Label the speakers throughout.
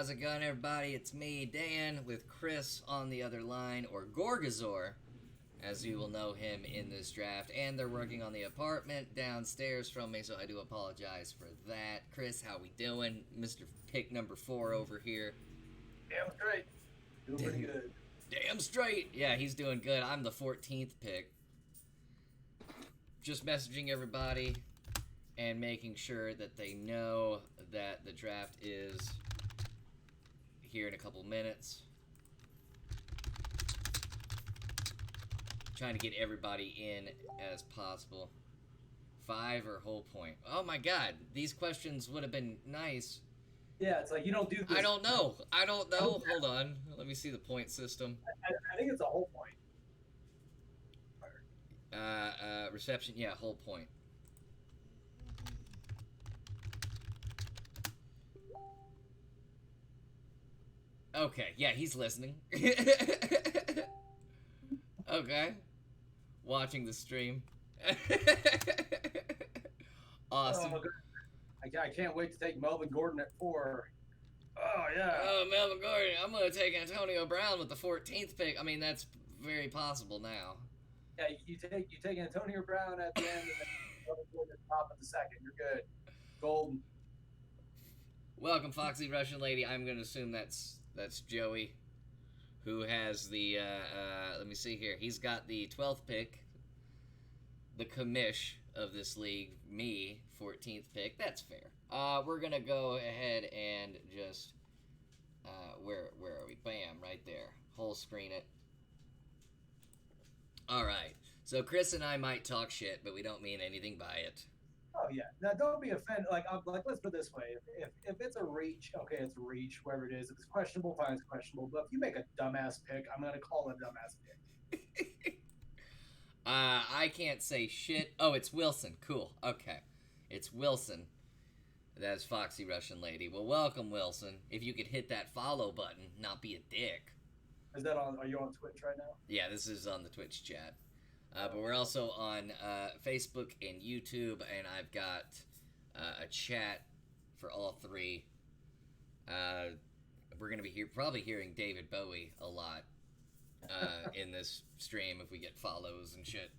Speaker 1: how's it going, everybody? It's me, Dan, with Chris on the other line, or Gorgazor, as you will know him in this draft. And they're working on the apartment downstairs from me, so I do apologize for that. Chris, how we doing? Mr. Pick number 4 over here.
Speaker 2: Damn straight. Doing pretty good.
Speaker 1: Damn straight! Yeah, he's doing good. I'm the 14th pick. Just messaging everybody and making sure that they know that the draft is here in a couple minutes. Trying to get everybody in as possible. 5 or whole point? Oh my god, these questions would have been nice.
Speaker 2: Yeah, it's like you don't do this.
Speaker 1: I don't know. Hold on. Let me see the point system.
Speaker 2: I think it's a whole point.
Speaker 1: Reception, yeah, whole point. Okay, yeah, he's listening. Okay. Watching the stream. Awesome.
Speaker 2: Oh, I can't wait to take Melvin Gordon at 4. Oh, yeah.
Speaker 1: Oh, Melvin Gordon. I'm going to take Antonio Brown with the 14th pick. I mean, that's very possible now.
Speaker 2: Yeah, you take Antonio Brown at the end and then Melvin Gordon at the top of the second. You're good. Golden.
Speaker 1: Welcome, Foxy Russian Lady. I'm going to assume that's Joey, who has the, let me see here. He's got the 12th pick, the commish of this league, me, 14th pick. That's fair. We're going to go ahead and just, where are we? Bam, right there. Whole screen it. All right. So Chris and I might talk shit, but we don't mean anything by it.
Speaker 2: Oh, yeah. Now, don't be offended. Like, let's put it this way. If it's a reach, okay, it's a reach, whoever it is. If it's questionable, fine, it's questionable. But if you make a dumbass pick, I'm going to call it a dumbass pick.
Speaker 1: I can't say shit. Oh, it's Wilson. Cool. Okay. It's Wilson. That's Foxy Russian Lady. Well, welcome, Wilson. If you could hit that follow button, not be a dick.
Speaker 2: Is that on? Are you on Twitch right now?
Speaker 1: Yeah, this is on the Twitch chat. But we're also on Facebook and YouTube, and I've got a chat for all three. We're going to be probably hearing David Bowie a lot in this stream if we get follows and shit.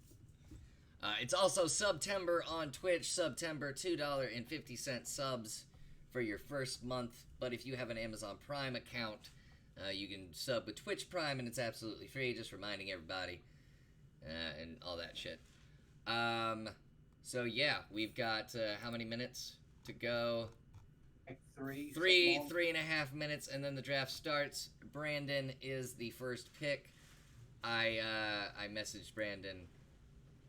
Speaker 1: It's also September on Twitch. September, $2.50 subs for your first month. But if you have an Amazon Prime account, you can sub with Twitch Prime, and it's absolutely free. Just reminding everybody. And all that shit. So yeah, we've got how many minutes to go?
Speaker 2: Like 3.
Speaker 1: 3.5 minutes, and then the draft starts. Brandon is the first pick. I messaged Brandon,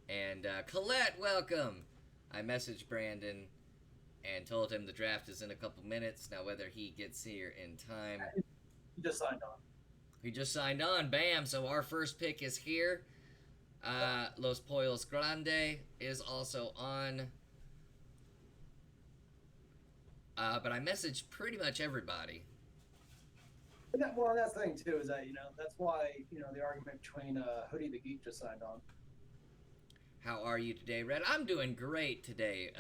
Speaker 1: and Colette, welcome. I messaged Brandon and told him the draft is in a couple minutes. Now whether he gets here in time.
Speaker 2: He just signed on.
Speaker 1: He just signed on. Bam. So our first pick is here. Los Pollos Grande is also on. But I messaged pretty much everybody.
Speaker 2: Well, that's the thing, too, is that, that's why, the argument between Hoodie the Geek just signed on.
Speaker 1: How are you today, Red? I'm doing great today,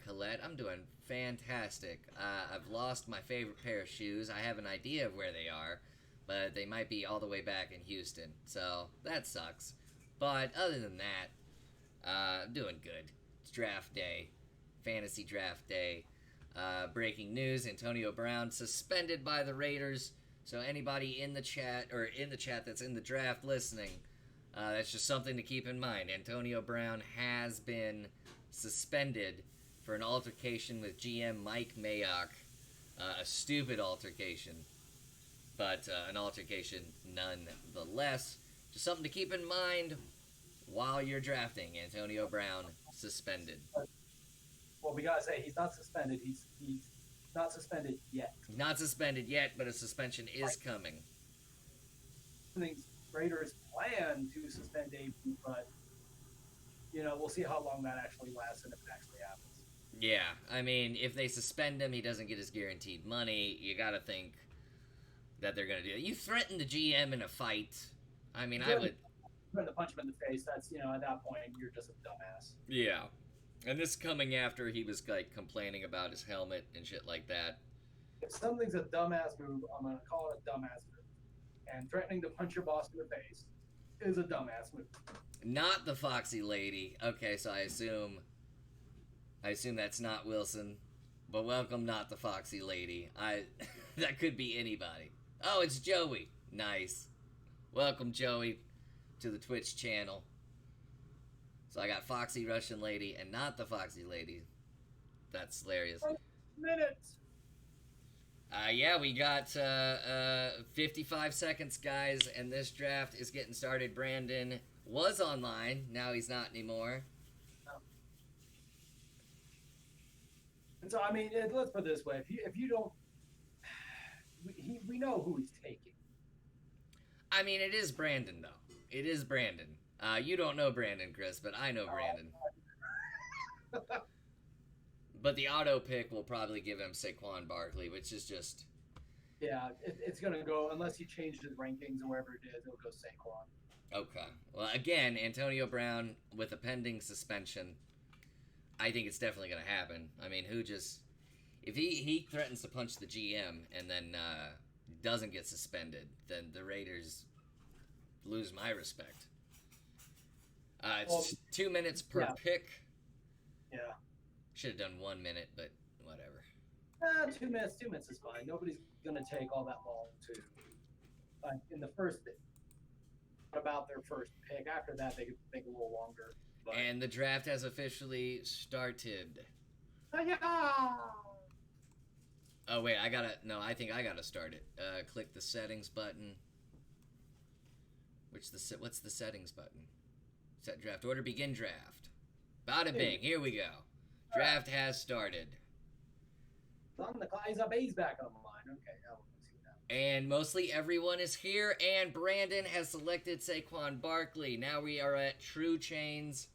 Speaker 1: Colette. I'm doing fantastic. I've lost my favorite pair of shoes. I have an idea of where they are, but they might be all the way back in Houston. So, that sucks. But other than that, I'm doing good. It's draft day. Fantasy draft day. Breaking news, Antonio Brown suspended by the Raiders. So anybody in the chat, or in the chat that's in the draft listening, that's just something to keep in mind. Antonio Brown has been suspended for an altercation with GM Mike Mayock. A stupid altercation, but an altercation nonetheless. Just something to keep in mind while you're drafting. Antonio Brown suspended.
Speaker 2: Well, we gotta say he's not suspended. He's not suspended yet.
Speaker 1: Not suspended yet, but a suspension is coming.
Speaker 2: I think Raiders plan to suspend AB, but we'll see how long that actually lasts and if it actually happens.
Speaker 1: Yeah, I mean, if they suspend him, he doesn't get his guaranteed money. You gotta think that they're gonna do it. You threaten the GM in a fight. I mean, I would...
Speaker 2: Trying to punch him in the face, that's, at that point, you're just a dumbass.
Speaker 1: Yeah. And this coming after he was, like, complaining about his helmet and shit like that.
Speaker 2: If something's a dumbass move, I'm gonna call it a dumbass move. And threatening to punch your boss in the face is a dumbass move.
Speaker 1: Not the Foxy Lady. Okay, so I assume that's not Wilson. But welcome, not the Foxy Lady. That could be anybody. Oh, it's Joey. Nice. Welcome, Joey, to the Twitch channel. So I got Foxy Russian Lady and not the Foxy Lady. That's hilarious.
Speaker 2: Minutes.
Speaker 1: Yeah, we got 55 seconds, guys, and this draft is getting started. Brandon was online. Now he's not anymore.
Speaker 2: And so, I mean, let's put it this way: if you don't, we know who he's taking.
Speaker 1: I mean, it is Brandon, though. It is Brandon. You don't know Brandon, Chris, but I know Brandon. But the auto pick will probably give him Saquon Barkley, which is just...
Speaker 2: Yeah, it's going to go, unless he changed his rankings or wherever it is, it'll go Saquon.
Speaker 1: Okay. Well, again, Antonio Brown with a pending suspension. I think it's definitely going to happen. I mean, who just... If he threatens to punch the GM and then doesn't get suspended, then the Raiders lose my respect. It's 2 minutes per pick.
Speaker 2: Yeah.
Speaker 1: Should have done 1 minute, but whatever.
Speaker 2: 2 minutes. 2 minutes is fine. Nobody's gonna take all that long to. In the first, about their first pick. After that, they could take a little longer. But...
Speaker 1: And the draft has officially started.
Speaker 2: Yeah.
Speaker 1: Oh wait, I think I gotta start it. Click the settings button. What's the settings button? Set draft order. Begin draft. Bada bing. Here we go. Draft has started.
Speaker 2: He's back on the line. Okay, now we'll see that.
Speaker 1: And mostly everyone is here, and Brandon has selected Saquon Barkley. Now we are at True Chains.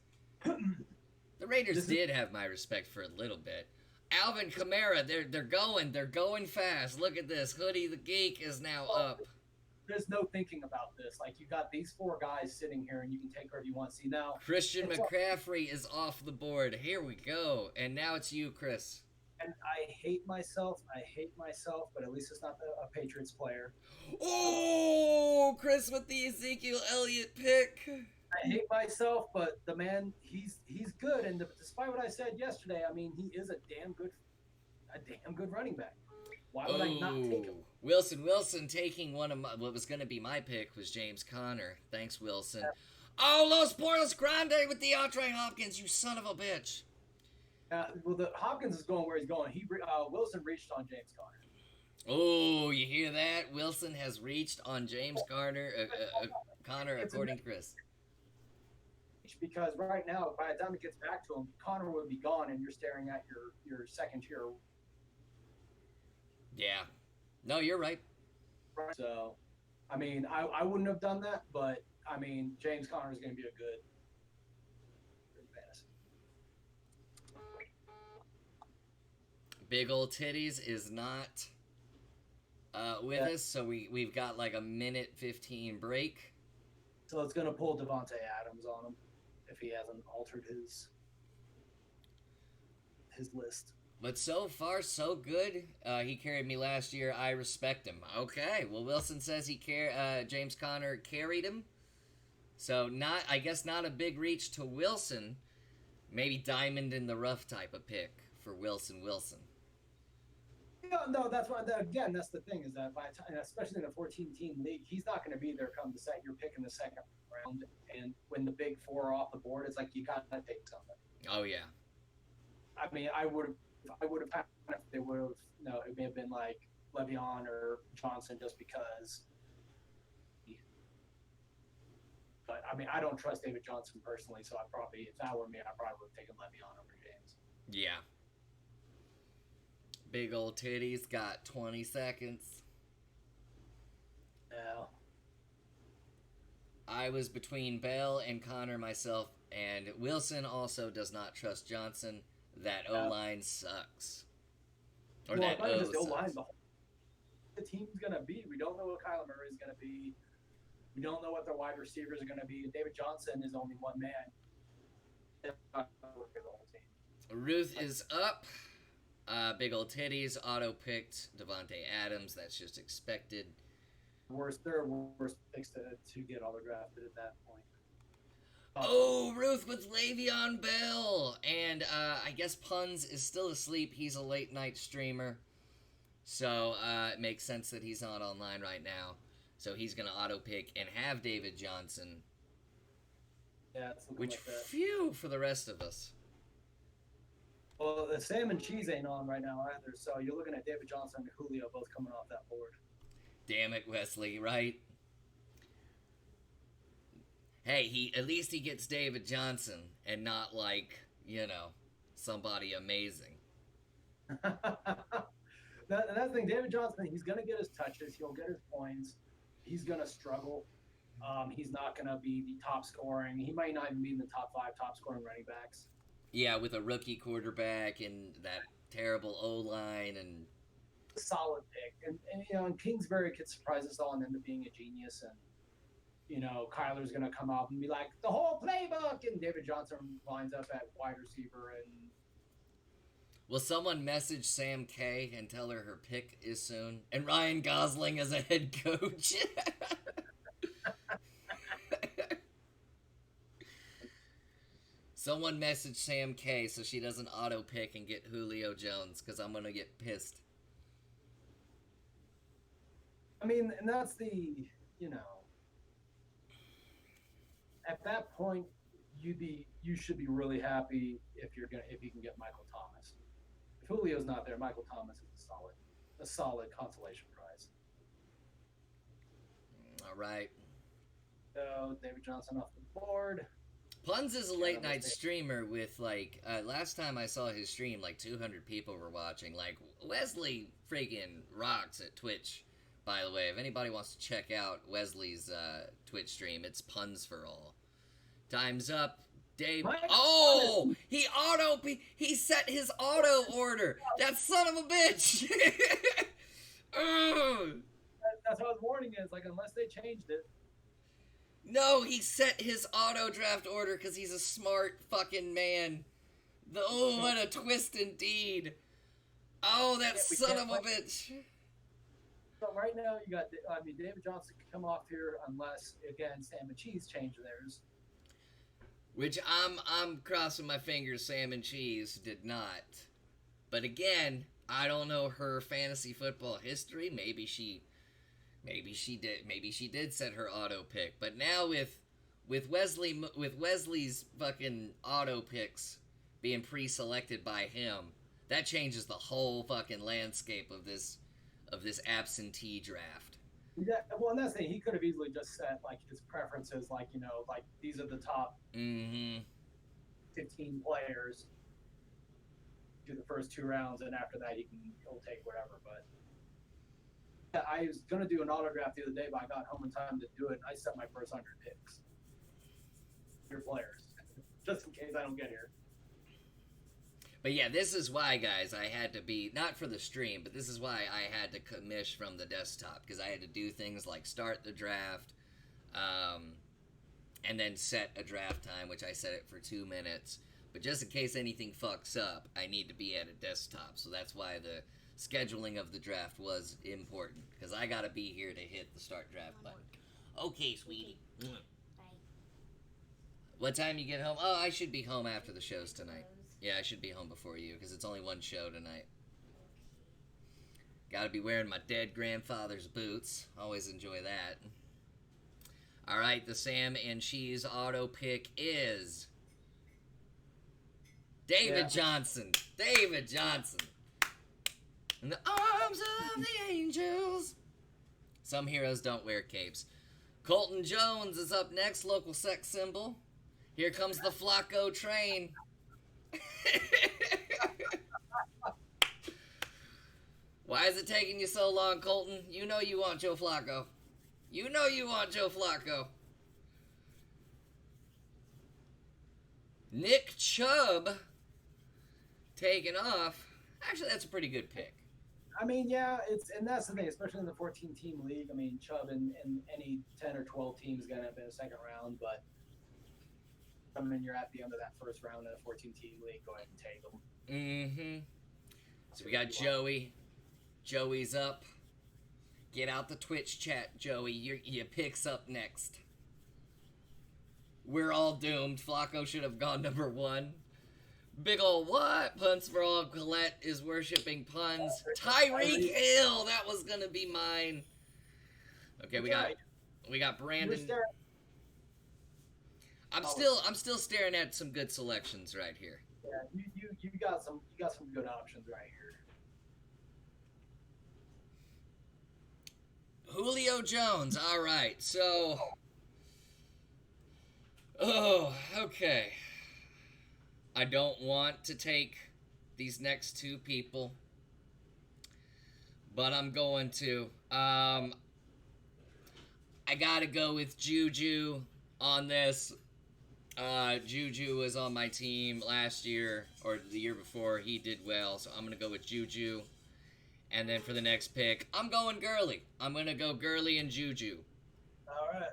Speaker 1: The Raiders did have my respect for a little bit. Alvin Kamara, they're going fast. Look at this. Hoodie the Geek is now up.
Speaker 2: There's no thinking about this. Like, you got these 4 guys sitting here, and you can take whoever you want. See, now...
Speaker 1: Christian McCaffrey is off the board. Here we go. And now it's you, Chris.
Speaker 2: And I hate myself, but at least it's not a Patriots player.
Speaker 1: Oh, Chris with the Ezekiel Elliott pick.
Speaker 2: I hate myself, but the man, he's good. And despite what I said yesterday, I mean, he is a damn good running back. Why would I not take him?
Speaker 1: Wilson taking one of what was going to be my pick was James Conner. Thanks, Wilson. Yeah. Oh, Los Portos Grande with DeAndre Hopkins, you son of a bitch.
Speaker 2: Well, the Hopkins is going where he's going. Wilson reached on James Conner.
Speaker 1: Oh, you hear that? Wilson has reached on James Conner, according to Chris.
Speaker 2: Because right now, by the time it gets back to him, Conner would be gone, and you're staring at your second tier.
Speaker 1: Yeah. No, you're right.
Speaker 2: So, I mean, I wouldn't have done that, but, I mean, James Conner is going to be a good fantasy.
Speaker 1: Big Ol' Titties is not with us, so we've got like a minute 15 break.
Speaker 2: So it's going to pull Devontae Adams on him if he hasn't altered his list.
Speaker 1: But so far, so good. He carried me last year. I respect him. Okay. Well, Wilson says James Conner carried him. So I guess not a big reach to Wilson. Maybe diamond in the rough type of pick for Wilson.
Speaker 2: No, that's why. Again, that's the thing is that by the time, especially in a 14-team league, he's not going to be there come to set your pick in the second round. And when the big 4 are off the board, it's like you got to take something.
Speaker 1: Oh yeah.
Speaker 2: I mean, I would have had if they would have. No, it may have been like Le'Veon or Johnson just because. But I mean, I don't trust David Johnson personally, so if that were me, I probably would have taken Le'Veon over James.
Speaker 1: Yeah. Big Ol' Titties got 20 seconds.
Speaker 2: Yeah.
Speaker 1: I was between Bell and Conner myself, and Wilson also does not trust Johnson. That O-line sucks. Or
Speaker 2: well,
Speaker 1: that O
Speaker 2: just
Speaker 1: sucks.
Speaker 2: O-line, the team's going to be. We don't know what Kyler Murray is going to be. We don't know what their wide receivers are going to be. David Johnson is only one man.
Speaker 1: Ruth is up. Big old titties, auto-picked Devontae Adams. That's just expected.
Speaker 2: There are worse picks to get auto-drafted at that point.
Speaker 1: Oh, Ruth with Le'Veon Bell. And I guess Puns is still asleep. He's a late-night streamer. So it makes sense that he's not online right now. So he's going to auto-pick and have David Johnson.
Speaker 2: Yeah, something
Speaker 1: which,
Speaker 2: like that.
Speaker 1: Phew, for the rest of us.
Speaker 2: Well, the Sam and Cheese ain't on right now either, so you're looking at David Johnson and Julio both coming off that board.
Speaker 1: Damn it, Wesley, right? Hey, at least he gets David Johnson and not like, somebody amazing.
Speaker 2: That's the thing, David Johnson, he's going to get his touches, he'll get his points, he's going to struggle. He's not going to be the top scoring. He might not even be in the top 5 top scoring running backs.
Speaker 1: Yeah, with a rookie quarterback and that terrible O-line and
Speaker 2: solid pick. And Kingsbury could surprise us all and end up being a genius. And Kyler's going to come up and be like, the whole playbook. And David Johnson lines up at wide receiver. And
Speaker 1: will someone message Sam K and tell her pick is soon? And Ryan Gosling as a head coach. Someone message Sam K so she doesn't auto-pick and get Julio Jones, because I'm going to get pissed.
Speaker 2: I mean, and that's at that point, you should be really happy if you can get Michael Thomas. If Julio's not there, Michael Thomas is a solid consolation prize.
Speaker 1: All right.
Speaker 2: So David Johnson off the board.
Speaker 1: Puns is a late night streamer with last time I saw his stream, 200 people were watching. Wesley friggin' rocks at Twitch, by the way. If anybody wants to check out Wesley's Twitch stream, it's Puns for All. Time's up. Dave. Oh! He set his auto order. That son of a bitch.
Speaker 2: That's what I was warning is, unless they changed it.
Speaker 1: No, he set his auto draft order because he's a smart fucking man. What a twist indeed. Oh, that son of a bitch.
Speaker 2: So right now you got, David Johnson can come off here unless, again, Sam and Cheese change theirs.
Speaker 1: Which I'm crossing my fingers Sam and Cheese did not. But again, I don't know her fantasy football history. Maybe she did set her auto pick, but now with Wesley's fucking auto picks being pre-selected by him, that changes the whole fucking landscape of this absentee draft.
Speaker 2: Yeah, well, and that's the thing. He could have easily just set his preferences, these are the top 15 players do the first 2 rounds, and after that he'll take whatever. But I was going to do an autograph the other day, but I got home in time to do it, and I set my first 100 picks. Your players. Just in case I don't get here.
Speaker 1: But yeah, this is why, guys, I had to be, not for the stream, but this is why I had to commish from the desktop, because I had to do things like start the draft, and then set a draft time, which I set it for 2 minutes. But just in case anything fucks up, I need to be at a desktop, so that's why the scheduling of the draft was important, because I gotta be here to hit the start draft button. Okay, sweetie.
Speaker 3: Bye.
Speaker 1: What time you get home? Oh, I should be home after the shows tonight. Yeah, I should be home before you, because it's only one show tonight. Gotta be wearing my dead grandfather's boots. Always enjoy that. Alright, the Sam and Cheese auto pick is David Johnson. David Johnson. In the arms of the angels. Some heroes don't wear capes. Colton Jones is up next, local sex symbol. Here comes the Flacco train. Why is it taking you so long, Colton? You know you want Joe Flacco. You know you want Joe Flacco. Nick Chubb taking off. Actually, that's a pretty good pick.
Speaker 2: I mean, yeah, and that's the thing, especially in the 14-team league. I mean, Chubb in any 10 or 12 teams is going to have been a second round, but I mean, you're at the end of that first round in a 14-team league, go ahead and take them.
Speaker 1: Mm-hmm. So we got Joey. Joey's up. Get out the Twitch chat, Joey. Your pick's up next. We're all doomed. Flacco should have gone number 1. Big ol' what? Puns for all. Colette is worshipping puns. Tyreek Hill. That was gonna be mine. Okay, we got Brandon. I'm still staring at some good selections right here.
Speaker 2: Yeah, you got some good options right here.
Speaker 1: Julio Jones. All right. So okay. I don't want to take these next 2 people, but I'm going to. I gotta go with Juju on this. Juju was on my team last year, or the year before. He did well, so I'm gonna go with Juju. And then for the next pick, I'm going Gurley. I'm gonna go Gurley and Juju.
Speaker 2: All right.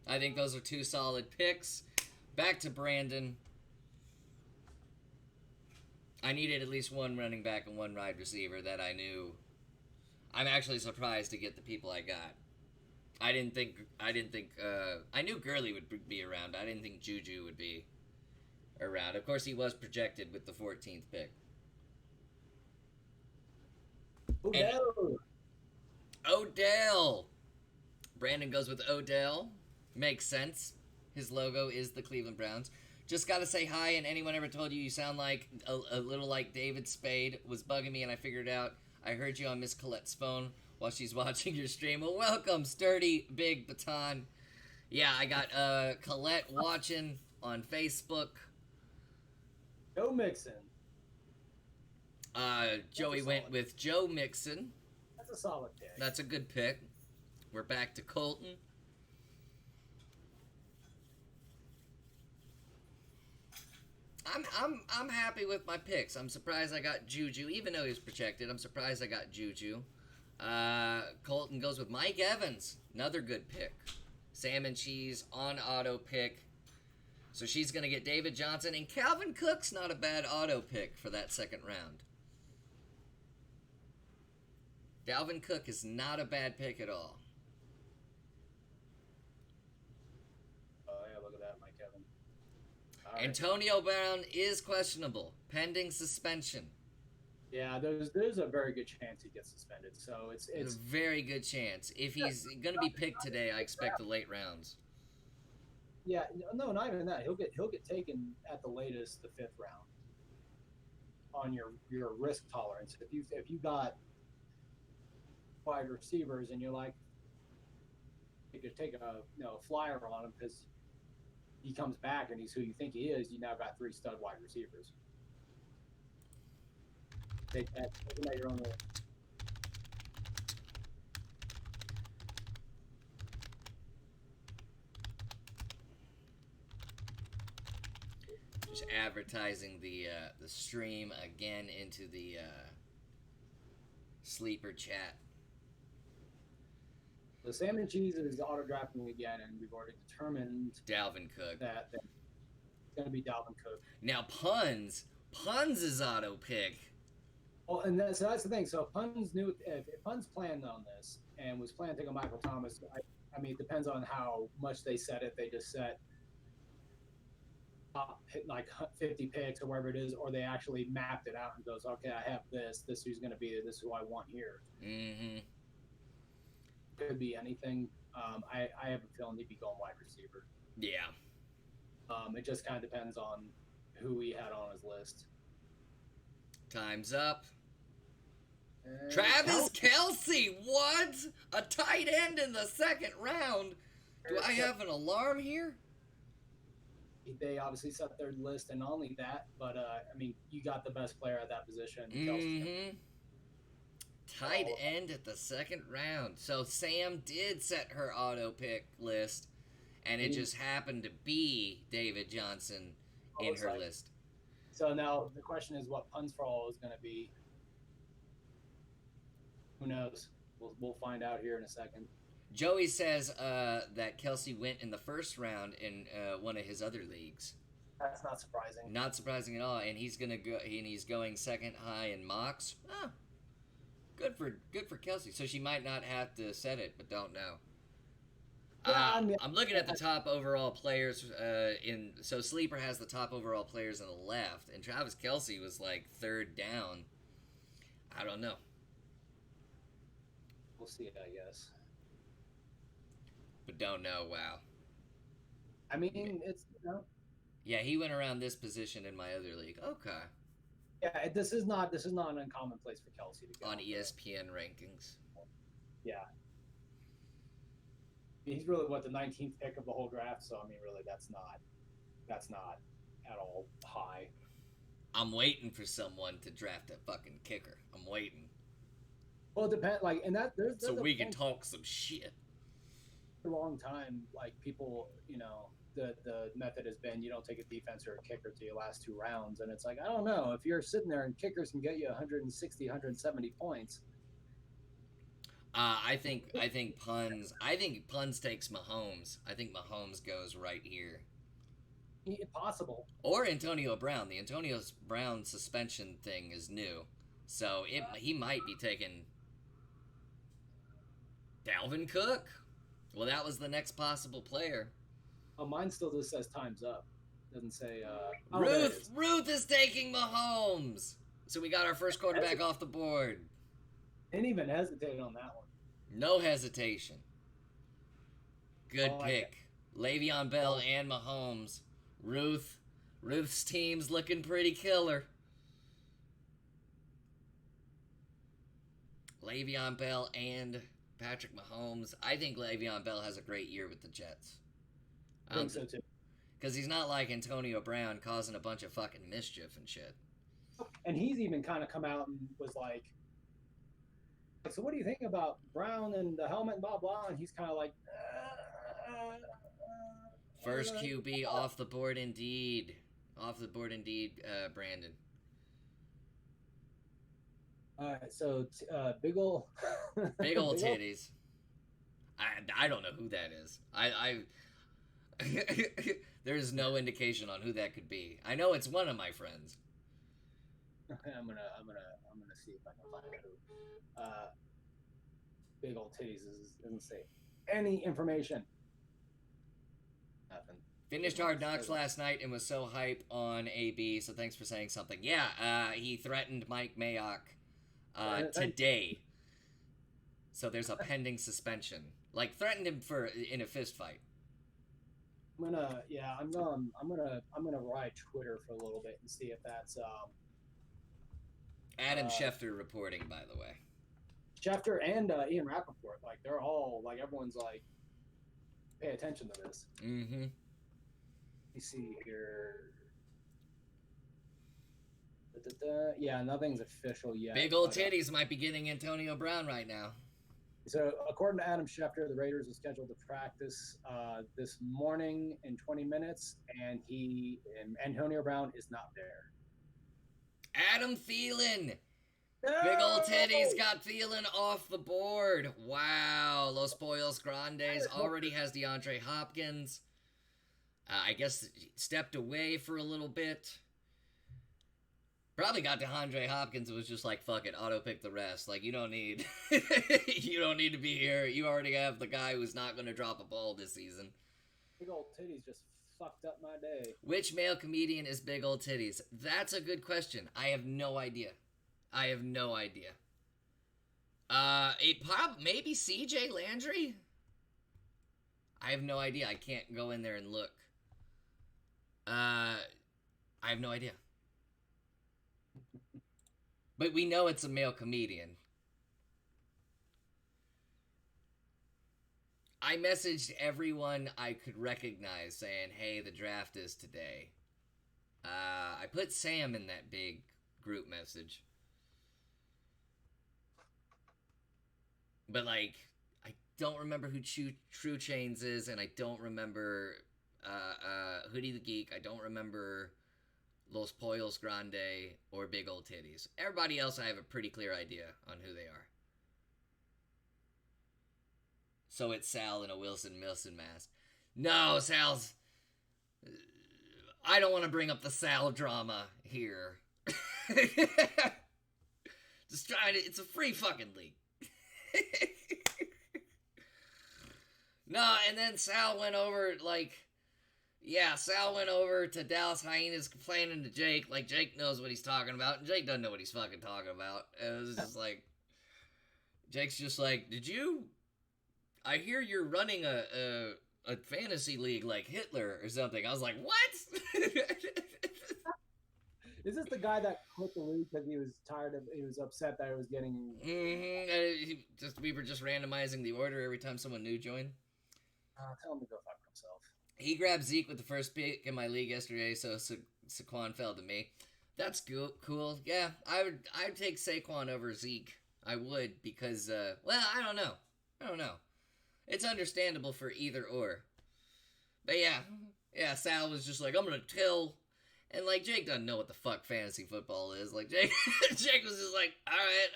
Speaker 1: I think those are 2 solid picks. Back to Brandon. I needed at least 1 running back and 1 wide receiver that I knew. I'm actually surprised to get the people I got. I knew Gurley would be around. I didn't think Juju would be around. Of course, he was projected with the 14th pick. Odell. Brandon goes with Odell. Makes sense. His logo is the Cleveland Browns. Just gotta say hi, and anyone ever told you sound like a little like David Spade was bugging me, and I figured out. I heard you on Miss Colette's phone while she's watching your stream. Well, welcome, Sturdy Big Baton. Yeah, I got Colette watching on Facebook.
Speaker 2: Joe Mixon.
Speaker 1: Joey went with Joe Mixon.
Speaker 2: That's a solid pick.
Speaker 1: That's a good pick. We're back to Colton. I'm happy with my picks. I'm surprised I got Juju, even though he was projected. I'm surprised I got Juju. Colton goes with Mike Evans, another good pick. Sam and Cheese on auto pick. So she's gonna get David Johnson, and Calvin Cook's not a bad auto pick for that second round. Dalvin Cook is not a bad pick at all.
Speaker 2: Oh yeah, look at that, Mike Evans.
Speaker 1: Antonio Brown is questionable, pending suspension.
Speaker 2: Yeah, there's a very good chance he gets suspended. So it's
Speaker 1: a very good chance. If he's going to be picked today, I expect the late rounds.
Speaker 2: Yeah, no, not even that. He'll get taken at the latest the 5th round on your risk tolerance. If you got wide receivers and you're like, you could take a flyer on him because he comes back and he's who you think he is. You now got 3 stud wide receivers. Take that your own way.
Speaker 1: Just advertising the stream again into the sleeper chat.
Speaker 2: The Sam and Cheese is auto drafting again, and we've already determined
Speaker 1: Dalvin Cook.
Speaker 2: that it's going to be Dalvin Cook.
Speaker 1: Now Puns is auto pick.
Speaker 2: Well, and so that's the thing. So Puns knew if Puns planned on this and was planning to take a Michael Thomas, I mean, it depends on how much they set it. They just set like 50 picks or whatever it is, or they actually mapped it out and goes, okay, I have this. This is who's going to be. This is who I want here.
Speaker 1: Mm-hmm.
Speaker 2: Could be anything. I have a feeling he'd be going wide receiver.
Speaker 1: Yeah.
Speaker 2: It just kind of depends on who he had on his list.
Speaker 1: Time's up. Travis Kelce, what? A tight end in the 2nd round? Do I have an alarm here?
Speaker 2: They obviously set their list, and not only that, but I mean, you got the best player at that position.
Speaker 1: Mm-hmm. Tight end at the 2nd round. So Sam did set her auto pick list, and it just happened to be David Johnson in her list.
Speaker 2: So now the question is what Puns for All is going to be. Who knows? We'll find out here in a second.
Speaker 1: Joey says that Kelce went in the 1st round in one of his other leagues.
Speaker 2: That's not surprising.
Speaker 1: Not surprising at all. And he's going second high in mocks. Oh, good for Kelsey. So she might not have to set it, but don't know.
Speaker 2: Yeah, I mean,
Speaker 1: I'm looking at the top overall players. So Sleeper has the top overall players on the left, and Travis Kelsey was like third down. I don't know.
Speaker 2: we'll see it, I guess.
Speaker 1: But don't know. Wow.
Speaker 2: I mean, it's
Speaker 1: Yeah, he went around this position in my other league. Okay.
Speaker 2: Yeah, this is not an uncommon place for Kelsey to go
Speaker 1: on ESPN rankings.
Speaker 2: Yeah. He's really the 19th pick of the whole draft, so I mean, really, that's not at all high.
Speaker 1: I'm waiting for someone to draft a fucking kicker. I'm waiting.
Speaker 2: Well, it depends. Like, and there's
Speaker 1: so we can talk some shit.
Speaker 2: For a long time, like people, the method has been you don't take a defense or a kicker to your last 2 rounds, and it's like I don't know if you're sitting there and kickers can get you 160, 170 points.
Speaker 1: I think Puns takes Mahomes. I think Mahomes goes right here.
Speaker 2: Possible.
Speaker 1: Or Antonio Brown. The Antonio Brown suspension thing is new, so he might be taking Dalvin Cook. Well, that was the next possible player.
Speaker 2: Oh, mine still just says time's up. Doesn't say.
Speaker 1: Ruth is taking Mahomes. So we got our first quarterback off the board.
Speaker 2: Didn't even hesitate on that one.
Speaker 1: No hesitation. Good pick. Le'Veon Bell and Mahomes. Ruth's team's looking pretty killer. Le'Veon Bell and Patrick Mahomes. I think Le'Veon Bell has a great year with the Jets.
Speaker 2: I think so too.
Speaker 1: Because he's not like Antonio Brown causing a bunch of fucking mischief and shit.
Speaker 2: And he's even kind of come out and was like, so what do you think about Brown and the helmet and blah, blah? And he's kind of like,
Speaker 1: First QB off the board indeed. Off the board indeed, Brandon.
Speaker 2: All right, so big ol'
Speaker 1: big old titties. I don't know who that is. I there's no indication on who that could be. I know it's one of my friends.
Speaker 2: I'm gonna see if I can find who. Big old titties doesn't say any information. Nothing.
Speaker 1: Finished Hard Knocks last night and was so hype on AB. So thanks for saying something. Yeah, he threatened Mike Mayock today. So there's a pending suspension. Like threatened him in a fist fight.
Speaker 2: I'm gonna ride Twitter for a little bit and see if that's
Speaker 1: Adam Schefter reporting, by the way.
Speaker 2: Schefter and Ian Rappaport, like they're all like everyone's like pay attention to this.
Speaker 1: Mm-hmm.
Speaker 2: Let me see here. Yeah, nothing's official yet.
Speaker 1: Big old titties might be getting Antonio Brown right now.
Speaker 2: So, according to Adam Schefter, the Raiders are scheduled to practice this morning in 20 minutes, and Antonio Brown is not there.
Speaker 1: Adam Thielen. Big old titties got Thielen off the board. Wow. Los Pollos Grandes already has DeAndre Hopkins. I guess stepped away for a little bit. Probably got DeAndre Hopkins and was just like, fuck it, auto pick the rest. Like, you don't need to be here. You already have the guy who's not going to drop a ball this season.
Speaker 2: Big old titties just fucked up my day.
Speaker 1: Which male comedian is Big Old Titties? That's a good question. I have no idea. Maybe CJ Landry? I have no idea. I can't go in there and look. I have no idea. But we know it's a male comedian. I messaged everyone I could recognize saying, hey, the draft is today. I put Sam in that big group message. But, like, I don't remember who True Chains is, and I don't remember Hoodie the Geek. I don't remember Los Pollos Grande or Big Old Titties. Everybody else I have a pretty clear idea on who they are. So it's Sal in a Wilson mask. No, Sal's I don't want to bring up the Sal drama here. Just trying to. It's a free fucking league. No, and then Sal went over, Sal went over to Dallas Hyenas complaining to Jake, like Jake knows what he's talking about, and Jake doesn't know what he's fucking talking about. And it was just like, Jake's just like, I hear you're running a fantasy league like Hitler or something. I was like, what?
Speaker 3: Is this the guy that quit the league because he was upset that it was getting...
Speaker 1: We were just randomizing the order every time someone new joined.
Speaker 3: Tell him to go fuck himself.
Speaker 1: He grabbed Zeke with the first pick in my league yesterday, so Saquon fell to me. That's cool. Yeah, I'd take Saquon over Zeke. I would, because, I don't know. It's understandable for either or. But yeah, Sal was just like, I'm gonna tell... And, like, Jake doesn't know what the fuck fantasy football is. Like, Jake was just like, alright,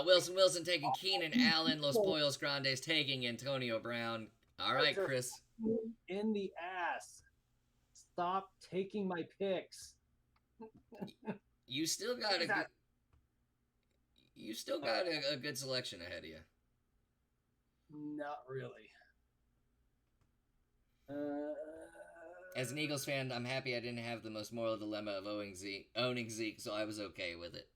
Speaker 1: Wilson taking Keenan Allen. Los Pollos Grandes taking Antonio Brown. Alright, Chris.
Speaker 3: In the ass. Stop taking my picks.
Speaker 1: You still got a good selection ahead of you.
Speaker 3: Not really.
Speaker 1: As an Eagles fan, I'm happy I didn't have the most moral dilemma of owning Zeke, so I was okay with it.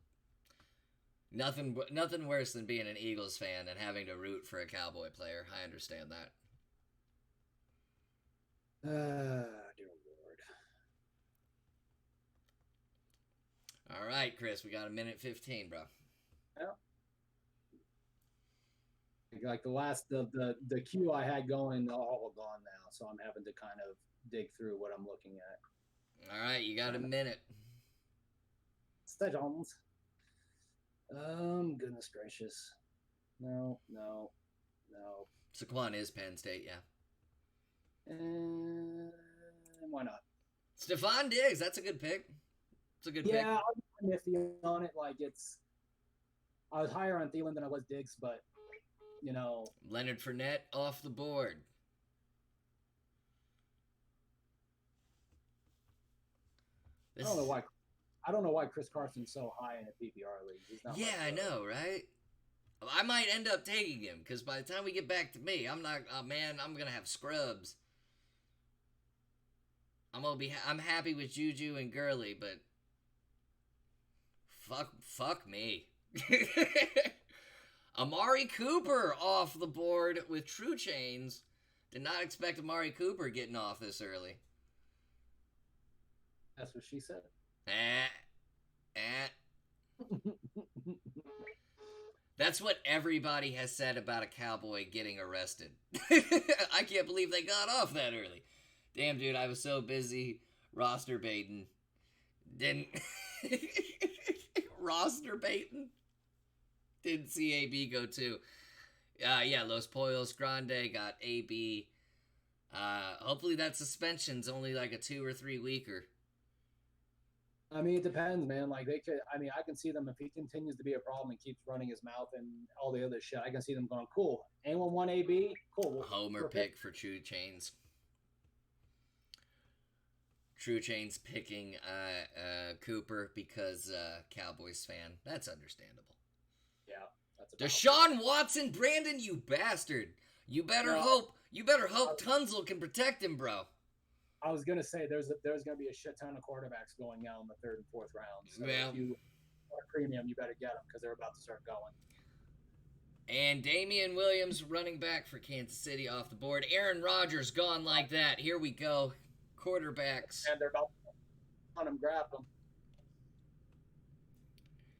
Speaker 1: Nothing worse than being an Eagles fan and having to root for a Cowboy player. I understand that.
Speaker 3: Dear Lord.
Speaker 1: All right, Chris, we got 1:15, bro.
Speaker 3: Yeah. Like the queue I had going, all gone now, so I'm having to kind of dig through what I'm looking at.
Speaker 1: All right, you got a minute.
Speaker 3: Jones. Goodness gracious. No.
Speaker 1: Saquon is Penn State, yeah.
Speaker 3: Why not?
Speaker 1: Stephon Diggs, that's a good pick. It's a good pick.
Speaker 3: Yeah, I'm iffy on it. I was higher on Thielen than I was Diggs, but
Speaker 1: Leonard Fournette off the board.
Speaker 3: I don't know why Chris Carson's so high in a PPR league. He's not.
Speaker 1: Yeah, I know, right? I might end up taking him because by the time we get back to me, I'm not. Oh man, I'm gonna have scrubs. I'm happy with Juju and Gurley, but fuck me. Amari Cooper off the board with True Chains. Did not expect Amari Cooper getting off this early.
Speaker 3: That's what she said.
Speaker 1: That's what everybody has said about a Cowboy getting arrested. I can't believe they got off that early. Damn, dude, I was so busy roster baiting. Didn't roster baiting? Didn't see AB go too. Yeah, Los Pollos Grande got AB. Hopefully that suspension's only like a 2 or 3 weeker.
Speaker 3: I mean, it depends, man. Like I can see them if he continues to be a problem and keeps running his mouth and all the other shit. I can see them going, cool. Anyone want AB? Cool.
Speaker 1: Homer pick for True Chains. True Chains picking Cooper because Cowboys fan. That's understandable.
Speaker 3: Yeah, that's
Speaker 1: Deshaun Watson, Brandon, you bastard! You better hope Tunzel can protect him, bro.
Speaker 3: I was gonna say there's gonna be a shit ton of quarterbacks going out in the 3rd and 4th rounds. So if you want a premium, you better get them because they're about to start going.
Speaker 1: And Damian Williams, running back for Kansas City, off the board. Aaron Rodgers gone like that. Here we go. Quarterbacks.
Speaker 3: And they're about to on him, grab them.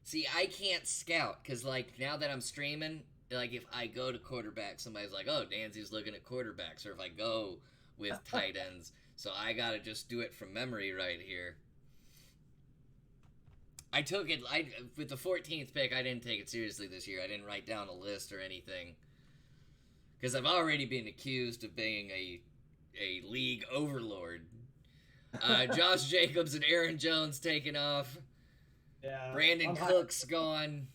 Speaker 1: See, I can't scout because, now that I'm streaming, if I go to quarterback, somebody's like, oh, Danzy's looking at quarterbacks. Or if I go with tight ends. So I got to just do it from memory right here. I took it, with the 14th pick, I didn't take it seriously this year. I didn't write down a list or anything. Because I've already been accused of being a league overlord. Josh Jacobs and Aaron Jones taking off.
Speaker 3: Yeah.
Speaker 1: Brandon Cook's gone.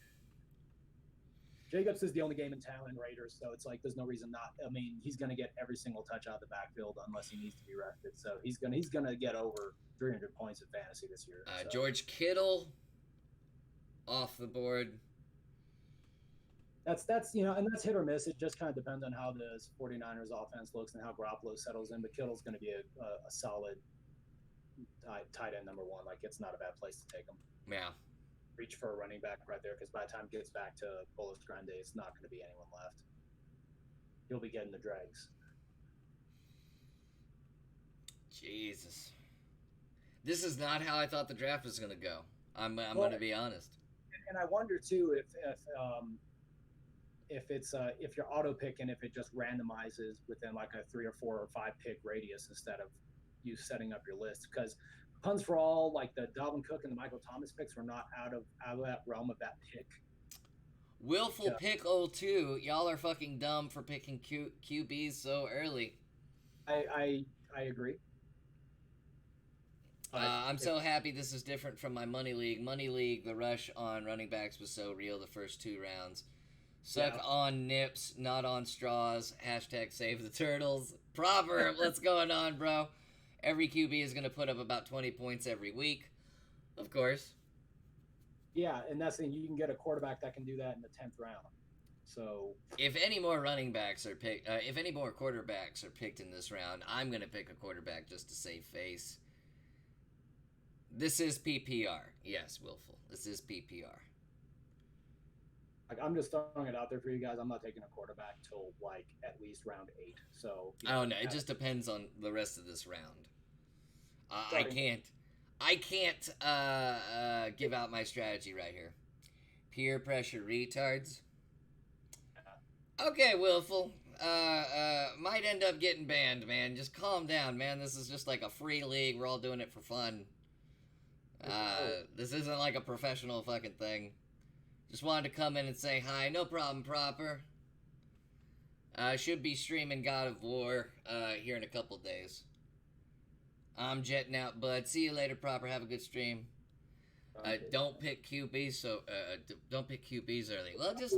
Speaker 3: Jacobs is the only game in town in Raiders, so it's like there's no reason not. I mean, he's going to get every single touch out of the backfield unless he needs to be rested. So he's gonna get over 300 points in fantasy this year. So.
Speaker 1: George Kittle off the board.
Speaker 3: That's and that's hit or miss. It just kind of depends on how the 49ers offense looks and how Garoppolo settles in. But Kittle's going to be a solid tight end number one. Like, it's not a bad place to take him.
Speaker 1: Yeah.
Speaker 3: Reach for a running back right there, because by the time he gets back to Bolus Grande, it's not going to be anyone left. He'll be getting the dregs.
Speaker 1: Jesus. This is not how I thought the draft was going to go. I'm going to be honest.
Speaker 3: And I wonder too if you're auto picking, if it just randomizes within like a 3 or 4 or 5 pick radius instead of you setting up your list, because puns for all, like the Dalvin Cook and the Michael Thomas picks, were not out of that realm of that pick.
Speaker 1: Willful pick 02. Y'all are fucking dumb for picking QBs so early.
Speaker 3: I agree.
Speaker 1: I'm so happy this is different from my Money League. Money League, the rush on running backs was so real the first 2 rounds. Suck on nips, not on straws. # save the turtles. Proverb, what's going on, bro? Every QB is going to put up about 20 points every week. Of course.
Speaker 3: Yeah, and that's the thing. You can get a quarterback that can do that in the 10th round. So
Speaker 1: if any more running backs are picked, if any more quarterbacks are picked in this round, I'm going to pick a quarterback just to save face. This is PPR. Yes, Willful. This is PPR.
Speaker 3: Like, I'm just throwing it out there for you guys. I'm not taking a quarterback till like at least round 8. So
Speaker 1: no, it just depends on the rest of this round. I can't give out my strategy right here. Peer pressure retards. Okay, Willful. Might end up getting banned, man. Just calm down, man. This is just like a free league. We're all doing it for fun. This isn't like a professional fucking thing. Just wanted to come in and say hi. No problem, Proper. Should be streaming God of War here in a couple days. I'm jetting out, bud. See you later, Proper. Have a good stream. Don't pick QBs, so don't pick QBs early. Well, just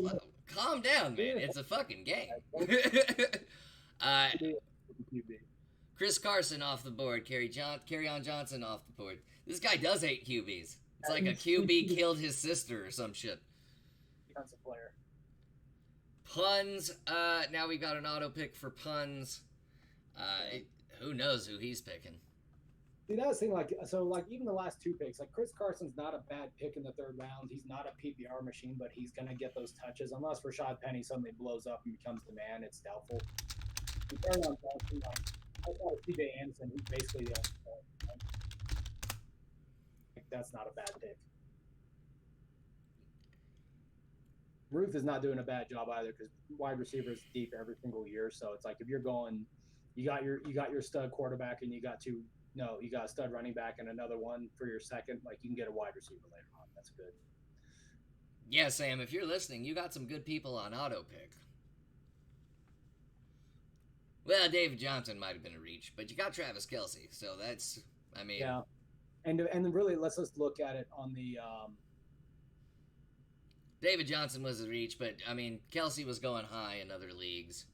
Speaker 1: calm down, man. It's a fucking game. Chris Carson off the board. Kerryon Johnson off the board. This guy does hate QBs. It's like a QB killed his sister or some shit.
Speaker 3: Defensive player.
Speaker 1: Puns. Now we got an auto pick for puns. Who knows who he's picking?
Speaker 3: See, that's the thing. Like even the last 2 picks, like Chris Carson's not a bad pick in the 3rd round. He's not a PPR machine, but he's gonna get those touches unless Rashad Penny suddenly blows up and becomes the man. It's doubtful. I thought CJ Anderson, who's basically that's not a bad pick. Ruth is not doing a bad job either, because wide receivers deep every single year. So it's like if you're going, you got your stud quarterback and you got a stud running back and another one for your second. Like, you can get a wide receiver later on. That's good.
Speaker 1: Yeah, Sam, if you're listening, you got some good people on auto pick. Well, David Johnson might have been a reach, but you got Travis Kelce, so that's, I mean.
Speaker 3: Yeah, and really, let's just look at it on the.
Speaker 1: David Johnson was a reach, but I mean, Kelce was going high in other leagues.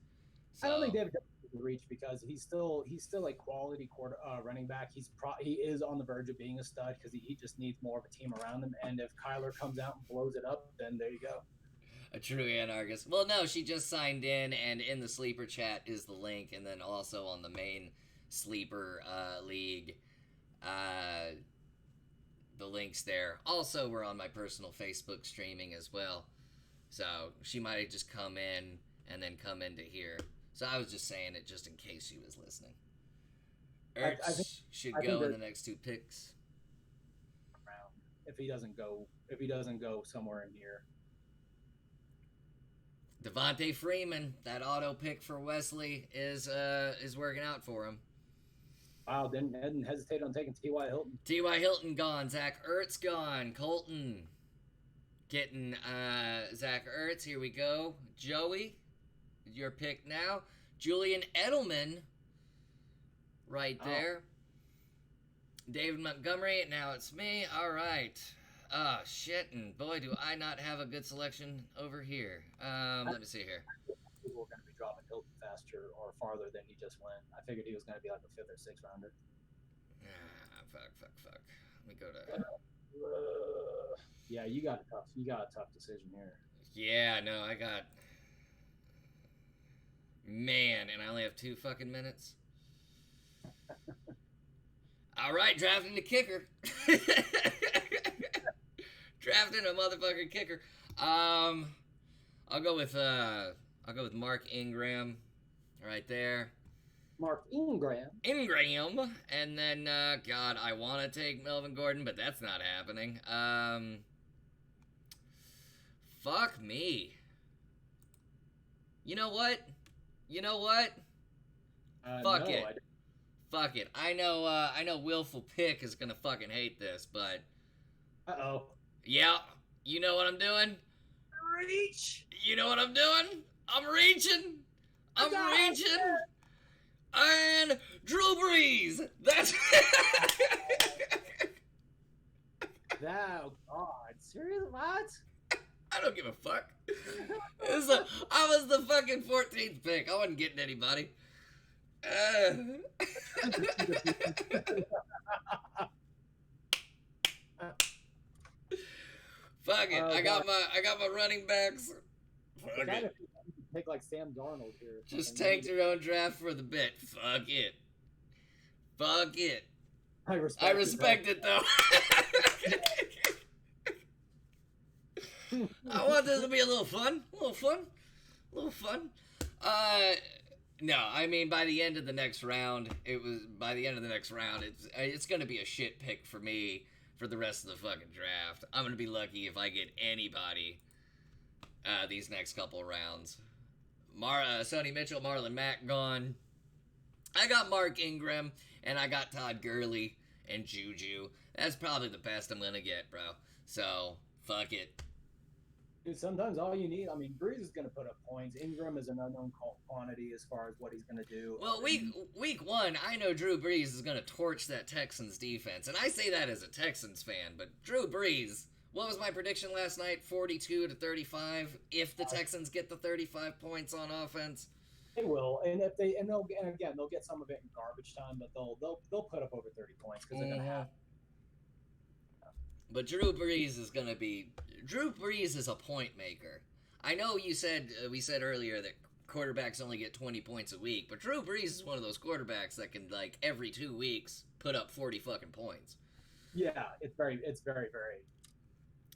Speaker 1: So.
Speaker 3: I don't think David Johnson was a reach because he's still a quality running back. He is on the verge of being a stud because he just needs more of a team around him. And if Kyler comes out and blows it up, then there you go.
Speaker 1: A true anarchist. Well, no, she just signed in, and in the sleeper chat is the link, and then also on the main sleeper league, the links there. Also, we're on my personal Facebook streaming as well, so she might have just come in and then come into here. So I was just saying it just in case she was listening. Ertz should go in the next 2 picks.
Speaker 3: If he doesn't go somewhere in here.
Speaker 1: Devontae Freeman, that auto pick for Wesley is working out for him.
Speaker 3: Wow, didn't hesitate on taking T.Y. Hilton.
Speaker 1: T.Y. Hilton gone. Zach Ertz gone. Colton getting Zach Ertz. Here we go. Joey, your pick now. Julian Edelman right there. David Montgomery, now it's me. All right. Shit, and boy, do I not have a good selection over here. Let me see here.
Speaker 3: People were going to be dropping Hilton faster or farther than he just went. I figured he was going to be like a 5th or 6th rounder.
Speaker 1: Fuck. Let me go to.
Speaker 3: Yeah, you got a tough decision here.
Speaker 1: Yeah, no, I got. Man, and I only have 2 fucking minutes. All right, drafting the kicker. Drafting a motherfucking kicker. I'll go with Mark Ingram, right there.
Speaker 3: Mark Ingram.
Speaker 1: And then God, I want to take Melvin Gordon, but that's not happening. Fuck me. You know what? Fuck it. Fuck it. I know Willful Pick is gonna fucking hate this, but.
Speaker 3: Uh-oh.
Speaker 1: Yeah. You know what I'm doing?
Speaker 3: Reach.
Speaker 1: You know what I'm doing? I'm reaching. And Drew Brees. That's.
Speaker 3: Oh God! Seriously? What?
Speaker 1: I don't give a fuck. I was the fucking 14th pick. I wasn't getting anybody. Fuck it. I got my running backs. Fuck it.
Speaker 3: Pick like Sam Darnold here.
Speaker 1: Just take your own draft for the bet. Fuck it. I respect it though. I want this to be a little fun. No, I mean by the end of the next round, it's gonna be a shit pick for me for the rest of the fucking draft. I'm gonna be lucky if I get anybody these next couple rounds. Sonny Mitchell, Marlon Mack gone. I got Mark Ingram, and I got Todd Gurley and Juju. That's probably the best I'm gonna get, bro. So, fuck it.
Speaker 3: Dude, sometimes all you need, I mean, Breeze is going to put up points. Ingram is an unknown quantity as far as what he's going to do.
Speaker 1: Well, week 1, I know Drew Brees is going to torch that Texans defense. And I say that as a Texans fan, but Drew Brees, what was my prediction last night? 42-35 if the Texans get the 35 points on offense.
Speaker 3: They will, and they'll get some of it in garbage time, but they'll put up over 30 points because they're going to have.
Speaker 1: But Drew Brees is a point maker. I know we said earlier that quarterbacks only get 20 points a week, but Drew Brees is one of those quarterbacks that can, like, every 2 weeks put up 40 fucking points.
Speaker 3: Yeah, it's very, very.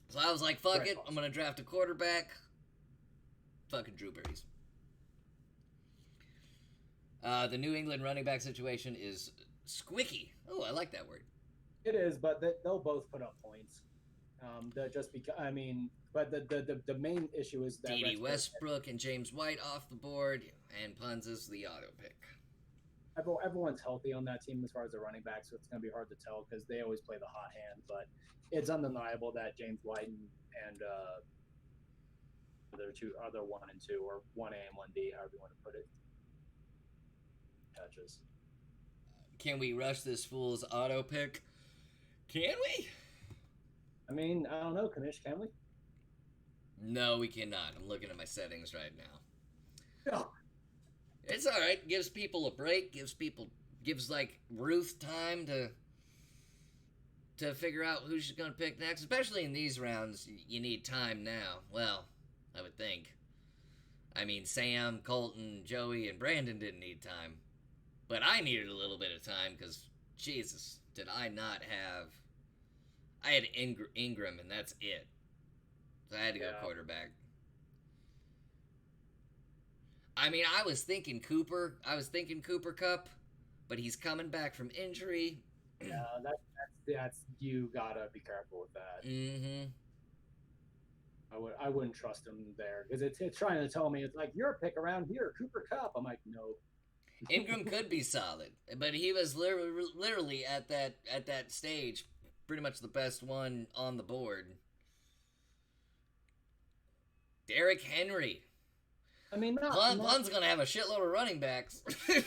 Speaker 1: So I was like, fuck it, I'm gonna draft a quarterback. Fucking Drew Brees. The New England running back situation is squicky. Oh, I like that word.
Speaker 3: It is, but they'll both put up points. Just because, I mean, but the main issue is that
Speaker 1: D.D. Westbrook and James White off the board, and Puns is the auto pick.
Speaker 3: Everyone's healthy on that team as far as the running back, so it's going to be hard to tell because they always play the hot hand. But it's undeniable that James White and other 1 and 2, or 1A and 1B, however you want to put it, touches.
Speaker 1: Can we rush this fool's auto pick? Can we?
Speaker 3: I mean, I don't know, Kanish, can we?
Speaker 1: No, we cannot. I'm looking at my settings right now.
Speaker 3: No.
Speaker 1: It's all right. Gives people a break. Gives like Ruth time to figure out who she's gonna pick next. Especially in these rounds, you need time now. Well, I would think. I mean, Sam, Colton, Joey, and Brandon didn't need time, but I needed a little bit of time because Jesus, did I not have? I had Ingram, and that's it. So I had to go quarterback. I mean, I was thinking Cooper Kupp, but he's coming back from injury.
Speaker 3: Yeah, that's you gotta be careful with that.
Speaker 1: Mm-hmm.
Speaker 3: I wouldn't trust him there because it's trying to tell me it's like you're a pick around here, Cooper Kupp. I'm like, no.
Speaker 1: Ingram could be solid, but he was literally at that stage, pretty much the best one on the board. Derrick Henry.
Speaker 3: I mean,
Speaker 1: Blunt's gonna have a shitload of running backs.
Speaker 3: Not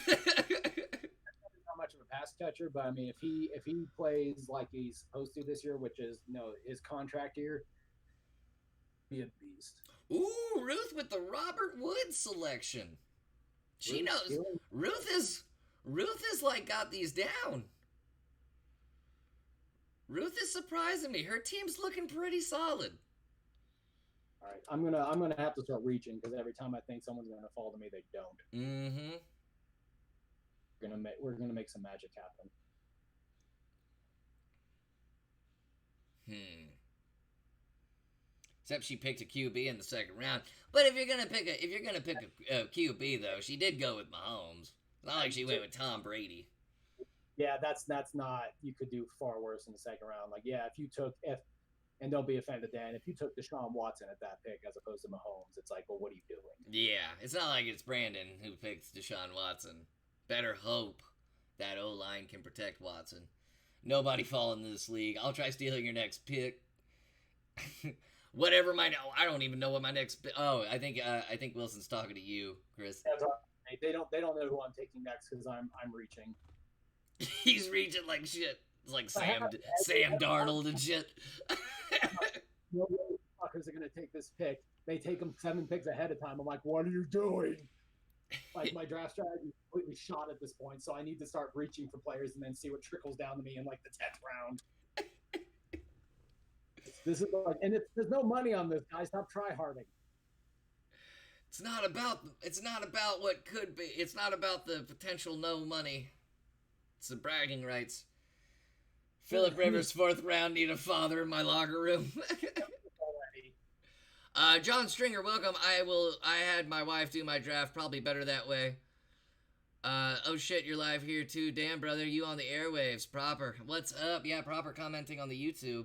Speaker 3: much of a pass catcher, but I mean, if he plays like he's supposed to this year, which is his contract year, be a beast.
Speaker 1: Ooh, Ruth with the Robert Woods selection. She knows. Ruth is like got these down. Ruth is surprising me. Her team's looking pretty solid.
Speaker 3: All right, I'm gonna have to start reaching because every time I think someone's gonna fall to me, they don't.
Speaker 1: Mm-hmm.
Speaker 3: We're gonna make some magic happen.
Speaker 1: Except she picked a QB in the second round. But if you're gonna pick a QB though, she did go with Mahomes. It's not like she went with Tom Brady.
Speaker 3: Yeah, that's not. You could do far worse in the second round. Like, yeah, and don't be offended, Dan. If you took Deshaun Watson at that pick as opposed to Mahomes, it's like, well, what are you doing?
Speaker 1: Yeah, it's not like it's Brandon who picks Deshaun Watson. Better hope that O-line can protect Watson. Nobody fall into this league. I'll try stealing your next pick. Whatever I don't even know what my next. Oh, I think Wilson's talking to you, Chris.
Speaker 3: They don't know who I'm taking next because I'm reaching.
Speaker 1: He's reaching like shit. It's like Sam Darnold and shit.
Speaker 3: No way fuckers are gonna take this pick. They take them 7 picks ahead of time. I'm like, what are you doing? Like, my draft strategy is completely shot at this point, so I need to start reaching for players and then see what trickles down to me in like the 10th round. This is like, and there's no money on this, guys. Stop tryharding.
Speaker 1: It's not about what could be. It's not about the potential no money. It's the bragging rights. Phillip Rivers, 4th round, need a father in my locker room. John Stringer, welcome. I had my wife do my draft, probably better that way. Oh shit, you're live here too. Damn, brother, you on the airwaves. Proper. What's up? Yeah, Proper commenting on the YouTube.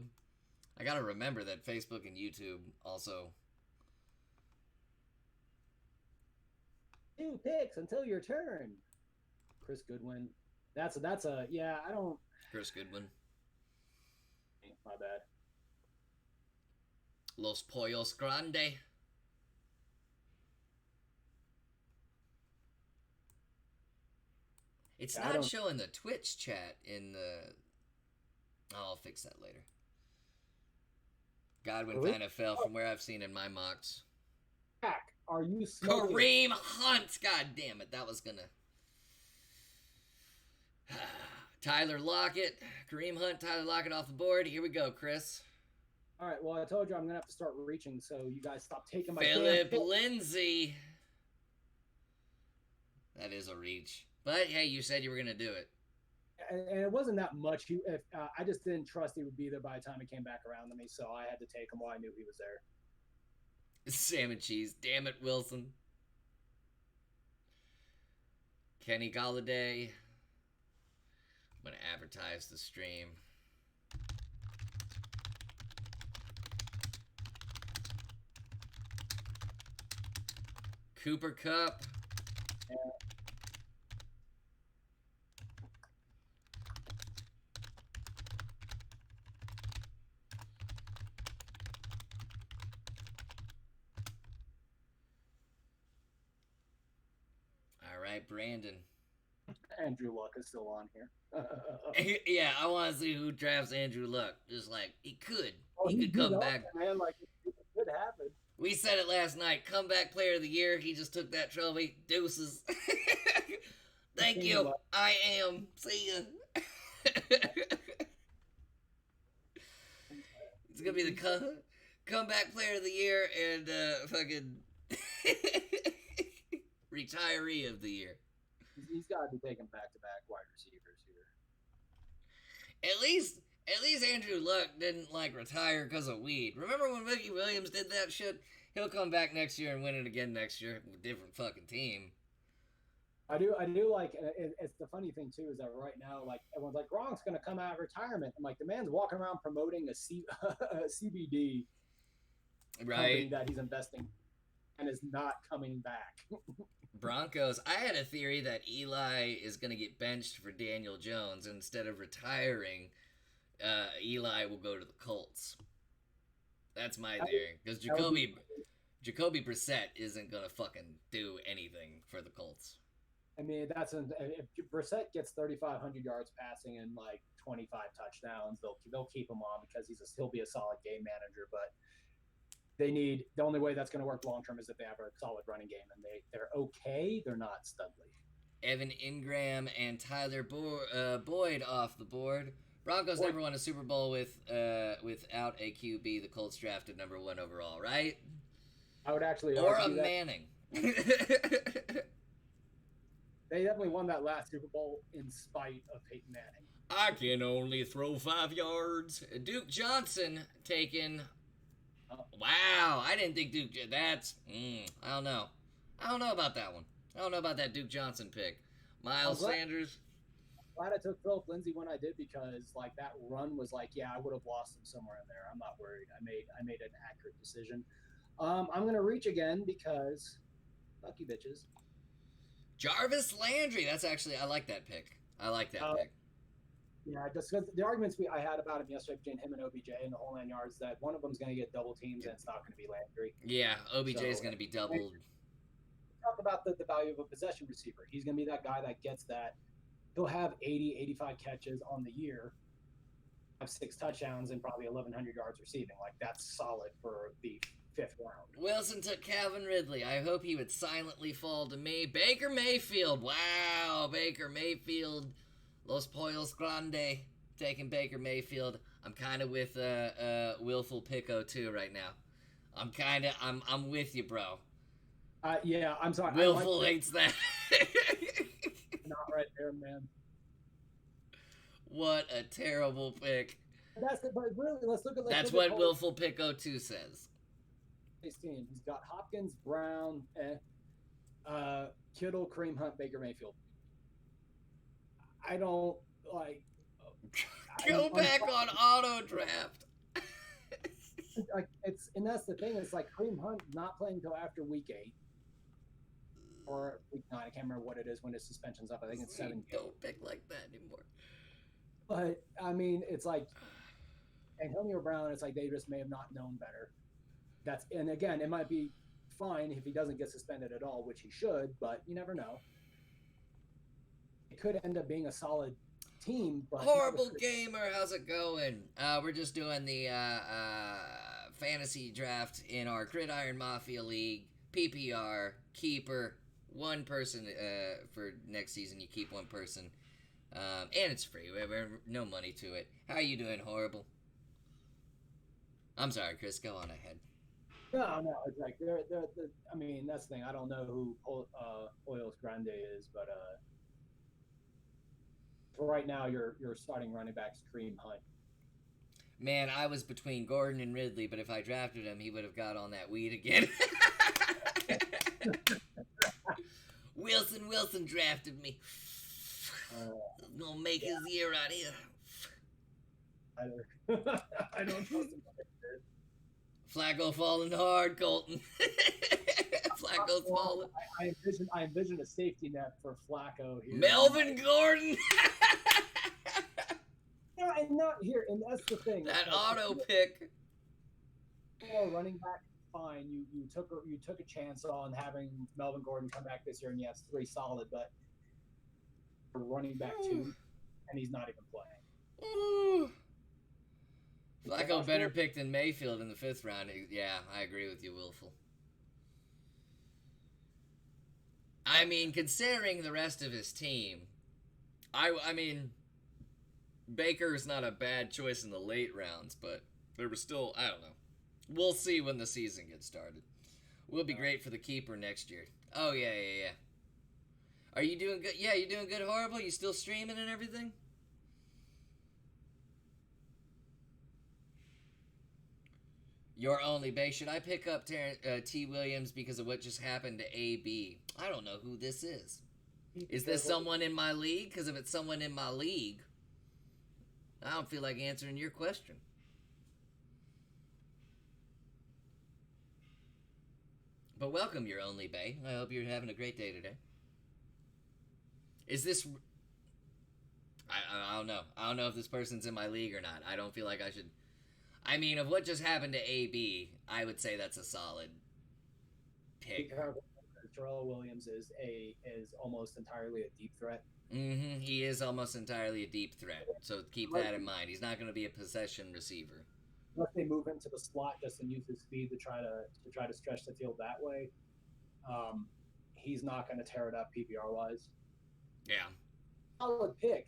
Speaker 1: I gotta remember that Facebook and YouTube also.
Speaker 3: 2 picks until your turn. Chris Goodwin. That's a yeah, I don't.
Speaker 1: Chris Goodwin.
Speaker 3: My bad.
Speaker 1: Los Pollos Grande. It's not showing the Twitch chat in the... I'll fix that later. Godwin kind of fell from where I've seen in my mocks.
Speaker 3: Are you smoking?
Speaker 1: Kareem Hunt! God damn it, that was gonna... Tyler Lockett. Kareem Hunt, Tyler Lockett off the board. Here we go, Chris.
Speaker 3: All right, well, I told you I'm going to have to start reaching, so you guys stop taking my
Speaker 1: Philip Lindsay. That is a reach. But, hey, you said you were going to do it.
Speaker 3: And it wasn't that much. I just didn't trust he would be there by the time he came back around to me, so I had to take him while I knew he was there.
Speaker 1: Sam and cheese. Damn it, Wilson. Kenny Galladay. I'm going to advertise the stream. Cooper Kupp.
Speaker 3: Yeah.
Speaker 1: All right, Brandon.
Speaker 3: Andrew Luck is still on here.
Speaker 1: Yeah, I want to see who drafts Andrew Luck. Just like, he could.
Speaker 3: Oh,
Speaker 1: he could come back.
Speaker 3: Man, like, it could happen.
Speaker 1: We said it last night. Comeback player of the year. He just took that trophy. Deuces. Thank you. I am. See ya. It's going to be the comeback player of the year and fucking retiree of the year.
Speaker 3: He's got to be taking back-to-back wide receivers here.
Speaker 1: At least Andrew Luck didn't like retire because of weed. Remember when Ricky Williams did that shit? He'll come back next year and win it again next year with a different fucking team.
Speaker 3: I do like. It's the funny thing too is that right now, like, everyone's like, Gronk's gonna come out of retirement. I'm like, the man's walking around promoting a CBD company that he's investing and is not coming back.
Speaker 1: Broncos. I had a theory that Eli is going to get benched for Daniel Jones. And instead of retiring, Eli will go to the Colts. That's my theory. Because Jacoby Brissett isn't going to fucking do anything for the Colts.
Speaker 3: I mean, if Brissett gets 3,500 yards passing and like 25 touchdowns, they'll keep him on because he'll be a solid game manager. But the only way that's going to work long term is if they have a solid running game, and they're okay. They're not studly.
Speaker 1: Evan Ingram and Tyler Boyd off the board. Broncos never won a Super Bowl without a QB. The Colts drafted number 1 overall, right?
Speaker 3: I would actually
Speaker 1: or a
Speaker 3: argue that
Speaker 1: Manning.
Speaker 3: they definitely won that last Super Bowl in spite of Peyton Manning.
Speaker 1: I can only throw 5 yards. Duke Johnson taken. Wow, I didn't think Duke. That's I don't know. I don't know about that one. I don't know about that Duke Johnson pick. Miles Sanders.
Speaker 3: Glad I took Philip Lindsay when I did, because like that run was like, yeah, I would have lost him somewhere in there. I'm not worried. I made an accurate decision. I'm gonna reach again because fuck you bitches.
Speaker 1: Jarvis Landry. That's actually, I like that pick. I like that pick.
Speaker 3: Yeah, just because the arguments I had about him yesterday between him and OBJ and the whole 9 yards, that one of them's going to get double teams and it's not going to be Landry.
Speaker 1: Yeah, OBJ is going to be doubled.
Speaker 3: Talk about the value of a possession receiver. He's going to be that guy that gets that. He'll have 80, 85 catches on the year, have 6 touchdowns, and probably 1,100 yards receiving. Like, that's solid for the 5th round.
Speaker 1: Wilson took Calvin Ridley. I hope he would silently fall to me. Baker Mayfield. Wow, Baker Mayfield. Los Pollos Grande taking Baker Mayfield. I'm kind of with Willful Pico too right now. I'm with you, bro.
Speaker 3: Yeah, I'm sorry.
Speaker 1: Willful hates that.
Speaker 3: Not right there, man.
Speaker 1: What a terrible pick.
Speaker 3: But really, let's look at.
Speaker 1: That's what Willful Pico 2 says.
Speaker 3: His team. He's got Hopkins, Brown, Kittle, Kareem Hunt, Baker Mayfield. I don't like.
Speaker 1: Go back on auto draft.
Speaker 3: And that's the thing. It's like Kareem Hunt not playing until after week 8 or week 9. I can't remember what it is when his suspension's up. I think it's 7 games.
Speaker 1: Don't pick like that anymore.
Speaker 3: But I mean, it's like Antonio Brown. It's like they just may have not known better. And again, it might be fine if he doesn't get suspended at all, which he should. But you never know. It could end up being a solid team. But
Speaker 1: Horrible Gamer, how's it going? We're just doing the fantasy draft in our Gridiron Mafia League. PPR, keeper, 1 person for next season. You keep 1 person. And it's free. We have no money to it. How are you doing, Horrible? I'm sorry, Chris. Go on ahead.
Speaker 3: No. It's like I mean, that's the thing. I don't know who Pollos Grande is, but right now your starting running back's Kareem Hunt.
Speaker 1: Man, I was between Gordon and Ridley, but if I drafted him, he would have got on that weed again. Wilson drafted me. Gonna make his year out here.
Speaker 3: I don't trust him.
Speaker 1: Flacco falling hard, Colton. Flacco's falling.
Speaker 3: I envision a safety net for Flacco here.
Speaker 1: Melvin Gordon.
Speaker 3: Yeah, and not here, and that's the thing.
Speaker 1: That auto pick.
Speaker 3: Running back, fine. You took a chance on having Melvin Gordon come back this year, and yes, 3 solid, but for running back 2, and he's not even playing.
Speaker 1: Ooh. Flacco better pick than Mayfield in the 5th round. Yeah, I agree with you, Willful. I mean, considering the rest of his team, I mean, Baker's not a bad choice in the late rounds, but there was still, I don't know. We'll see when the season gets started. We'll be great for the keeper next year. Oh, yeah. Are you doing good? Yeah, you doing good, Horrible? You still streaming and everything? Your only base. Should I pick up T. Williams because of what just happened to AB? I don't know who this is. Is this someone in my league? Because if it's someone in my league, I don't feel like answering your question. But welcome, your only bay. I hope you're having a great day today. Is this... I don't know. I don't know if this person's in my league or not. I don't feel like I should... I mean, of what just happened to AB, I would say that's a solid pick.
Speaker 3: Terrell Williams is almost entirely a deep threat.
Speaker 1: He is almost entirely a deep threat, so keep that in mind. He's not going to be a possession receiver.
Speaker 3: Unless they move him to the slot just and use his speed to try to stretch the field that way, he's not going to tear it up PPR wise.
Speaker 1: Yeah,
Speaker 3: solid pick,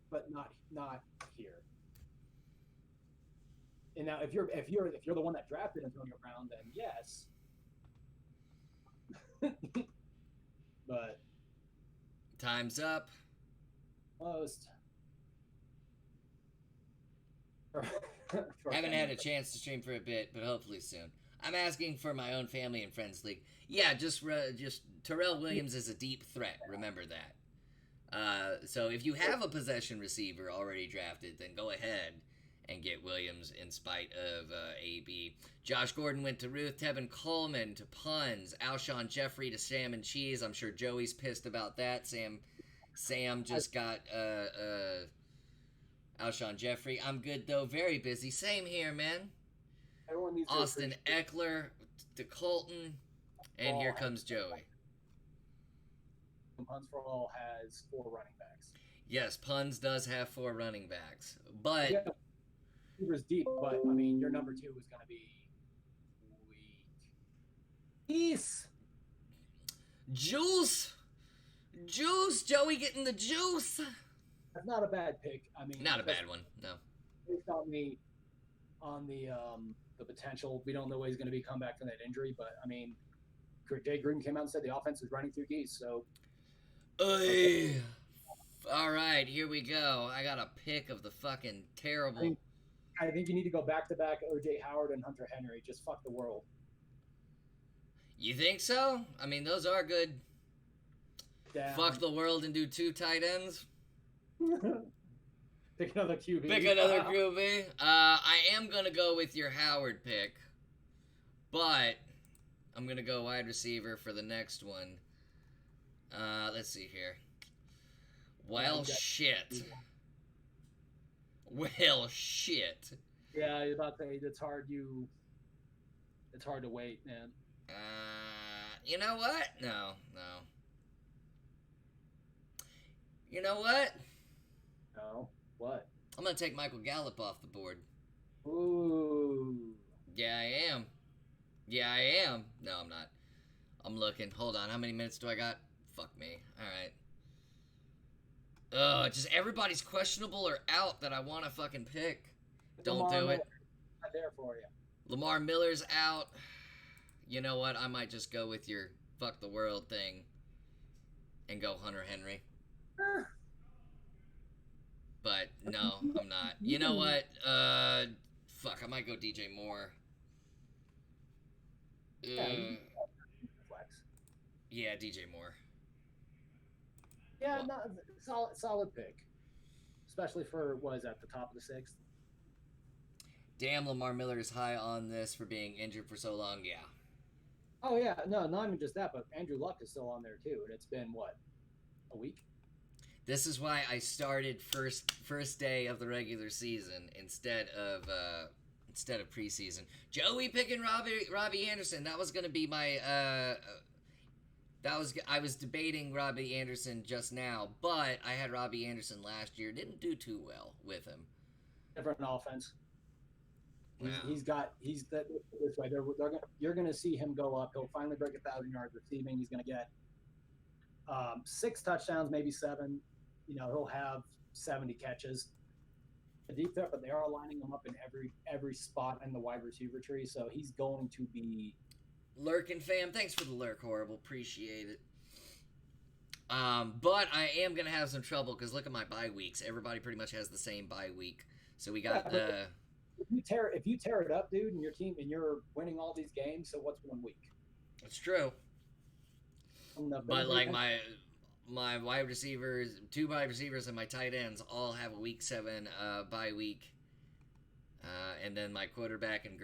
Speaker 3: but not here. And now, if you're the one that drafted Antonio Brown, then yes. But
Speaker 1: time's up.
Speaker 3: Most.
Speaker 1: Haven't had a chance to stream for a bit, but hopefully soon. I'm asking for my own family and friends league. Yeah, just Terrell Williams is a deep threat. Remember that. So if you have a possession receiver already drafted, then go ahead and get Williams in spite of AB. Josh Gordon went to Ruth. Tevin Coleman to Puns. Alshon Jeffrey to Sam and Cheese. I'm sure Joey's pissed about that. Sam just got Alshon Jeffrey. I'm good, though. Very busy. Same here, man. Austin Eckler to Colton. And here comes Joey.
Speaker 3: Puns for All has 4 running backs.
Speaker 1: Yes, Puns does have 4 running backs. But...
Speaker 3: yeah, receivers deep, but, I mean, your number 2 is going to be weak. Peace!
Speaker 1: Juice! Joey getting the juice!
Speaker 3: That's not a bad pick. I mean,
Speaker 1: not a bad one, no.
Speaker 3: Based on the potential, we don't know what he's going to be come back from that injury, but I mean, Jay Gruden came out and said the offense is running through geese, so.
Speaker 1: Okay. All right, here we go. I got a pick of the fucking terrible.
Speaker 3: I think you need to go back to back OJ Howard and Hunter Henry. Just fuck the world.
Speaker 1: You think so? I mean, those are good.
Speaker 3: Down.
Speaker 1: Fuck the world and do 2 tight ends.
Speaker 3: Pick another QB.
Speaker 1: Pick another QB. I am going to go with your Howard pick, but I'm going to go wide receiver for the next one. Let's see here. Well, shit. Well, shit.
Speaker 3: Yeah, you're about to say it's hard to wait, man.
Speaker 1: You know what? No. You know what?
Speaker 3: No. What?
Speaker 1: I'm going to take Michael Gallup off the board.
Speaker 3: Ooh.
Speaker 1: Yeah, I am. No, I'm not. I'm looking. Hold on. How many minutes do I got? Fuck me. All right. Just everybody's questionable or out that I want to fucking pick. Don't do it.
Speaker 3: Not there for you.
Speaker 1: Lamar Miller's out. You know what? I might just go with your fuck the world thing and go Hunter Henry. But no, I'm not. You know what? Fuck, I might go DJ Moore. Yeah, DJ Moore.
Speaker 3: Yeah, solid pick. Especially for, what is that, the top of the 6th?
Speaker 1: Damn, Lamar Miller is high on this for being injured for so long, yeah.
Speaker 3: Oh, yeah, no, not even just that, but Andrew Luck is still on there, too, and it's been, what, a week?
Speaker 1: This is why I started first day of the regular season instead of preseason. Joey picking Robbie Anderson. That was going to be my I was debating Robbie Anderson just now, but I had Robbie Anderson last year. Didn't do too well with him.
Speaker 3: Different offense.
Speaker 1: Wow.
Speaker 3: He's this way. You're going to see him go up. He'll finally break 1,000 yards receiving. He's going to get 6 touchdowns, maybe 7. You know, he'll have 70 catches. A deep threat, but they are lining him up in every spot in the wide receiver tree. So he's going to be.
Speaker 1: Lurkin fam, thanks for the lurk, horrible. Appreciate it. But I am gonna have some trouble because look at my bye weeks. Everybody pretty much has the same bye week. So we got
Speaker 3: if you tear it up, dude, and your team and you're winning all these games. So what's 1 week?
Speaker 1: It's true. But like my wide receivers, 2 wide receivers, and my tight ends all have a week 7 bye week. And then my quarterback and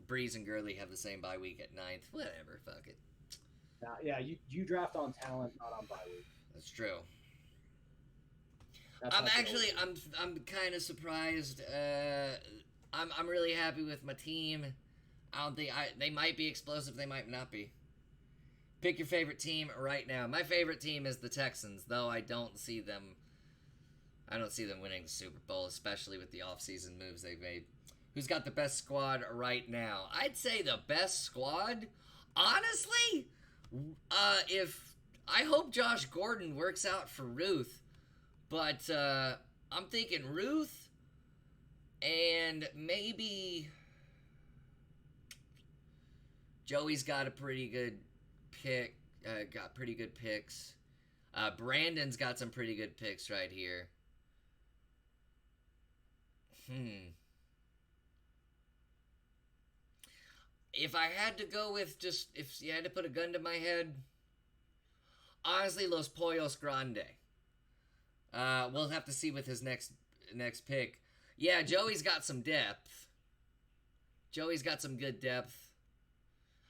Speaker 1: Breeze and Gurley have the same bye week at 9th. Whatever, fuck it.
Speaker 3: Yeah, you draft on talent, not on bye week.
Speaker 1: That's true. I'm kind of surprised. I'm really happy with my team. I don't think they might be explosive, they might not be. Pick your favorite team right now. My favorite team is the Texans, though I don't see them winning the Super Bowl, especially with the offseason moves they've made. Who's got the best squad right now? I'd say the best squad, honestly, if I hope Josh Gordon works out for Ruth, but I'm thinking Ruth and maybe Joey's got a pretty good pick, got pretty good picks. Brandon's got some pretty good picks right here. If I had to go with if you had to put a gun to my head, honestly, Los Pollos Grande. We'll have to see with his next pick. Yeah, Joey's got some depth. Joey's got some good depth.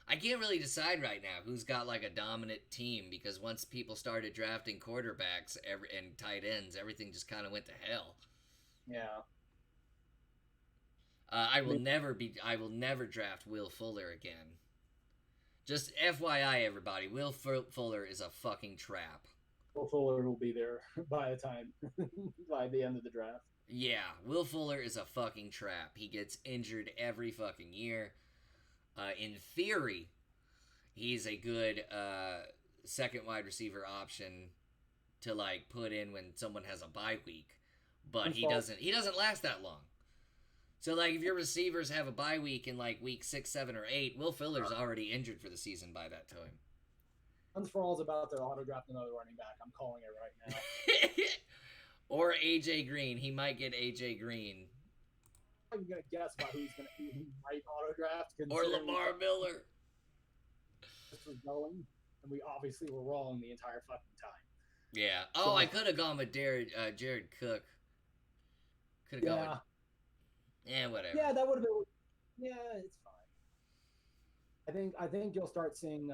Speaker 1: I can't really decide right now who's got like a dominant team because once people started drafting quarterbacks and tight ends, everything just kind of went to hell.
Speaker 3: Yeah.
Speaker 1: I will never draft Will Fuller again. Just FYI, everybody, Will Fuller is a fucking trap.
Speaker 3: Will Fuller will be there by the end of the draft.
Speaker 1: Yeah, Will Fuller is a fucking trap. He gets injured every fucking year. In theory, he's a good second wide receiver option to like put in when someone has a bye week, but he doesn't last that long. So like if your receivers have a bye week in like week 6, 7, or 8, Will Fuller's already injured for the season by that time.
Speaker 3: Once for all's about to auto draft another running back. I'm calling it right now.
Speaker 1: Or AJ Green. He might get AJ Green.
Speaker 3: I'm gonna guess about who might auto draft.
Speaker 1: Or Lamar Miller.
Speaker 3: This was going, and we obviously were wrong the entire fucking time.
Speaker 1: Yeah. Oh, I could have gone with Jared Cook. Could have gone with... Yeah, whatever.
Speaker 3: Yeah, that would have been... Yeah, it's fine. I think you'll start seeing...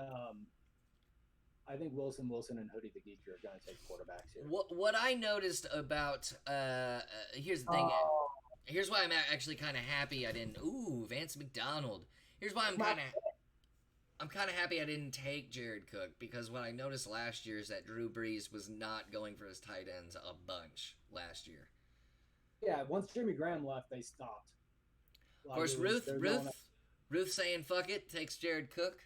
Speaker 3: I think Wilson, and Hoodie the Geek are going to take quarterbacks here.
Speaker 1: What I noticed about... here's the thing. Here's why I'm actually kind of happy I didn't... Ooh, Vance McDonald. Here's why I'm kind of happy I didn't take Jared Cook, because what I noticed last year is that Drew Brees was not going for his tight ends a bunch last year.
Speaker 3: Yeah, once Jimmy Graham left, they stopped.
Speaker 1: Of course, Ruth saying fuck it, takes Jared Cook.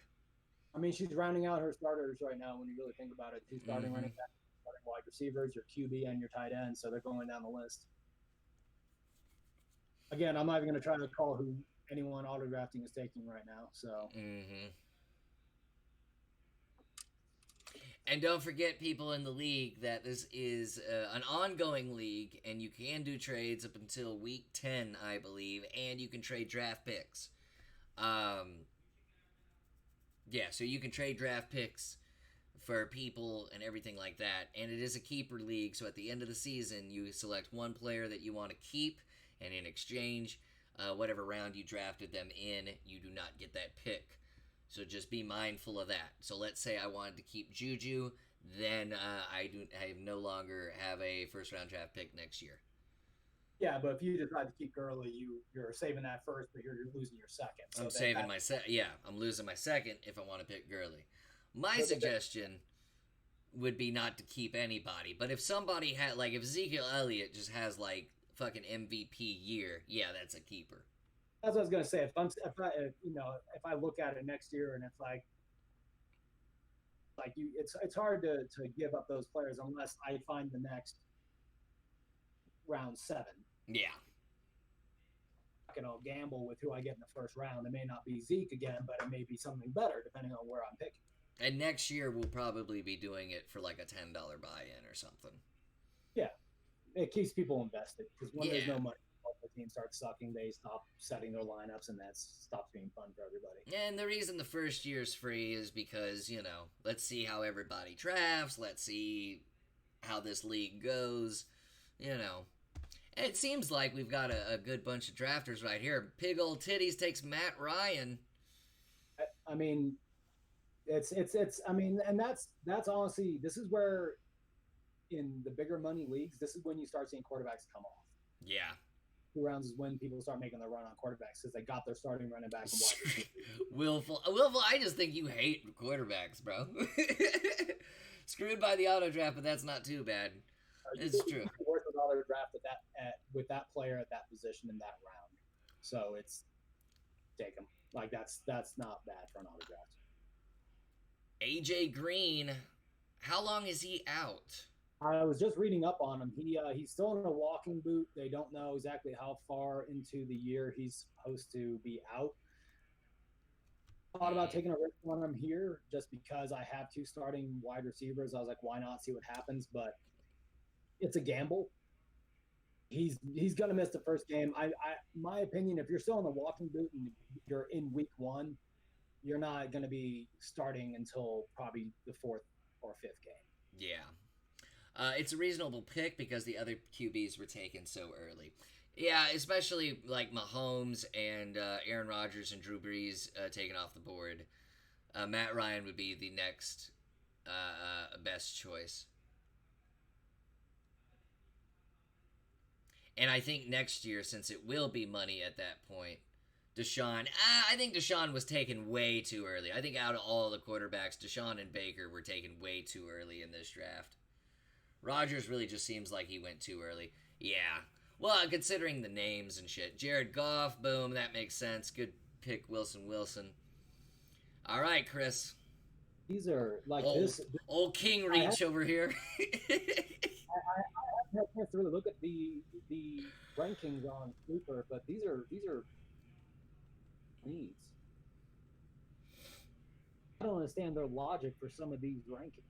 Speaker 3: I mean, she's rounding out her starters right now when you really think about it. She's starting running back, starting wide receivers, your QB, and your tight end, so they're going down the list. Again, I'm not even going to try to call who anyone auto drafting is taking right now. So.
Speaker 1: And don't forget, people in the league, that this is an ongoing league, and you can do trades up until week 10, I believe, and you can trade draft picks. Yeah, so you can trade draft picks for people and everything like that, and it is a keeper league, so at the end of the season, you select one player that you want to keep, and in exchange, whatever round you drafted them in, you do not get that pick. So just be mindful of that. So let's say I wanted to keep Juju, then I no longer have a first-round draft pick next year.
Speaker 3: Yeah, but if you decide to keep Gurley, you're saving that first, but you're losing your second. So
Speaker 1: I'm saving my second. Yeah, I'm losing my second if I want to pick Gurley. My suggestion would be not to keep anybody, but if somebody had, like, if Ezekiel Elliott just has like fucking MVP year, yeah, that's a keeper.
Speaker 3: That's what I was gonna say. If I look at it next year and it's it's hard to give up those players unless I find the next round 7.
Speaker 1: Yeah.
Speaker 3: I'll gamble with who I get in the first round. It may not be Zeke again, but it may be something better depending on where I'm picking.
Speaker 1: And next year we'll probably be doing it for like a $10 buy-in or something.
Speaker 3: Yeah, it keeps people invested because when there's no money. The team starts sucking, they stop setting their lineups, and that stops being fun for everybody.
Speaker 1: And the reason the first year's free is because, let's see how everybody drafts, let's see how this league goes, And it seems like we've got a good bunch of drafters right here. Pig Old Titties takes Matt Ryan.
Speaker 3: I mean, and that's honestly, this is where in the bigger money leagues, this is when you start seeing quarterbacks come off.
Speaker 1: Yeah.
Speaker 3: 2 rounds is when people start making the run on quarterbacks because they got their starting running back and wide receiver.
Speaker 1: Willful, I just think you hate quarterbacks, bro. Screwed by the auto draft, but that's not too bad. It's true.
Speaker 3: Worth with auto draft with that player at that position in that round, so it's take him. Like that's not bad for an auto draft.
Speaker 1: AJ Green, how long is he out?
Speaker 3: I was just reading up on him. He's still in a walking boot. They don't know exactly how far into the year he's supposed to be out. Thought about taking a risk on him here just because I have 2 starting wide receivers. I was like, why not see what happens? But it's a gamble. He's gonna miss the first game. My opinion, if you're still in the walking boot and you're in week 1, you're not gonna be starting until probably the 4th or 5th game.
Speaker 1: Yeah. It's a reasonable pick because the other QBs were taken so early. Yeah, especially like Mahomes and Aaron Rodgers and Drew Brees taken off the board. Matt Ryan would be the next best choice. And I think next year, since it will be money at that point, I think Deshaun was taken way too early. I think out of all the quarterbacks, Deshaun and Baker were taken way too early in this draft. Rodgers really just seems like he went too early. Yeah. Well, considering the names and shit. Jared Goff, boom, that makes sense. Good pick, Wilson. All right, Chris.
Speaker 3: These are like
Speaker 1: old King Reach over here.
Speaker 3: I haven't had a chance to really look at the rankings on Sleeper, but these are needs. I don't understand their logic for some of these rankings.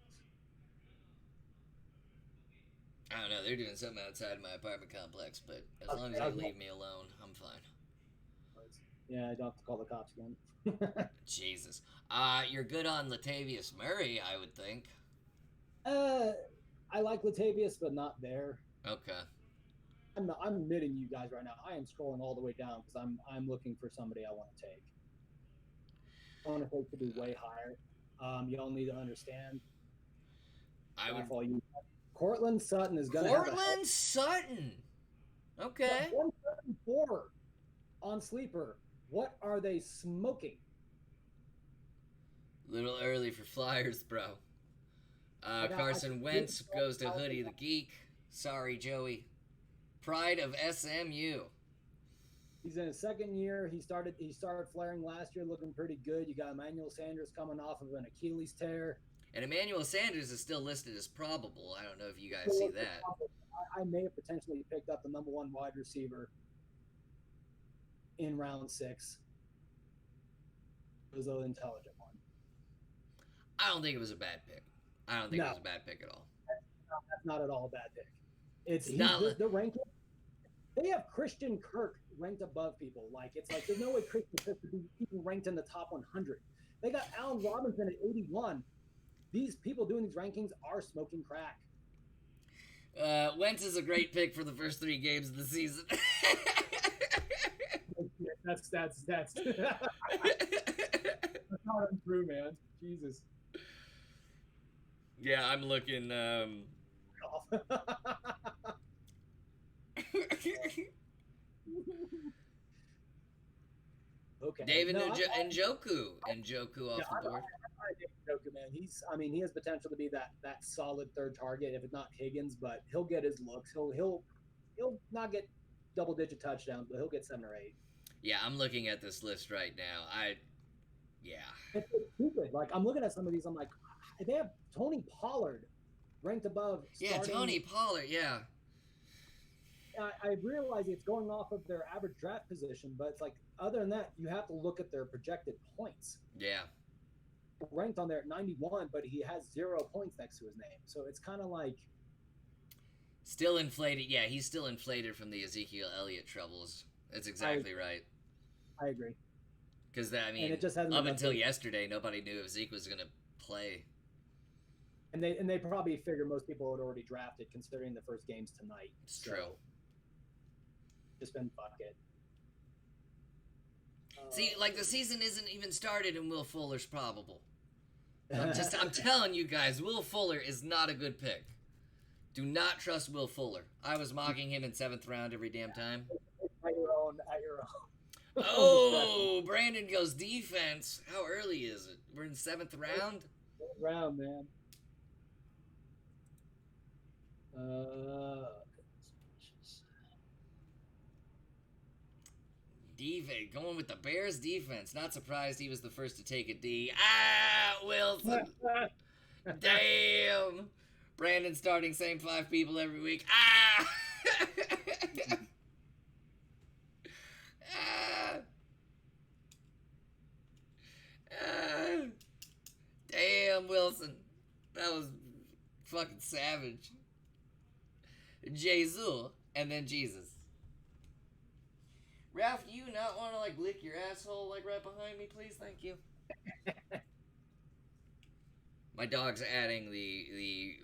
Speaker 1: I don't know. They're doing something outside my apartment complex, but as long as they leave me alone, I'm fine.
Speaker 3: Yeah, I don't have to call the cops again.
Speaker 1: Jesus. You're good on Latavius Murray, I would think.
Speaker 3: I like Latavius, but not there.
Speaker 1: Okay.
Speaker 3: I'm admitting you guys right now. I am scrolling all the way down because I'm looking for somebody I want to take. I want to take to be way higher. Y'all need to understand. Cortland Sutton is going to
Speaker 1: Cortland Sutton. Okay.
Speaker 3: 174 on Sleeper. What are they smoking?
Speaker 1: Little early for Flyers, bro. Carson Wentz goes to Hoodie the Geek. Sorry, Joey. Pride of SMU.
Speaker 3: He's in his 2nd year. He started flaring last year, looking pretty good. You got Emmanuel Sanders coming off of an Achilles tear.
Speaker 1: And Emmanuel Sanders is still listed as probable. I don't know if you guys see that.
Speaker 3: I may have potentially picked up the number 1 wide receiver in round 6. It was an intelligent one.
Speaker 1: I don't think it was a bad pick. I don't think it was a bad pick at all.
Speaker 3: That's not at all a bad pick. The ranking. They have Christian Kirk ranked above people. It's like there's no way Christian Kirk could be even ranked in the top 100. They got Allen Robinson at 81. These people doing these rankings are smoking crack.
Speaker 1: Wentz is a great pick for the first 3 games of the season.
Speaker 3: That's that's not untrue, man. Jesus.
Speaker 1: Yeah, I'm looking.
Speaker 3: Okay.
Speaker 1: David Njoku off the board.
Speaker 3: Njoku, man. He has potential to be that solid 3rd target, if it's not Higgins, but he'll get his looks. He'll not get double-digit touchdowns, but he'll get 7 or 8.
Speaker 1: Yeah, I'm looking at this list right now.
Speaker 3: It's stupid. I'm looking at some of these. I'm like, they have Tony Pollard ranked above.
Speaker 1: Yeah, Tony Pollard. Yeah.
Speaker 3: I realize it's going off of their average draft position, but it's like, other than that, you have to look at their projected points.
Speaker 1: Yeah.
Speaker 3: Ranked on there at 91, but he has 0 points next to his name. So it's kind of like.
Speaker 1: Still inflated. Yeah, he's still inflated from the Ezekiel Elliott troubles. That's exactly right.
Speaker 3: I agree.
Speaker 1: Because, up until yesterday, nobody knew if Zeke was going to play.
Speaker 3: And they probably figure most people had already drafted, considering the first game's tonight.
Speaker 1: It's true.
Speaker 3: Just been fuck it.
Speaker 1: See, the season isn't even started and Will Fuller's probable. I'm telling you guys, Will Fuller is not a good pick. Do not trust Will Fuller. I was mocking him in 7th round every damn time.
Speaker 3: got your own.
Speaker 1: Oh, Brandon goes defense. How early is it? We're in 7th round?
Speaker 3: Round, man.
Speaker 1: Defense, going with the Bears defense. Not surprised he was the first to take a D. Ah, Wilson. Damn. Brandon starting same 5 people every week. Ah. Ah. Ah. Damn, Wilson. That was fucking savage. Jesus, and then Jesus. Ralph, do you not want to, like, lick your asshole, like, right behind me, please? Thank you. My dog's adding the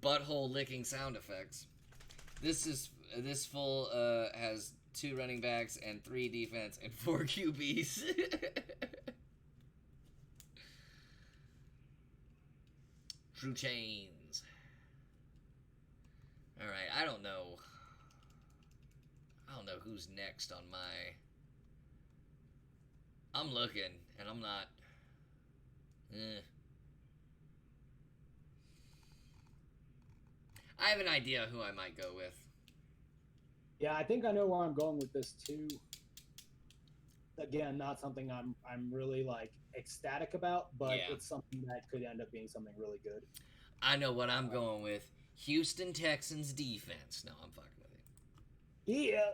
Speaker 1: butthole licking sound effects. This full has 2 running backs and 3 defense and 4 QBs. True chains. All right, I don't know who's next on my. I'm looking, and I'm not. I have an idea who I might go with.
Speaker 3: Yeah, I think I know where I'm going with this too. Again, not something I'm really like ecstatic about, but
Speaker 1: Yeah.
Speaker 3: it's something that could end up being something really good.
Speaker 1: I know what I'm going with. Houston Texans defense. No, I'm fucking with you.
Speaker 3: Yeah.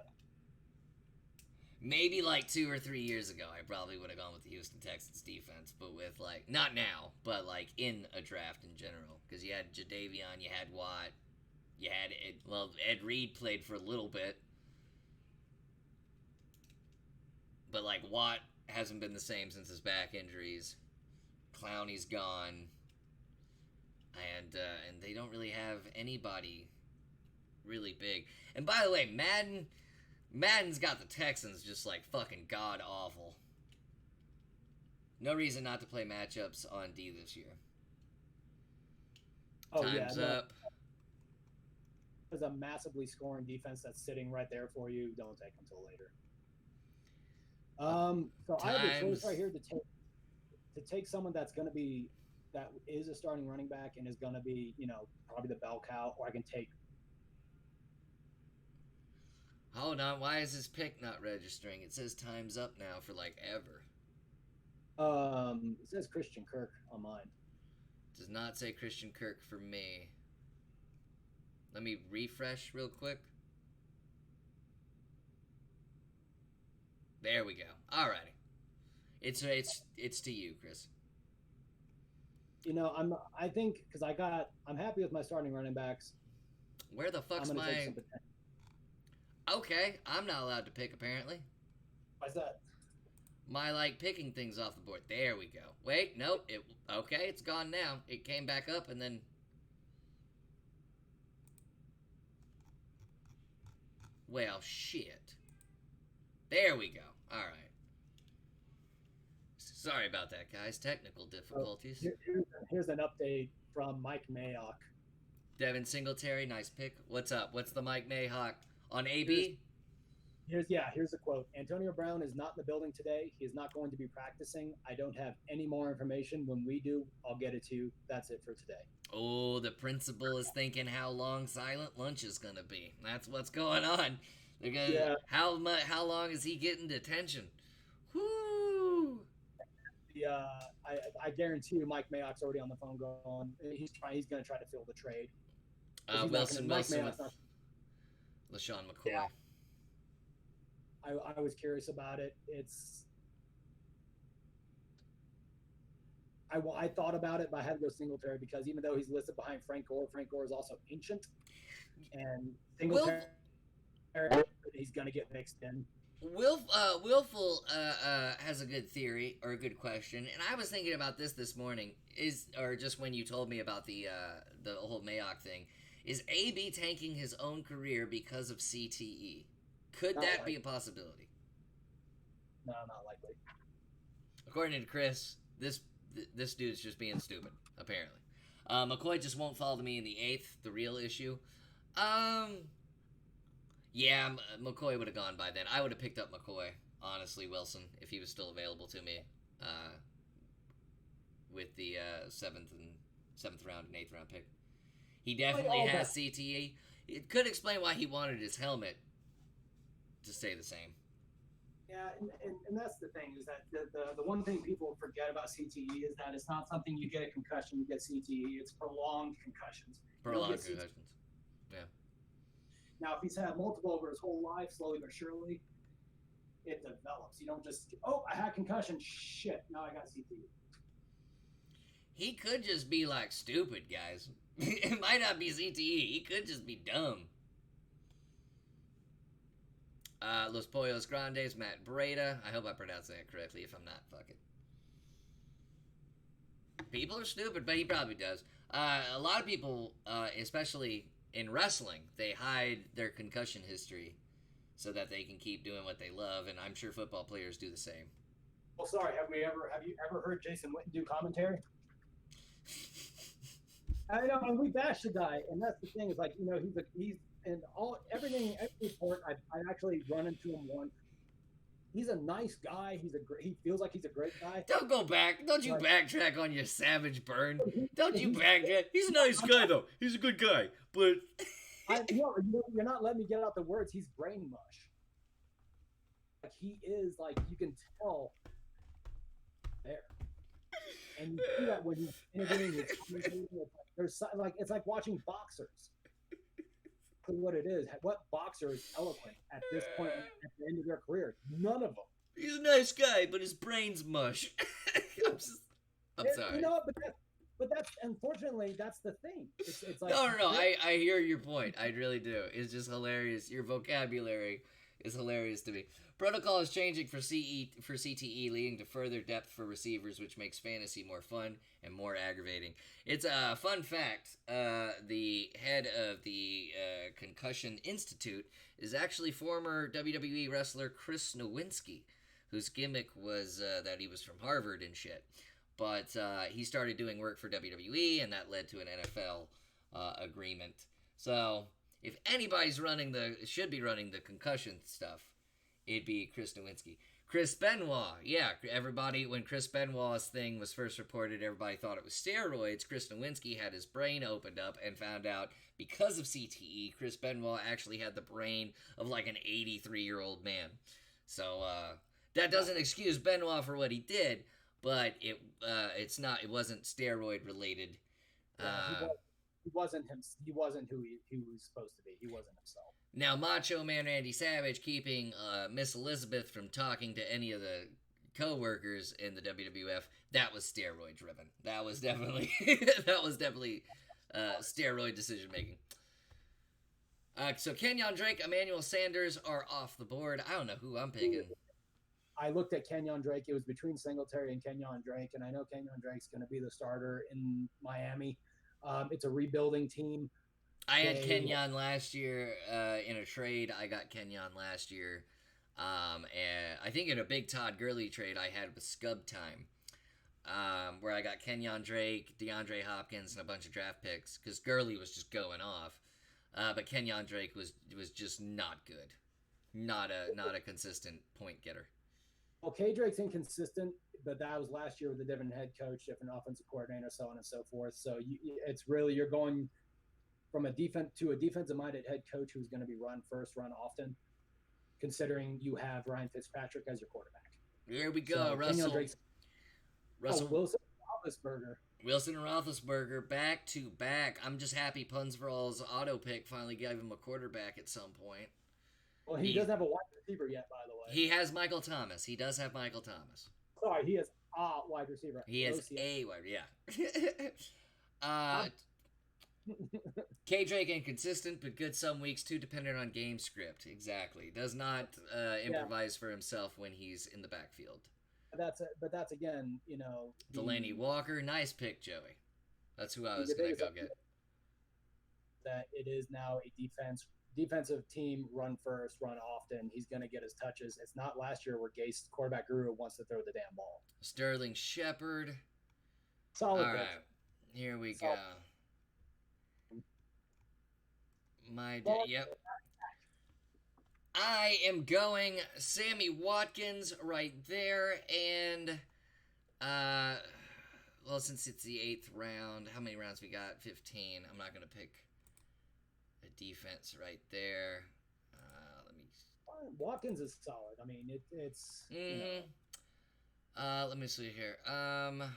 Speaker 1: Maybe like 2 or 3 years ago, I probably would have gone with the Houston Texans defense, but with like, not now, but like in a draft in general. Because you had Jadeveon, you had Watt, you had Ed Reed played for a little bit. But like Watt hasn't been the same since his back injuries. Clowney's gone. And they don't really have anybody really big. And by the way, Madden's got the Texans just like fucking god awful. No reason not to play matchups on D this year.
Speaker 3: Oh,
Speaker 1: Time's
Speaker 3: yeah,
Speaker 1: up.
Speaker 3: There's a massively scoring defense that's sitting right there for you. Don't take until later. So I have a choice right here to take someone that is a starting running back and is going to be, probably the bell cow, or I can take.
Speaker 1: Hold on, why is this pick not registering? It says time's up now for like ever.
Speaker 3: It says Christian Kirk on mine.
Speaker 1: Does not say Christian Kirk for me. Let me refresh real quick. There we go. Alrighty. It's to you, Chris.
Speaker 3: I think because I'm happy with my starting running backs.
Speaker 1: Where the fuck's my? Okay, I'm not allowed to pick apparently.
Speaker 3: Why's that?
Speaker 1: My picking things off the board. There we go. Wait, nope. Okay, it's gone now. It came back up and then. Well, shit. There we go. All right. Sorry about that, guys. Technical difficulties.
Speaker 3: Here's an update from Mike Mayock.
Speaker 1: Devin Singletary, nice pick. What's up? What's the Mike Mayock on AB?
Speaker 3: Here's the quote. Antonio Brown is not in the building today. He is not going to be practicing. I don't have any more information. When we do, I'll get it to you. That's it for today.
Speaker 1: Oh, the principal is thinking how long silent lunch is going to be. That's what's going on. They're gonna,
Speaker 3: yeah.
Speaker 1: How long is he getting detention? Whoo!
Speaker 3: I guarantee you, Mike Mayock's already on the phone going. He's going to try to fill the trade.
Speaker 1: Wilson with LaShawn McCoy.
Speaker 3: Yeah. I was curious about it. I thought about it, but I had to go Singletary because even though he's listed behind Frank Gore is also ancient, and Singletary he's going to get mixed in.
Speaker 1: Willful has a good theory or a good question, and I was thinking about this morning. Or just when you told me about the whole Mayock thing, is AB tanking his own career because of CTE? Could that be a possibility?
Speaker 3: No, not likely.
Speaker 1: According to Chris, this dude's just being stupid. Apparently, McCoy just won't fall to me in the 8th. The real issue. Yeah, McCoy would have gone by then. I would have picked up McCoy, honestly, Wilson, if he was still available to me, with the seventh round and eighth round pick. He definitely has CTE. It could explain why he wanted his helmet to stay the same.
Speaker 3: Yeah, and that's the thing, is that the one thing people forget about CTE is that it's not something you get a concussion, you get CTE. It's prolonged concussions.
Speaker 1: Prolonged concussions. Yeah.
Speaker 3: Now, if he's had multiple over his whole life, slowly but surely, it develops. You don't just, oh, I had concussion, shit, now I got CTE.
Speaker 1: He could just be, like, stupid, guys. It might not be CTE. He could just be dumb. Los Pollos Grandes, Matt Breda. I hope I pronounced that correctly. If I'm not, fuck it. People are stupid, but he probably does. A lot of people, especially in wrestling, they hide their concussion history so that they can keep doing what they love, and I'm sure football players do the same.
Speaker 3: Well, sorry, have you ever heard Jason Witten do commentary? I know, and we bash the guy, and that's the thing, is like, you know, he's and every sport I actually run into him once. He's a nice guy. He feels like he's a great guy.
Speaker 1: Don't go back. Don't you backtrack on your savage burn. Don't you backtrack. He's a nice guy, though. He's a good guy. But
Speaker 3: you're not letting me get out the words. He's brain mush. Like, he is, like, you can tell there. And you see that when he's interviewing, it's like watching boxers. What it is, what boxer is eloquent at this point at the end of their career? None of them.
Speaker 1: He's a nice guy, but his brain's mush. I'm sorry.
Speaker 3: You know, but that's unfortunately that's the thing. It's like
Speaker 1: no. I hear your point. I really do. It's just hilarious. Your vocabulary is hilarious to me. Protocol is changing for CTE, leading to further depth for receivers, which makes fantasy more fun and more aggravating. It's a fun fact. The head of the Concussion Institute is actually former WWE wrestler Chris Nowinski, whose gimmick was that he was from Harvard and shit. But he started doing work for WWE, and that led to an NFL agreement. So if anybody's should be running the concussion stuff, it'd be Chris Nowinski. Chris Benoit, yeah, everybody, when Chris Benoit's thing was first reported, everybody thought it was steroids. Chris Nowinski had his brain opened up and found out, because of CTE, Chris Benoit actually had the brain of like an 83-year-old man. So, that doesn't excuse Benoit for what he did, but it wasn't steroid related.
Speaker 3: He wasn't who he was supposed to be. He wasn't himself.
Speaker 1: Now, Macho Man Randy Savage keeping Miss Elizabeth from talking to any of the co-workers in the WWF, that was steroid driven. That was definitely steroid decision making. So Kenyon Drake, Emmanuel Sanders are off the board. I don't know who I'm picking.
Speaker 3: I looked at Kenyon Drake. It was between Singletary and Kenyon Drake, and I know Kenyon Drake's going to be the starter in Miami. It's a rebuilding team.
Speaker 1: I had Kenyon last year in a trade. I got Kenyon last year. And I think in a big Todd Gurley trade I had with Scub Time, where I got Kenyon Drake, DeAndre Hopkins, and a bunch of draft picks, because Gurley was just going off. But Kenyon Drake was just not good. Not a consistent point getter.
Speaker 3: Well, K. Drake's inconsistent, but that was last year with a different head coach, different offensive coordinator, so on and so forth. So it's really, you're going from a defensive-minded head coach who's going to be run first, run often, considering you have Ryan Fitzpatrick as your quarterback.
Speaker 1: Here we go,
Speaker 3: so
Speaker 1: Russell
Speaker 3: Wilson
Speaker 1: and Roethlisberger back to back. I'm just happy Punsverall's auto pick finally gave him a quarterback at some point.
Speaker 3: Well, he doesn't have a wide receiver yet, by the way.
Speaker 1: He has Michael Thomas. He does have Michael Thomas.
Speaker 3: Sorry, he has a wide receiver.
Speaker 1: He has a wide, yeah. K. Drake inconsistent, but good some weeks too, dependent on game script. Exactly. Does not improvise for himself when he's in the backfield.
Speaker 3: But that's again, you know.
Speaker 1: Delaney Walker, nice pick, Joey. That's who I was going to go get.
Speaker 3: That it is now a defensive team, run first, run often. He's going to get his touches. It's not last year where Gase, quarterback guru, wants to throw the damn ball.
Speaker 1: Sterling Shepard.
Speaker 3: Solid.
Speaker 1: All right, here we go. I am going Sammy Watkins right there, and well, since it's the 8th round, how many rounds we got? 15. I'm not gonna pick a defense right there. Let me.
Speaker 3: Watkins is solid. I mean, it's.
Speaker 1: Let me see here. Well,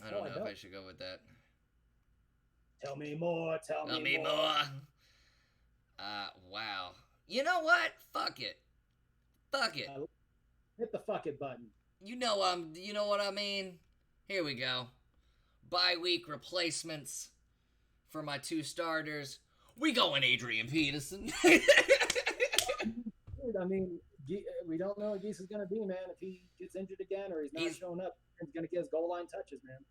Speaker 1: I don't know if I should go with that.
Speaker 3: Tell me more. Tell me more.
Speaker 1: Wow. You know what? Fuck it.
Speaker 3: Hit the fuck it button.
Speaker 1: You know what I mean? Here we go. Bye-week replacements for my 2 starters. We going Adrian Peterson.
Speaker 3: I mean, we don't know what Geese is going to be, man. If he gets injured again or he's not showing up, he's going to get his goal line touches, man.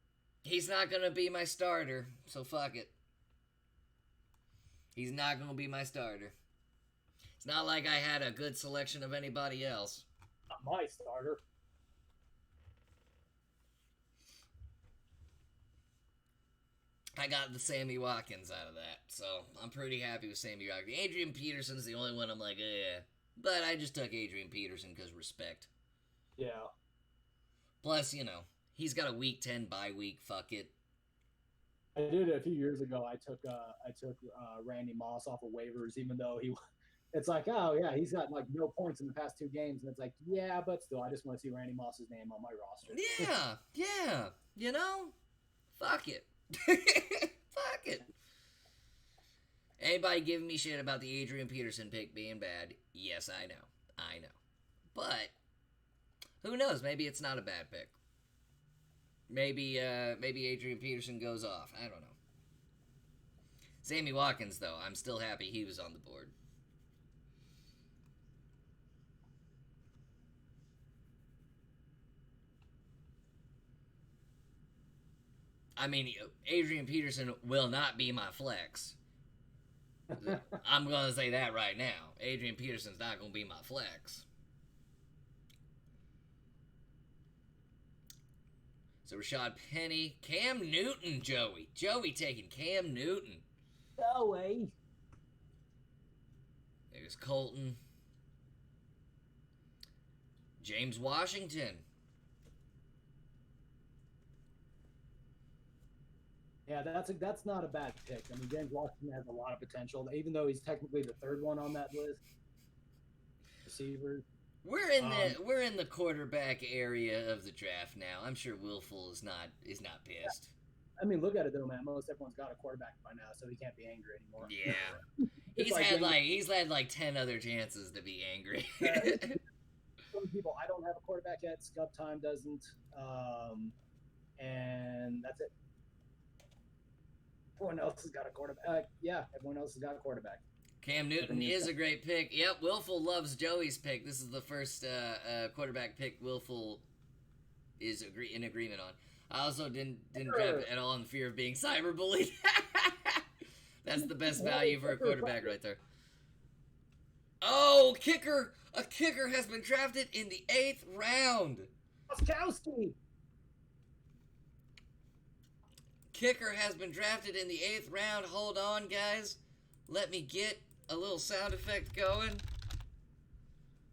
Speaker 1: He's not going to be my starter, so fuck it. He's not going to be my starter. It's not like I had a good selection of anybody else.
Speaker 3: Not my starter.
Speaker 1: I got the Sammy Watkins out of that, so I'm pretty happy with Sammy Watkins. Adrian Peterson's the only one I'm like, eh. But I just took Adrian Peterson because respect.
Speaker 3: Yeah.
Speaker 1: Plus, he's got a week 10 bye week. Fuck it.
Speaker 3: I did it a few years ago. I took Randy Moss off of waivers, even though it's like, oh yeah, he's got like no points in the past 2 games, and it's like, yeah, but still, I just want to see Randy Moss's name on my roster.
Speaker 1: Yeah. Fuck it. Fuck it. Anybody giving me shit about the Adrian Peterson pick being bad? Yes, I know. But who knows? Maybe it's not a bad pick. Maybe Adrian Peterson goes off. I don't know. Sammy Watkins, though, I'm still happy he was on the board. I mean, Adrian Peterson will not be my flex. I'm going to say that right now. Adrian Peterson's not going to be my flex. So Rashad Penny, Cam Newton, Joey. Joey taking Cam Newton.
Speaker 3: Joey.
Speaker 1: There's Colton. James Washington.
Speaker 3: Yeah, that's not a bad pick. I mean, James Washington has a lot of potential, even though he's technically the 3rd one on that list. Receivers.
Speaker 1: We're in the quarterback area of the draft now. I'm sure Willful is not pissed.
Speaker 3: I mean, look at it though, man. Most everyone's got a quarterback by now, so he can't be angry anymore.
Speaker 1: Yeah, he's had like 10 other chances to be angry.
Speaker 3: Some people, I don't have a quarterback yet. Scub Time doesn't, and that's it. Everyone else has got a quarterback. Everyone else has got a quarterback.
Speaker 1: Cam Newton is a great pick. Yep, Willful loves Joey's pick. This is the first quarterback pick Willful is in agreement on. I also didn't draft at all in fear of being cyberbullied. That's the best value for a quarterback right there. Oh, kicker! A kicker has been drafted in the 8th round.
Speaker 3: Oskowski.
Speaker 1: Kicker has been drafted in the 8th round. Hold on, guys. Let me get a little sound effect going.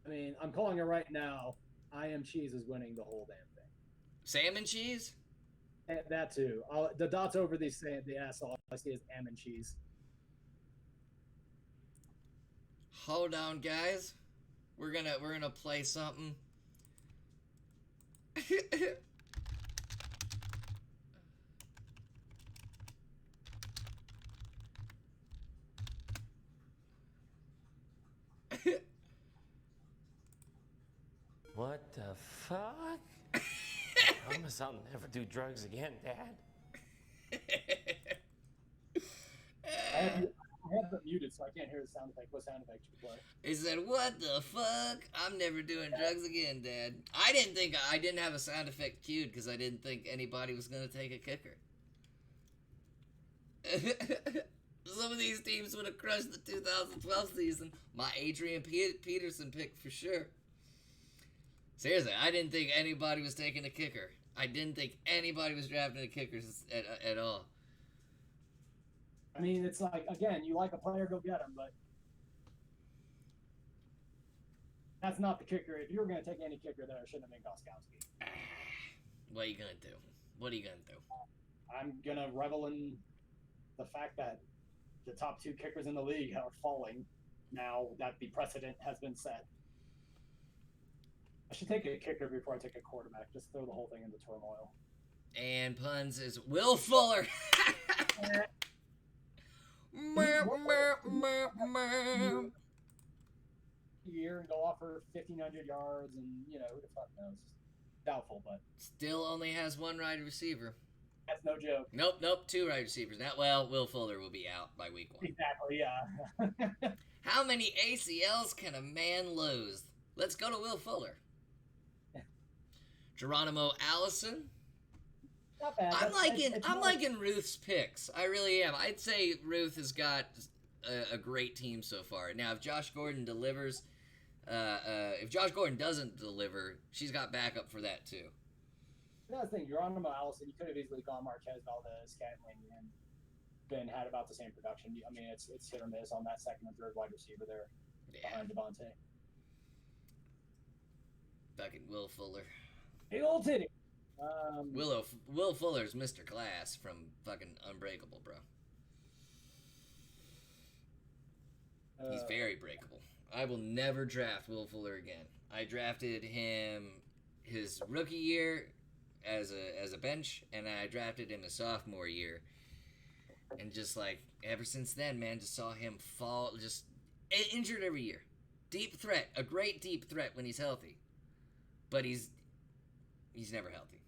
Speaker 3: I mean, I'm calling it right now. I Am Cheese is winning the whole damn thing.
Speaker 1: Salmon cheese?
Speaker 3: And that too. The dots over the S, all I see is Am and Cheese.
Speaker 1: Hold on, guys. We're gonna play something.
Speaker 4: What the fuck? I promise I'll never do drugs again, Dad.
Speaker 3: I have it muted, so I can't hear the sound effect. What sound effect you play?
Speaker 1: He said, "What the fuck? I'm never doing drugs again, Dad." I didn't have a sound effect queued because I didn't think anybody was gonna take a kicker. Some of these teams would have crushed the 2012 season. My Adrian Peterson pick for sure. Seriously, I didn't think anybody was taking a kicker. I didn't think anybody was drafting a kicker at all.
Speaker 2: I mean, it's like, again, you like a player, go get him, but that's not the kicker. If you were going to take any kicker there, it shouldn't have been Gostkowski.
Speaker 1: What are you going to do? What are you going to do?
Speaker 3: I'm going to revel in the fact that the top 2 kickers in the league are falling now that the precedent has been set. I should take a kicker before I take a quarterback. Just throw the whole thing into turmoil.
Speaker 1: And puns is Will Fuller.
Speaker 3: Year and go off for 1,500 yards, and who the fuck knows? Doubtful, but
Speaker 1: Still only has 1 wide receiver.
Speaker 3: that's no joke.
Speaker 1: Nope, 2 wide receivers. Now, well, Will Fuller will be out by week 1.
Speaker 3: Exactly, yeah.
Speaker 1: How many ACLs can a man lose? Let's go to Will Fuller. Geronimo Allison.
Speaker 3: Not bad.
Speaker 1: I'm liking Ruth's picks. I really am. I'd say Ruth has got a great team so far. Now, if Josh Gordon delivers, if Josh Gordon doesn't deliver, she's got backup for that too.
Speaker 3: That's the thing. Geronimo Allison, you could have easily gone Marquez Valdez, Scantling, and then had about the same production. I mean, it's hit or miss on that second and third wide receiver there behind Devontae.
Speaker 1: Fucking Will Fuller.
Speaker 3: Big old titty.
Speaker 1: Will Fuller's Mr. Glass from fucking Unbreakable, bro. He's very breakable. I will never draft Will Fuller again. I drafted him his rookie year as a bench, and I drafted him his sophomore year. And just like ever since then, man, just saw him fall, just injured every year. Deep threat, a great deep threat when he's healthy, but he's never healthy.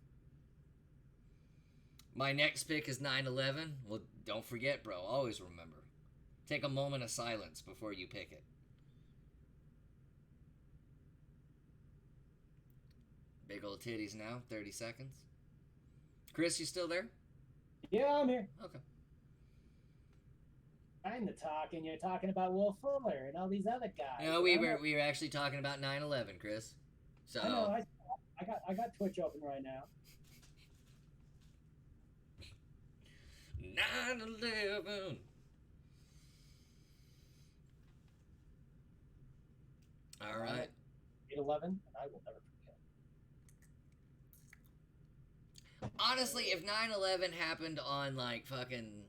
Speaker 1: My next pick is 9/11. Well, don't forget, bro. Always remember. Take a moment of silence before you pick it. Big old titties now. 30 seconds. Chris, you still there?
Speaker 3: Yeah, I'm here.
Speaker 1: Okay.
Speaker 3: I'm the talking. You're talking about Will Fuller and all these other guys.
Speaker 1: No, we were actually talking about 9/11, Chris. So.
Speaker 3: I know. I got Twitch open right now.
Speaker 1: 9/11. All right.
Speaker 3: 8/11, and I will never forget.
Speaker 1: Honestly, if 9/11 happened on like fucking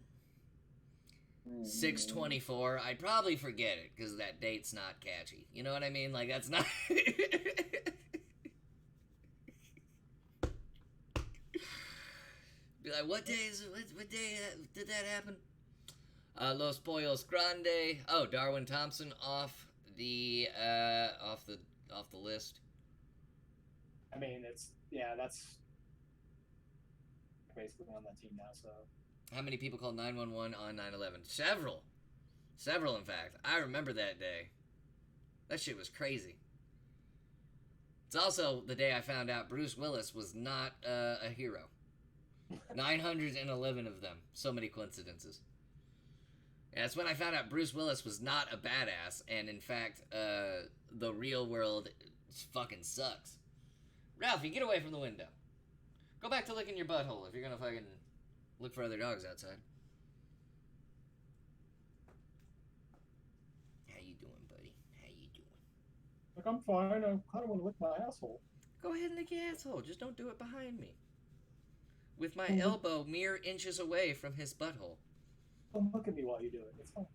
Speaker 1: 6/24, I'd probably forget it because that date's not catchy. You know what I mean? Like that's not. Be like, what day is it? What day did that happen? Los Pollos Grande. Oh, Darwin Thompson off the list.
Speaker 3: I mean, that's basically on that team now. So,
Speaker 1: how many people called 911 on 9/11? Several, in fact. I remember that day. That shit was crazy. It's also the day I found out Bruce Willis was not a hero. 911 of them. So many coincidences. And that's when I found out Bruce Willis was not a badass, and in fact, the real world fucking sucks. Ralphie, get away from the window. Go back to licking your butthole if you're gonna fucking look for other dogs outside. How you doing, buddy? How you doing?
Speaker 3: Look, I'm fine. I kind of want to lick my asshole.
Speaker 1: Go ahead and lick your asshole. Just don't do it behind me. With my elbow mere inches away from his butthole.
Speaker 3: Don't look at me while you do it. It's fine.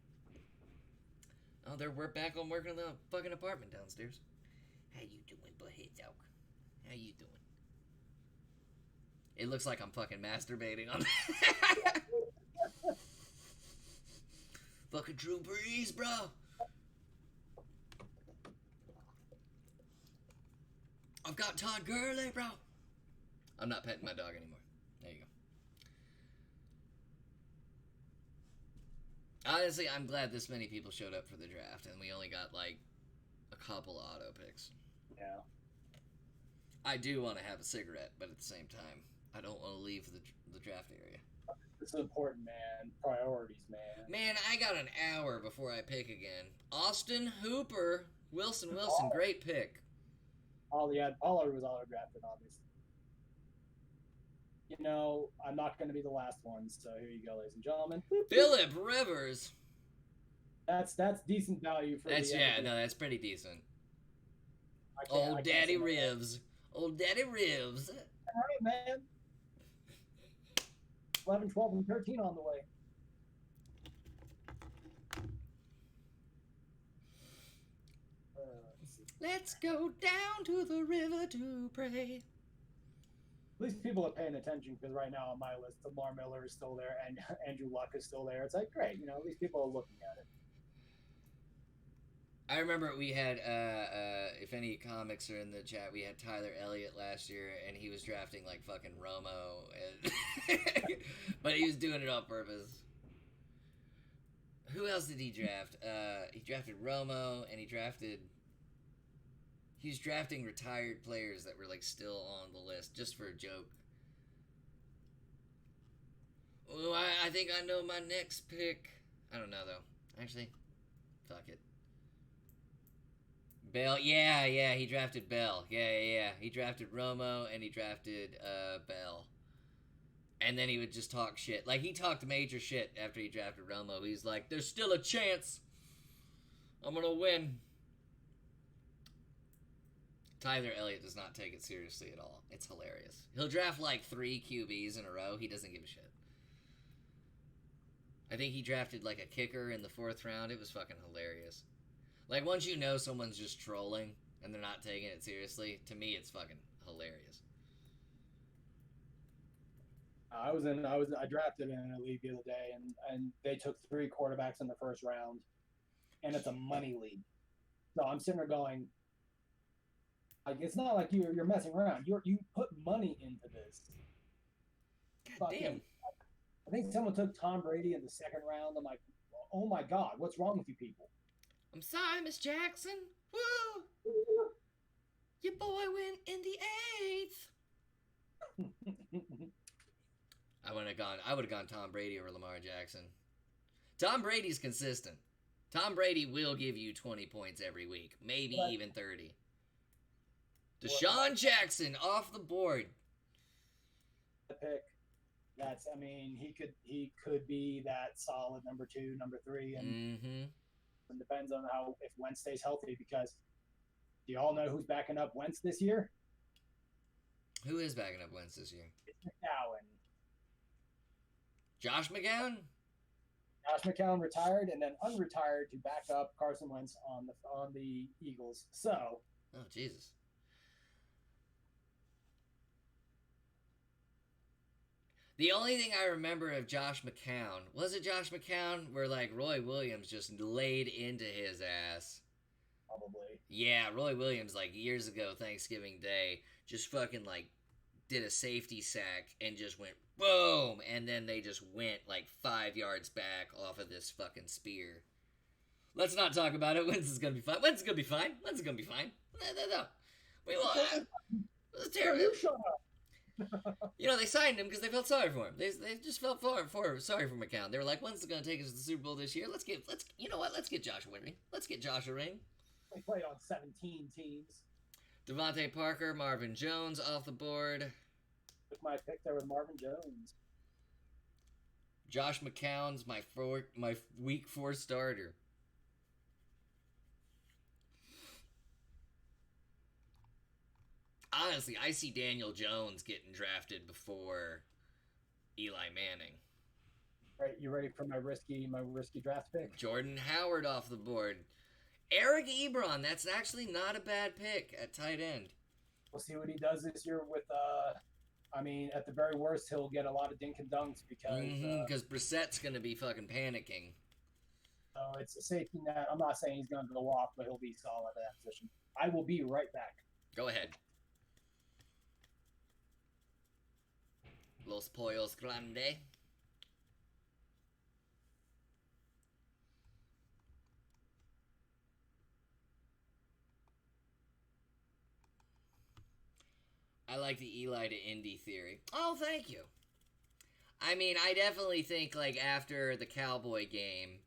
Speaker 1: Oh, we're back on working in the fucking apartment downstairs. How you doing, butthead dog? How you doing? It looks like I'm fucking masturbating on fucking Drew Brees, bro. I've got Todd Gurley, bro. I'm not petting my dog anymore. There you go. Honestly, I'm glad this many people showed up for the draft, and we only got like a couple auto picks.
Speaker 3: Yeah.
Speaker 1: I do want to have a cigarette, but at the same time, I don't want to leave the draft area.
Speaker 3: This is important, man. Priorities, man.
Speaker 1: Man, I got an hour before I pick again. Austin Hooper. Wilson, great pick.
Speaker 3: Pollard was auto-drafted, obviously. you know, I'm not going to be the last one. So here you go, ladies and gentlemen.
Speaker 1: Philip Rivers.
Speaker 3: That's decent value for
Speaker 1: That's
Speaker 3: the
Speaker 1: that's pretty decent.
Speaker 3: I can't
Speaker 1: Old
Speaker 3: say
Speaker 1: Daddy
Speaker 3: no.
Speaker 1: Rivs. Old Daddy Rivs.
Speaker 3: All right, man. 11, 12, and 13 on the way.
Speaker 1: Let's go down to the river to pray.
Speaker 3: At least people are paying attention because right now on my list, Lamar Miller is still there and Andrew Luck is still there. It's like, great, you know, at least people are looking at it.
Speaker 1: I remember we had, if any comics are in the chat, we had Tyler Elliott last year, and he was drafting like fucking Romo, and but he was doing it on purpose. Who else did he draft? He drafted Romo, and he was drafting retired players that were like still on the list just for a joke. Oh, I think I know my next pick. I don't know though. Actually, fuck it. Bell, yeah, he drafted Bell. Yeah. He drafted Romo and he drafted Bell. And then he would just talk shit. Like, he talked major shit after he drafted Romo. He's like, there's still a chance. I'm gonna win. Tyler Elliott does not take it seriously at all. It's hilarious. He'll draft like 3 QBs in a row. He doesn't give a shit. I think he drafted like a kicker in the 4th round. It was fucking hilarious. Like, once you know someone's just trolling and they're not taking it seriously, to me it's fucking hilarious.
Speaker 3: I drafted in a league the other day, and they took 3 quarterbacks in the 1st round, and it's a money league. So I'm sitting there going, like, it's not like you're messing around. You put money into this.
Speaker 1: God damn.
Speaker 3: I think someone took Tom Brady in the 2nd round. I'm like, oh my god, what's wrong with you people?
Speaker 1: I'm sorry, Miss Jackson. Woo! Your boy went in the 8th. I would have gone Tom Brady over Lamar Jackson. Tom Brady's consistent. Tom Brady will give you 20 points every week, maybe even 30. Deshaun Jackson off the board.
Speaker 3: The pick. I mean, he could be that solid number 2, number 3, and it depends on if Wentz stays healthy, because do you all know who's backing up Wentz this year?
Speaker 1: Who is backing up Wentz this year?
Speaker 3: It's McCown.
Speaker 1: Josh McCown?
Speaker 3: Josh McCown retired and then unretired to back up Carson Wentz on the Eagles. So.
Speaker 1: Oh, Jesus. The only thing I remember of Josh McCown, was it Josh McCown where, like, Roy Williams just laid into his ass?
Speaker 3: Probably.
Speaker 1: Yeah, Roy Williams, like, years ago, Thanksgiving Day, just fucking, like, did a safety sack and just went boom, and then they just went, like, 5 yards back off of this fucking spear. Let's not talk about it. When's this gonna be fine? When's it gonna be fine? When's it gonna be fine? No. We will. It's terrible.
Speaker 3: You shut up.
Speaker 1: You know, they signed him because they felt sorry for him. They just felt sorry for McCown. They were like, when's it going to take us to the Super Bowl this year? You know what? Let's get Josh a ring. Let's get Josh a ring.
Speaker 3: They played on 17 teams.
Speaker 1: Devontae Parker, Marvin Jones off the board.
Speaker 3: Took my pick there with Marvin Jones.
Speaker 1: Josh McCown's my week 4 starter. Honestly, I see Daniel Jones getting drafted before Eli Manning.
Speaker 3: Right, you ready for my risky draft pick?
Speaker 1: Jordan Howard off the board. Eric Ebron, that's actually not a bad pick at tight end.
Speaker 3: We'll see what he does this year with, I mean, at the very worst, he'll get a lot of dink and dunks
Speaker 1: because Brissett's going to be fucking panicking.
Speaker 3: So it's a safety net. I'm not saying he's going to go off, but he'll be solid at that position. I will be right back.
Speaker 1: Go ahead. Los Pollos Grande. I like the Eli to Indy theory. Oh, thank you. I mean, I definitely think, like, after the Cowboy game,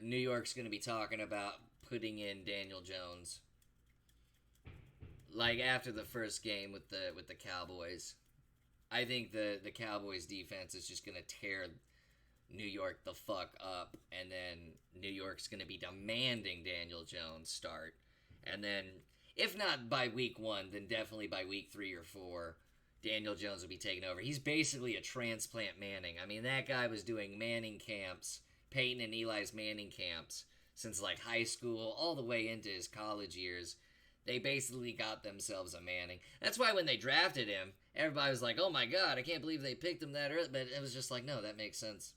Speaker 1: New York's going to be talking about putting in Daniel Jones. Like, after the first game with the Cowboys. I think the Cowboys defense is just gonna tear New York the fuck up, and then New York's gonna be demanding Daniel Jones start, and then if not by week 1, then definitely by week 3 or 4, Daniel Jones will be taking over. He's basically a transplant Manning. I mean, that guy was doing Manning camps, Peyton and Eli's Manning camps, since like high school all the way into his college years. They basically got themselves a Manning. That's why when they drafted him, everybody was like, oh my god, I can't believe they picked him that early. But it was just like, no, that makes sense.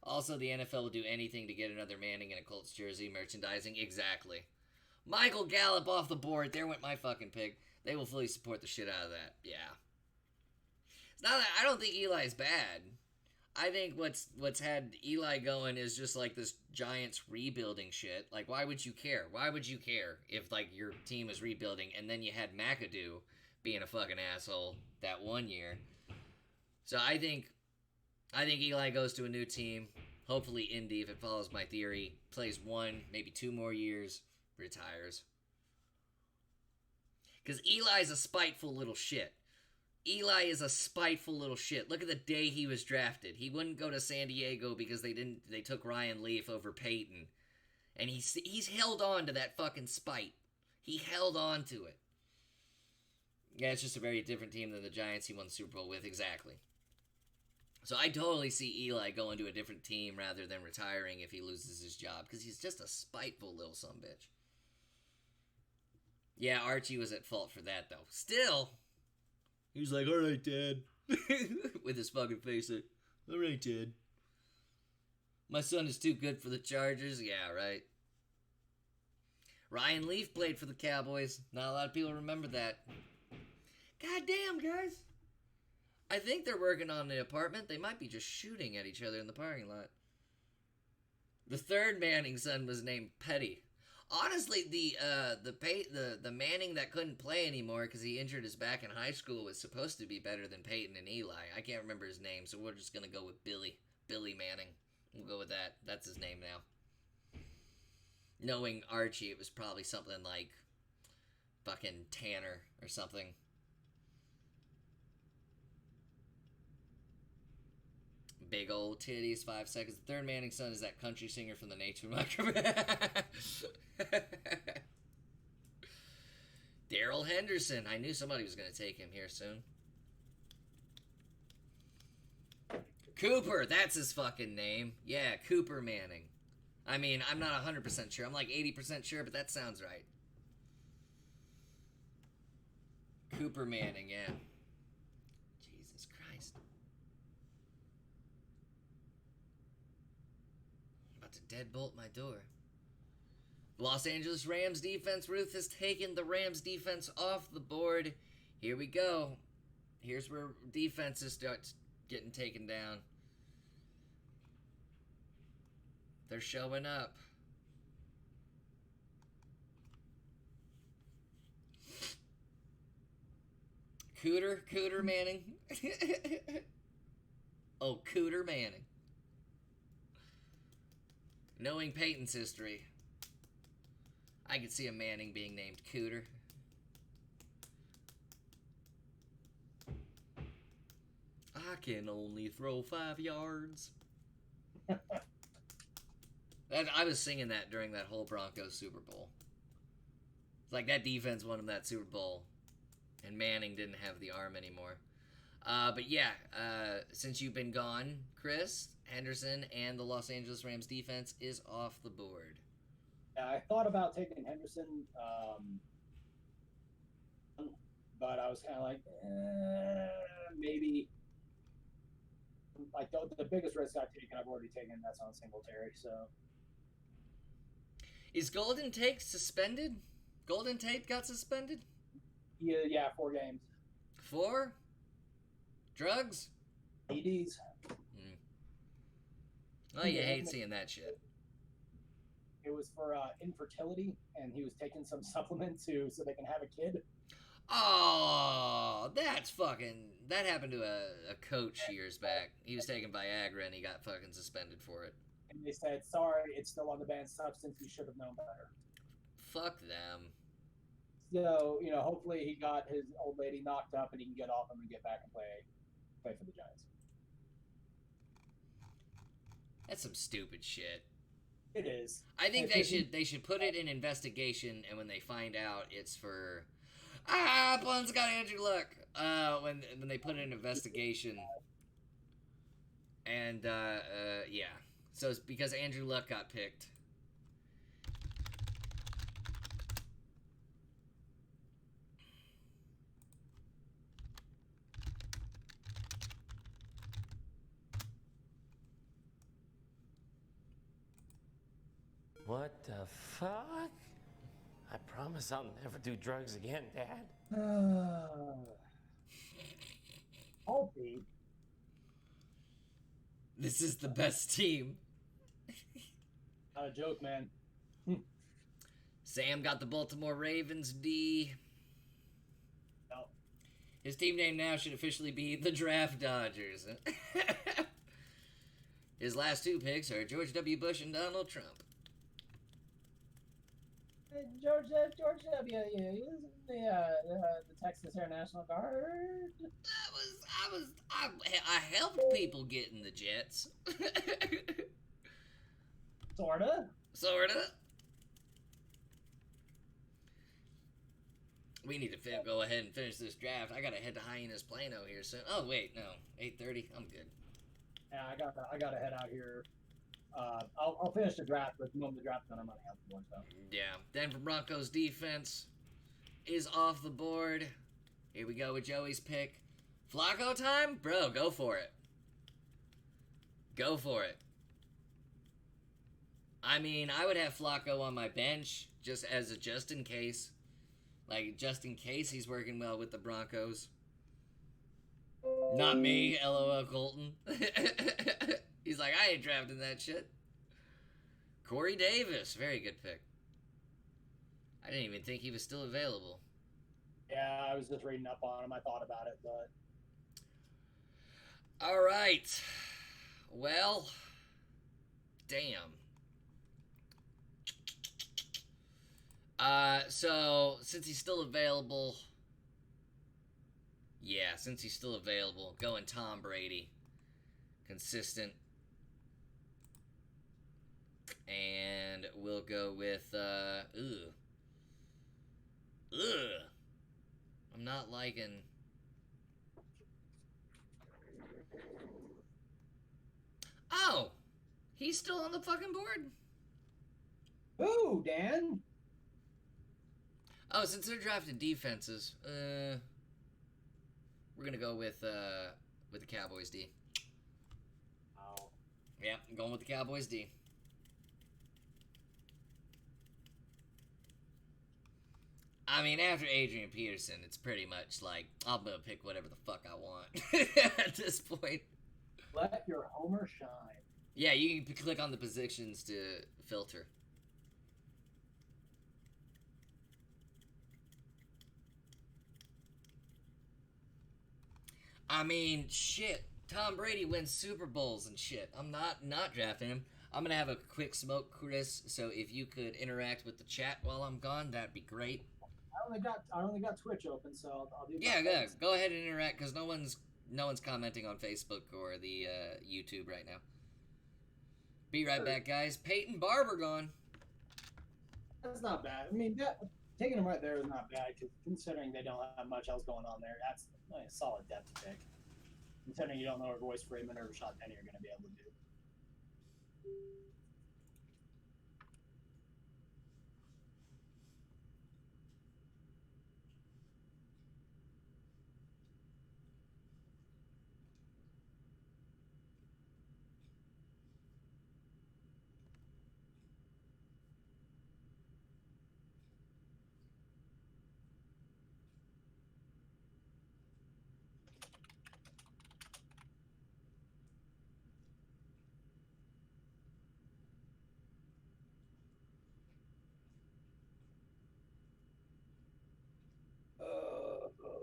Speaker 1: Also, the NFL will do anything to get another Manning in a Colts jersey. Merchandising, exactly. Michael Gallup off the board. There went my fucking pick. They will fully support the shit out of that. Yeah. It's not that I don't think Eli's bad. I think what's had Eli going is just like this Giants rebuilding shit. Like, why would you care? Why would you care if like your team was rebuilding and then you had McAdoo being a fucking asshole that one year? So I think Eli goes to a new team. Hopefully Indy, if it follows my theory, plays 1, maybe 2 more years, retires. Because Eli's a spiteful little shit. Eli is a spiteful little shit. Look at the day he was drafted. He wouldn't go to San Diego because they took Ryan Leaf over Peyton. And he's held on to that fucking spite. He held on to it. Yeah, it's just a very different team than the Giants he won the Super Bowl with, exactly. So I totally see Eli going to a different team rather than retiring if he loses his job, because he's just a spiteful little sumbitch. Yeah, Archie was at fault for that, though. Still, he was like, alright, Dad. With his fucking face. Alright, Dad. My son is too good for the Chargers. Yeah, right. Ryan Leaf played for the Cowboys. Not a lot of people remember that. God damn, guys. I think they're working on the apartment. They might be just shooting at each other in the parking lot. The third Manning son was named Petty. Honestly, the Manning that couldn't play anymore because he injured his back in high school was supposed to be better than Peyton and Eli. I can't remember his name, so we're just gonna go with Billy Manning. We'll go with that. That's his name now. Knowing Archie, it was probably something like fucking Tanner or something. Big old titties, 5 seconds. The third Manning son is that country singer from the Nature Microbe. Daryl Henderson. I knew somebody was going to take him here soon. Cooper. That's his fucking name. Yeah, Cooper Manning. I mean, I'm not 100% sure. I'm like 80% sure, but that sounds right. Cooper Manning, yeah. Jesus Christ. Deadbolt my door. Los Angeles Rams defense. Ruth has taken the Rams defense off the board. Here we go. Here's where defenses start getting taken down. They're showing up. Cooter Manning. Oh, Cooter Manning. Knowing Peyton's history, I could see a Manning being named Cooter. I can only throw 5 yards. I was singing that during that whole Broncos Super Bowl. It's like that defense won him that Super Bowl, and Manning didn't have the arm anymore. But yeah, since you've been gone, Chris, Henderson and the Los Angeles Rams defense is off the board.
Speaker 3: Yeah, I thought about taking Henderson, but I was kind of like, maybe. Like the biggest risk I've taken, I've already taken. That's on Singletary. So,
Speaker 1: is Golden Tate suspended? Golden Tate got suspended?
Speaker 3: Yeah, 4 games.
Speaker 1: 4? Drugs?
Speaker 3: EDs.
Speaker 1: Oh, you hate seeing that shit.
Speaker 3: It was for infertility, and he was taking some supplement so they can have a kid.
Speaker 1: Oh, that's fucking... That happened to a coach years back. He was taking Viagra, and he got fucking suspended for it.
Speaker 3: And they said, sorry, it's still on the banned substance. You should have known better.
Speaker 1: Fuck them.
Speaker 3: So, hopefully he got his old lady knocked up, and he can get off him and get back and play play for the Giants.
Speaker 1: That's some stupid shit.
Speaker 3: It is.
Speaker 1: I think they should put it in investigation, and when they find out it's for Blunt's got Andrew Luck. When they put it in investigation, and yeah, so it's because Andrew Luck got picked.
Speaker 4: What the fuck? I promise I'll never do drugs again, Dad.
Speaker 3: I'll be.
Speaker 1: This is the best team.
Speaker 3: Not a joke, man.
Speaker 1: Sam got the Baltimore Ravens D.
Speaker 3: No.
Speaker 1: His team name now should officially be the Draft Dodgers. His last two picks are George W. Bush and Donald Trump.
Speaker 3: George W. The Texas Air National Guard.
Speaker 1: I helped people get in the Jets.
Speaker 3: Sorta.
Speaker 1: We need to go ahead and finish this draft. I gotta head to Hyenas Plano here soon. Oh wait, no, 8:30. I'm good.
Speaker 3: Yeah, I gotta head out here. I'll finish the draft, but the moment the draft's done, I'm running out the board. So.
Speaker 1: Yeah, Denver Broncos defense is off the board. Here we go with Joey's pick. Flacco time? Bro, go for it. Go for it. I mean, I would have Flacco on my bench just in case. Like, just in case he's working well with the Broncos. Not me, LOL Colton. He's like, I ain't drafting that shit. Corey Davis, very good pick. I didn't even think he was still available.
Speaker 3: Yeah, I was just reading up on him. I thought about it, but...
Speaker 1: All right. Well, damn. So, since he's still available... Yeah, since he's still available, going Tom Brady. Consistent. And we'll go with, I'm not liking... Oh! He's still on the fucking board?
Speaker 3: Ooh, Dan!
Speaker 1: Oh, since they're drafting defenses, we're gonna go with the Cowboys D.
Speaker 3: Oh.
Speaker 1: Yeah, I'm going with the Cowboys D. I mean, after Adrian Peterson, it's pretty much like, I'm gonna pick whatever the fuck I want at this point.
Speaker 3: Let your homer shine.
Speaker 1: Yeah, you can click on the positions to filter. I mean, shit. Tom Brady wins Super Bowls and shit. I'm not drafting him. I'm gonna have a quick smoke, Chris. So if you could interact with the chat while I'm gone, that'd be great.
Speaker 3: I only got Twitch open, so I'll do.
Speaker 1: Yeah, good. Go ahead and interact because no one's commenting on Facebook or the YouTube right now. Be right back, guys. Peyton Barber gone.
Speaker 3: That's not bad. I mean, taking him right there is not bad, considering they don't have much else going on there. That's a solid depth pick. Considering you don't know what Royce Freeman or Rashad Penny are going to be able to do.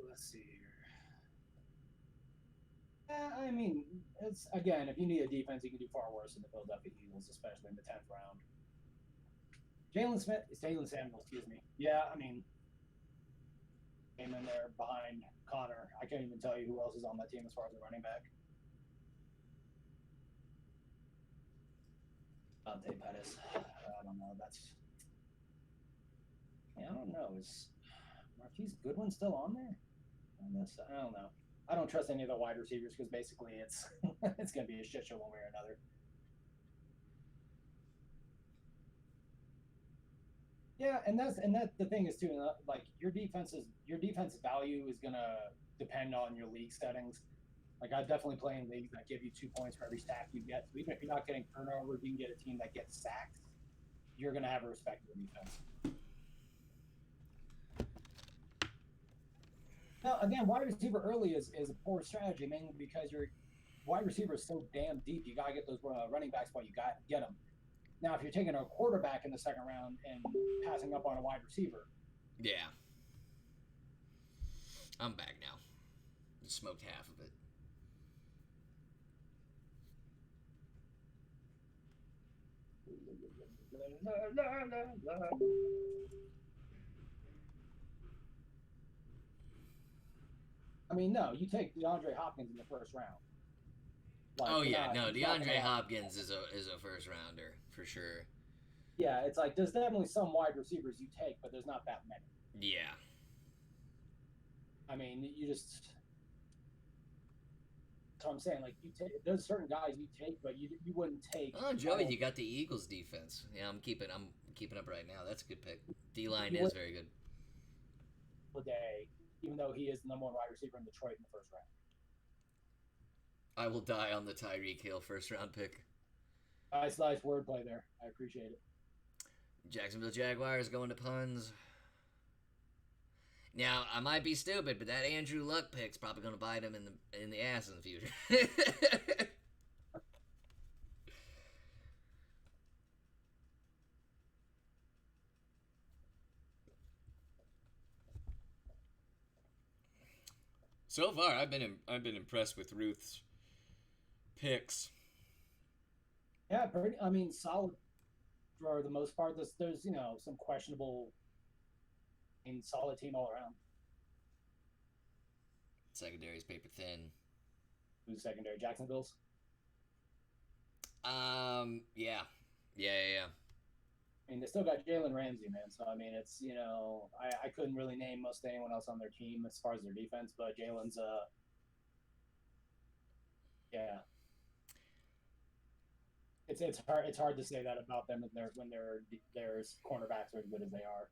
Speaker 3: Let's see here. I mean, it's again, if you need a defense, you can do far worse than the Philadelphia Eagles, especially in the 10th round. Jalen Samuel, excuse me. Yeah, I mean, in there behind Connor. I can't even tell you who else is on that team as far as a running back. Dante Pettis. I don't know. I don't know. Is Marquise Goodwin still on there? I don't know. I don't trust any of the wide receivers because basically it's it's going to be a shit show one way or another. Yeah, and that's the thing is too. Like your defense value is going to depend on your league settings. Like I definitely play in leagues that give you 2 points for every sack you get. So even if you're not getting turnovers, you can get a team that gets sacked. You're going to have a respectable defense. Now, again, wide receiver early is a poor strategy, mainly because your wide receiver is so damn deep. You got to get those running backs while you get them. Now, if you're taking a quarterback in the second round and passing up on a wide receiver.
Speaker 1: Yeah. I'm back now. Just smoked half of it.
Speaker 3: I mean, no, you take DeAndre Hopkins in the first round.
Speaker 1: Like, DeAndre Hopkins is a first rounder for sure.
Speaker 3: Yeah, it's like there's definitely some wide receivers you take, but there's not that many.
Speaker 1: Yeah.
Speaker 3: I mean, you just. That's what I'm saying. Like there's certain guys you take, but you wouldn't take.
Speaker 1: Oh, Joey, you got the Eagles defense. Yeah, I'm keeping up right now. That's a good pick. D-line is very good.
Speaker 3: Day, even though he is the number 1 wide receiver in Detroit in the first round.
Speaker 1: I will die on the Tyreek Hill first round pick.
Speaker 3: Nice wordplay there. I appreciate it.
Speaker 1: Jacksonville Jaguars going to puns. Now, I might be stupid, but that Andrew Luck pick's probably going to bite him in the ass in the future. So far, I've been impressed with Ruth's picks.
Speaker 3: Yeah, solid for the most part. There's some questionable and solid team all around.
Speaker 1: Secondary's paper thin.
Speaker 3: Who's secondary? Jacksonville's?
Speaker 1: Yeah.
Speaker 3: I mean, they still got Jalen Ramsey, man. So, I mean, it's, I couldn't really name most anyone else on their team as far as their defense, but Jalen's, yeah. It's hard to say that about them when their cornerbacks are as good as they are.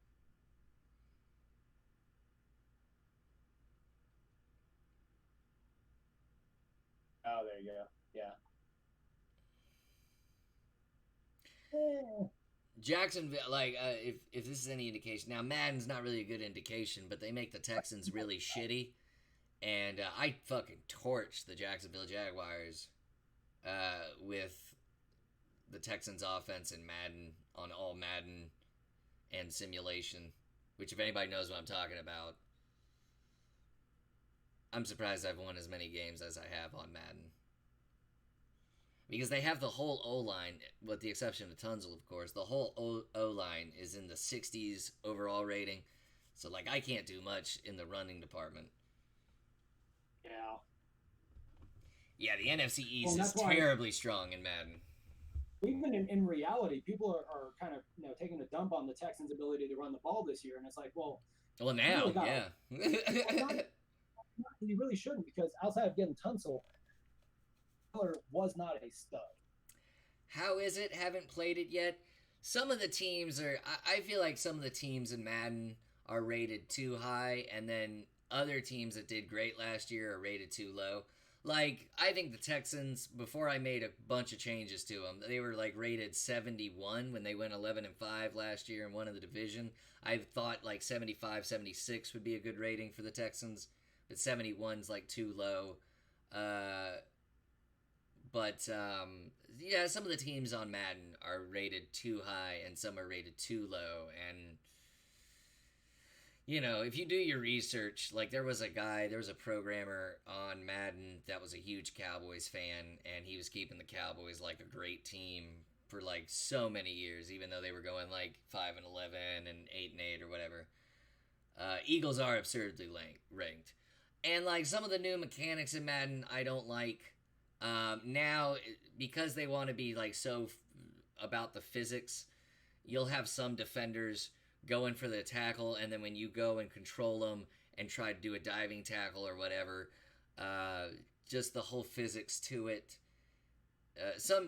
Speaker 3: Oh, there you go. Yeah.
Speaker 1: Jacksonville, if this is any indication, now Madden's not really a good indication, but they make the Texans really shitty, and I fucking torched the Jacksonville Jaguars with the Texans offense in Madden, on all Madden and simulation, which if anybody knows what I'm talking about, I'm surprised I've won as many games as I have on Madden. Because they have the whole O-line, with the exception of Tunzel, of course. The whole O-line is in the 60s overall rating. So, I can't do much in the running department.
Speaker 3: Yeah.
Speaker 1: Yeah, the NFC East is terribly strong in Madden.
Speaker 3: Even in reality, people are kind of taking a dump on the Texans' ability to run the ball this year. And it's like, well...
Speaker 1: Well, now, yeah.
Speaker 3: You really shouldn't, because outside of getting Tunsil, was not a stud.
Speaker 1: How is it? Haven't played it yet. Some of the teams are... I feel like some of the teams in Madden are rated too high, and then other teams that did great last year are rated too low. I think the Texans, before I made a bunch of changes to them, they were, rated 71 when they went 11-5 last year and won in the division. I thought, 75, 76 would be a good rating for the Texans, but 71's, too low. But some of the teams on Madden are rated too high and some are rated too low. And, if you do your research, there was a programmer on Madden that was a huge Cowboys fan, and he was keeping the Cowboys like a great team for so many years, even though they were going 5-11 and 8-8 or whatever. Eagles are absurdly ranked. And, like, some of the new mechanics in Madden I don't like. Now, because they want to be, like, so about the physics, you'll have some defenders going for the tackle, and then when you go and control them and try to do a diving tackle or whatever, just the whole physics to it. Some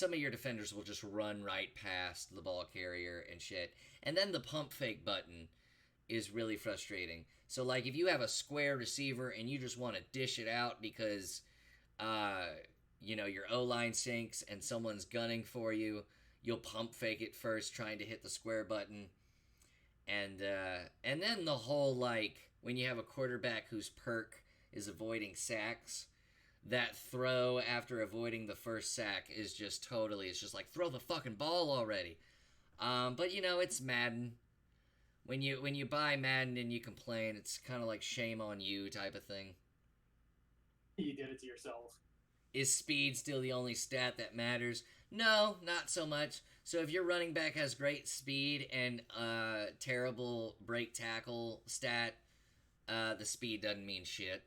Speaker 1: of your defenders will just run right past the ball carrier and shit. And then the pump fake button is really frustrating. So, like, if you have a square receiver and you just want to dish it out because, your O-line sinks and someone's gunning for you, you'll pump fake it first, trying to hit the square button. And then the whole, like, when you have a quarterback whose perk is avoiding sacks, that throw after avoiding the first sack is just totally, it's just like, throw the fucking ball already. But, it's Madden. When you buy Madden and you complain, it's kind of like shame on you type of thing.
Speaker 2: You did it to yourself.
Speaker 1: Is speed still the only stat that matters? No, not so much. So if your running back has great speed and terrible break tackle stat, the speed doesn't mean shit.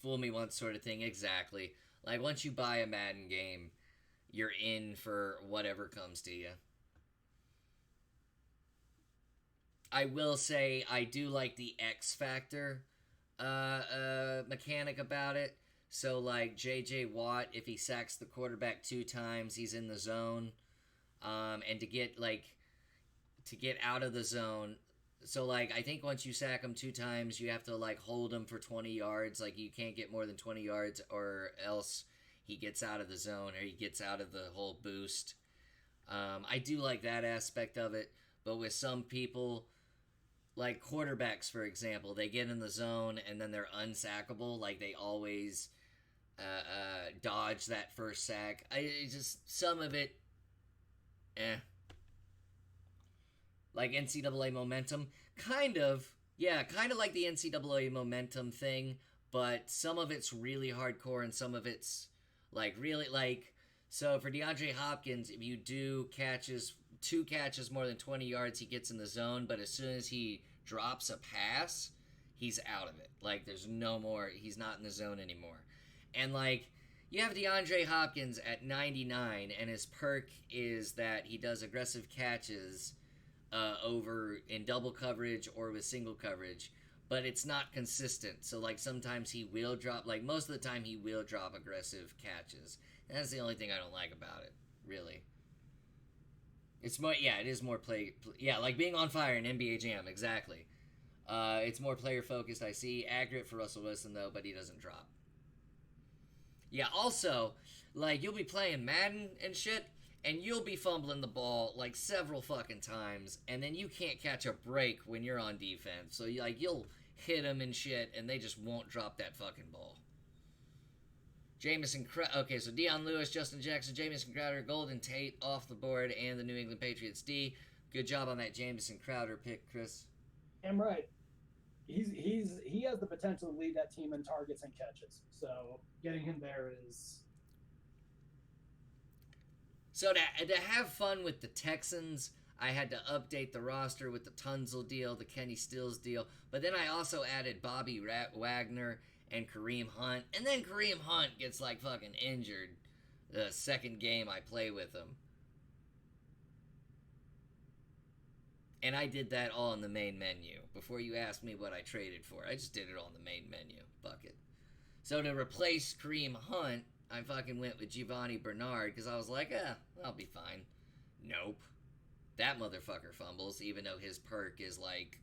Speaker 1: Fool me once sort of thing, exactly. Like, once you buy a Madden game, you're in for whatever comes to you. I will say I do like the X Factor mechanic about it. So, like, J.J. Watt, if he sacks the quarterback 2 times, he's in the zone. And to get out of the zone, so, like, I think once you sack him 2 times, you have to, like, hold him for 20 yards. Like, you can't get more than 20 yards or else he gets out of the zone or he gets out of the whole boost. I do like that aspect of it, but with some people, like quarterbacks, for example, they get in the zone and then they're unsackable. Like, they always dodge that first sack. Some of it, like NCAA momentum, kind of like the NCAA momentum thing, but some of it's really hardcore and some of it's like really, like, so for DeAndre Hopkins, if you do 2 catches more than 20 yards, he gets in the zone, but as soon as he drops a pass, he's out of it. Like, there's no more, he's not in the zone anymore. And, like, you have DeAndre Hopkins at 99, and his perk is that he does aggressive catches over in double coverage or with single coverage, but it's not consistent. So, like, sometimes he will drop, like, most of the time he will drop aggressive catches. And that's the only thing I don't like about it, really. It's more, it is more like being on fire in NBA Jam, exactly. It's more player-focused, I see. Accurate for Russell Wilson, though, but he doesn't drop. Yeah, also, like, you'll be playing Madden and shit, and you'll be fumbling the ball, like, several fucking times, and then you can't catch a break when you're on defense. So, you'll hit them and shit, and they just won't drop that fucking ball. Okay, so Deion Lewis, Justin Jackson, Jamison Crowder, Golden Tate off the board, and the New England Patriots D. Good job on that Jamison Crowder pick, Chris.
Speaker 2: I'm right. He has the potential to lead that team in targets and catches. So getting him there is.
Speaker 1: So to have fun with the Texans, I had to update the roster with the Tunzel deal, the Kenny Stills deal, but then I also added Bobby Wagner and Kareem Hunt, and then Kareem Hunt gets, like, fucking injured the second game I play with him. And I did that all in the main menu. Before you asked me what I traded for, I just did it all in the main menu. Fuck it. So to replace Kareem Hunt, I fucking went with Giovanni Bernard, because I was like, I'll be fine. Nope. That motherfucker fumbles, even though his perk is, like,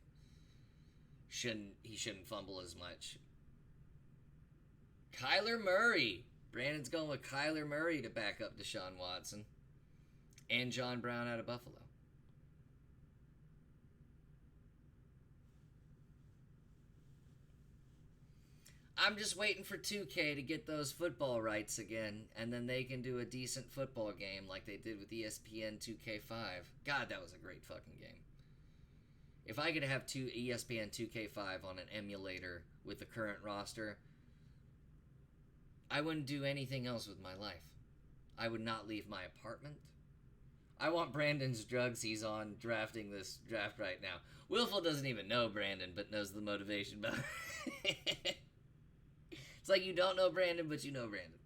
Speaker 1: he shouldn't fumble as much. Kyler Murray. Brandon's going with Kyler Murray to back up Deshaun Watson. And John Brown out of Buffalo. I'm just waiting for 2K to get those football rights again, and then they can do a decent football game like they did with ESPN 2K5. God, that was a great fucking game. If I could have ESPN 2K5 on an emulator with the current roster, I wouldn't do anything else with my life. I would not leave my apartment. I want Brandon's drugs he's on drafting this draft right now. Willful doesn't even know Brandon, but knows the motivation behind it. It's like you don't know Brandon, but you know Brandon.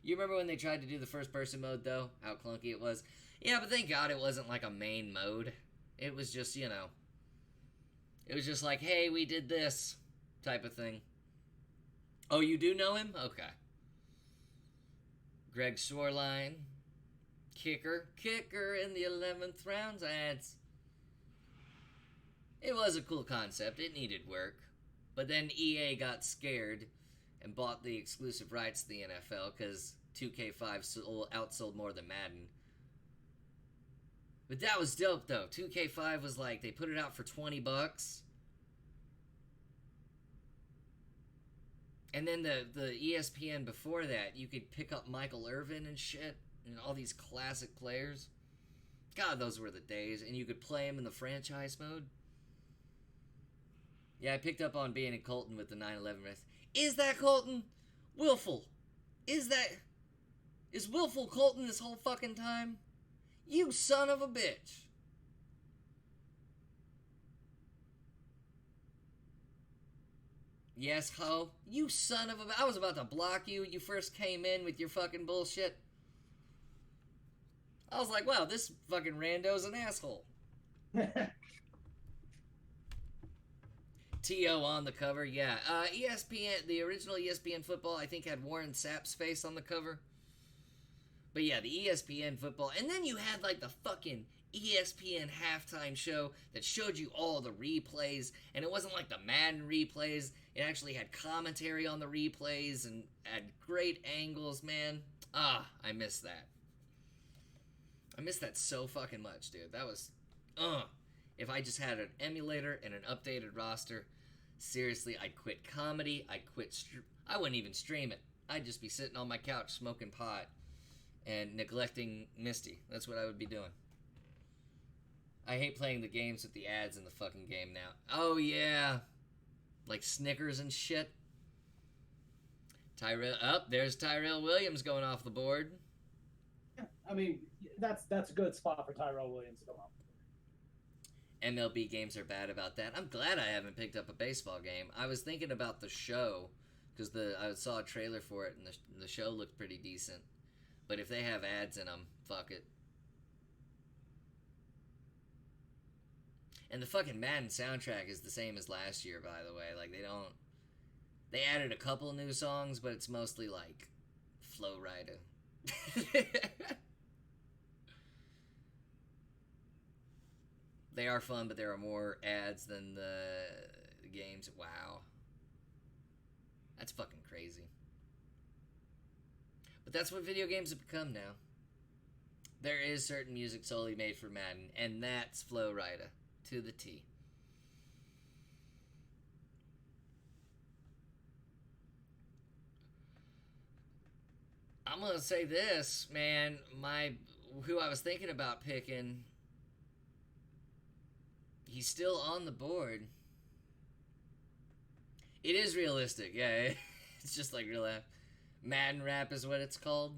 Speaker 1: You remember when they tried to do the first-person mode, though? How clunky it was? Yeah, but thank God it wasn't like a main mode. It was just, you know... It was just like, hey, we did this type of thing. Oh, you do know him? Okay. Greg Shoreline. Kicker in the 11th round. It was a cool concept. It needed work. But then EA got scared and bought the exclusive rights to the NFL because 2K5 outsold more than Madden. But that was dope, though. 2K5 was like, they put it out for $20. And then the ESPN before that, you could pick up Michael Irvin and shit, and all these classic players. God, those were the days. And you could play them in the franchise mode. Yeah, I picked up on being in Colton with the 9/11 rest. Is that Colton? Willful. Is Willful Colton this whole fucking time? You son of a bitch. Yes, ho. You son of a... I was about to block you when you first came in with your fucking bullshit. I was like, wow, this fucking rando's an asshole. T.O. on the cover, yeah. ESPN, the original ESPN football, I think had Warren Sapp's face on the cover. But yeah, the ESPN football. And then you had like the fucking ESPN halftime show that showed you all the replays. And it wasn't like the Madden replays. It actually had commentary on the replays and had great angles, man. Ah, I miss that. I miss that so fucking much, dude. That was... If I just had an emulator and an updated roster, seriously, I'd quit comedy. I wouldn't even stream it. I'd just be sitting on my couch smoking pot and neglecting Misty. That's what I would be doing. I hate playing the games with the ads in the fucking game now. Oh, yeah. Like Snickers and shit. There's Tyrell Williams going off the board.
Speaker 3: Yeah, I mean, that's a good spot for Tyrell Williams to come up.
Speaker 1: MLB games are bad about that. I'm glad I haven't picked up a baseball game. I was thinking about the show, because I saw a trailer for it, and the show looked pretty decent. But if they have ads in them, fuck it. And the fucking Madden soundtrack is the same as last year, by the way. Like, they added a couple new songs, but it's mostly, like, Flow Rida. They are fun, but there are more ads than the games. Wow. That's fucking crazy. But that's what video games have become now. There is certain music solely made for Madden, and that's Flow Rida to the T. I'm gonna say this, man. Who I was thinking about picking, he's still on the board. It is realistic, yeah. It's just like real life. Madden rap is what it's called.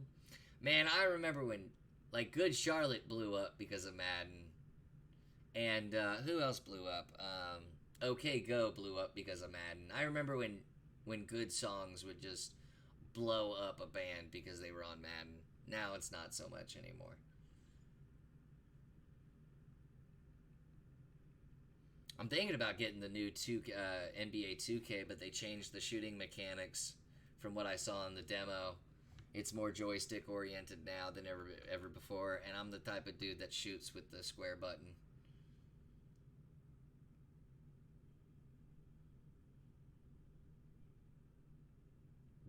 Speaker 1: Man, I remember when, like, Good Charlotte blew up because of Madden. And, who else blew up? OK Go blew up because of Madden. I remember when good songs would just blow up a band because they were on Madden. Now it's not so much anymore. I'm thinking about getting the new NBA 2K, but they changed the shooting mechanics from what I saw in the demo. It's more joystick oriented now than ever before, and I'm the type of dude that shoots with the square button.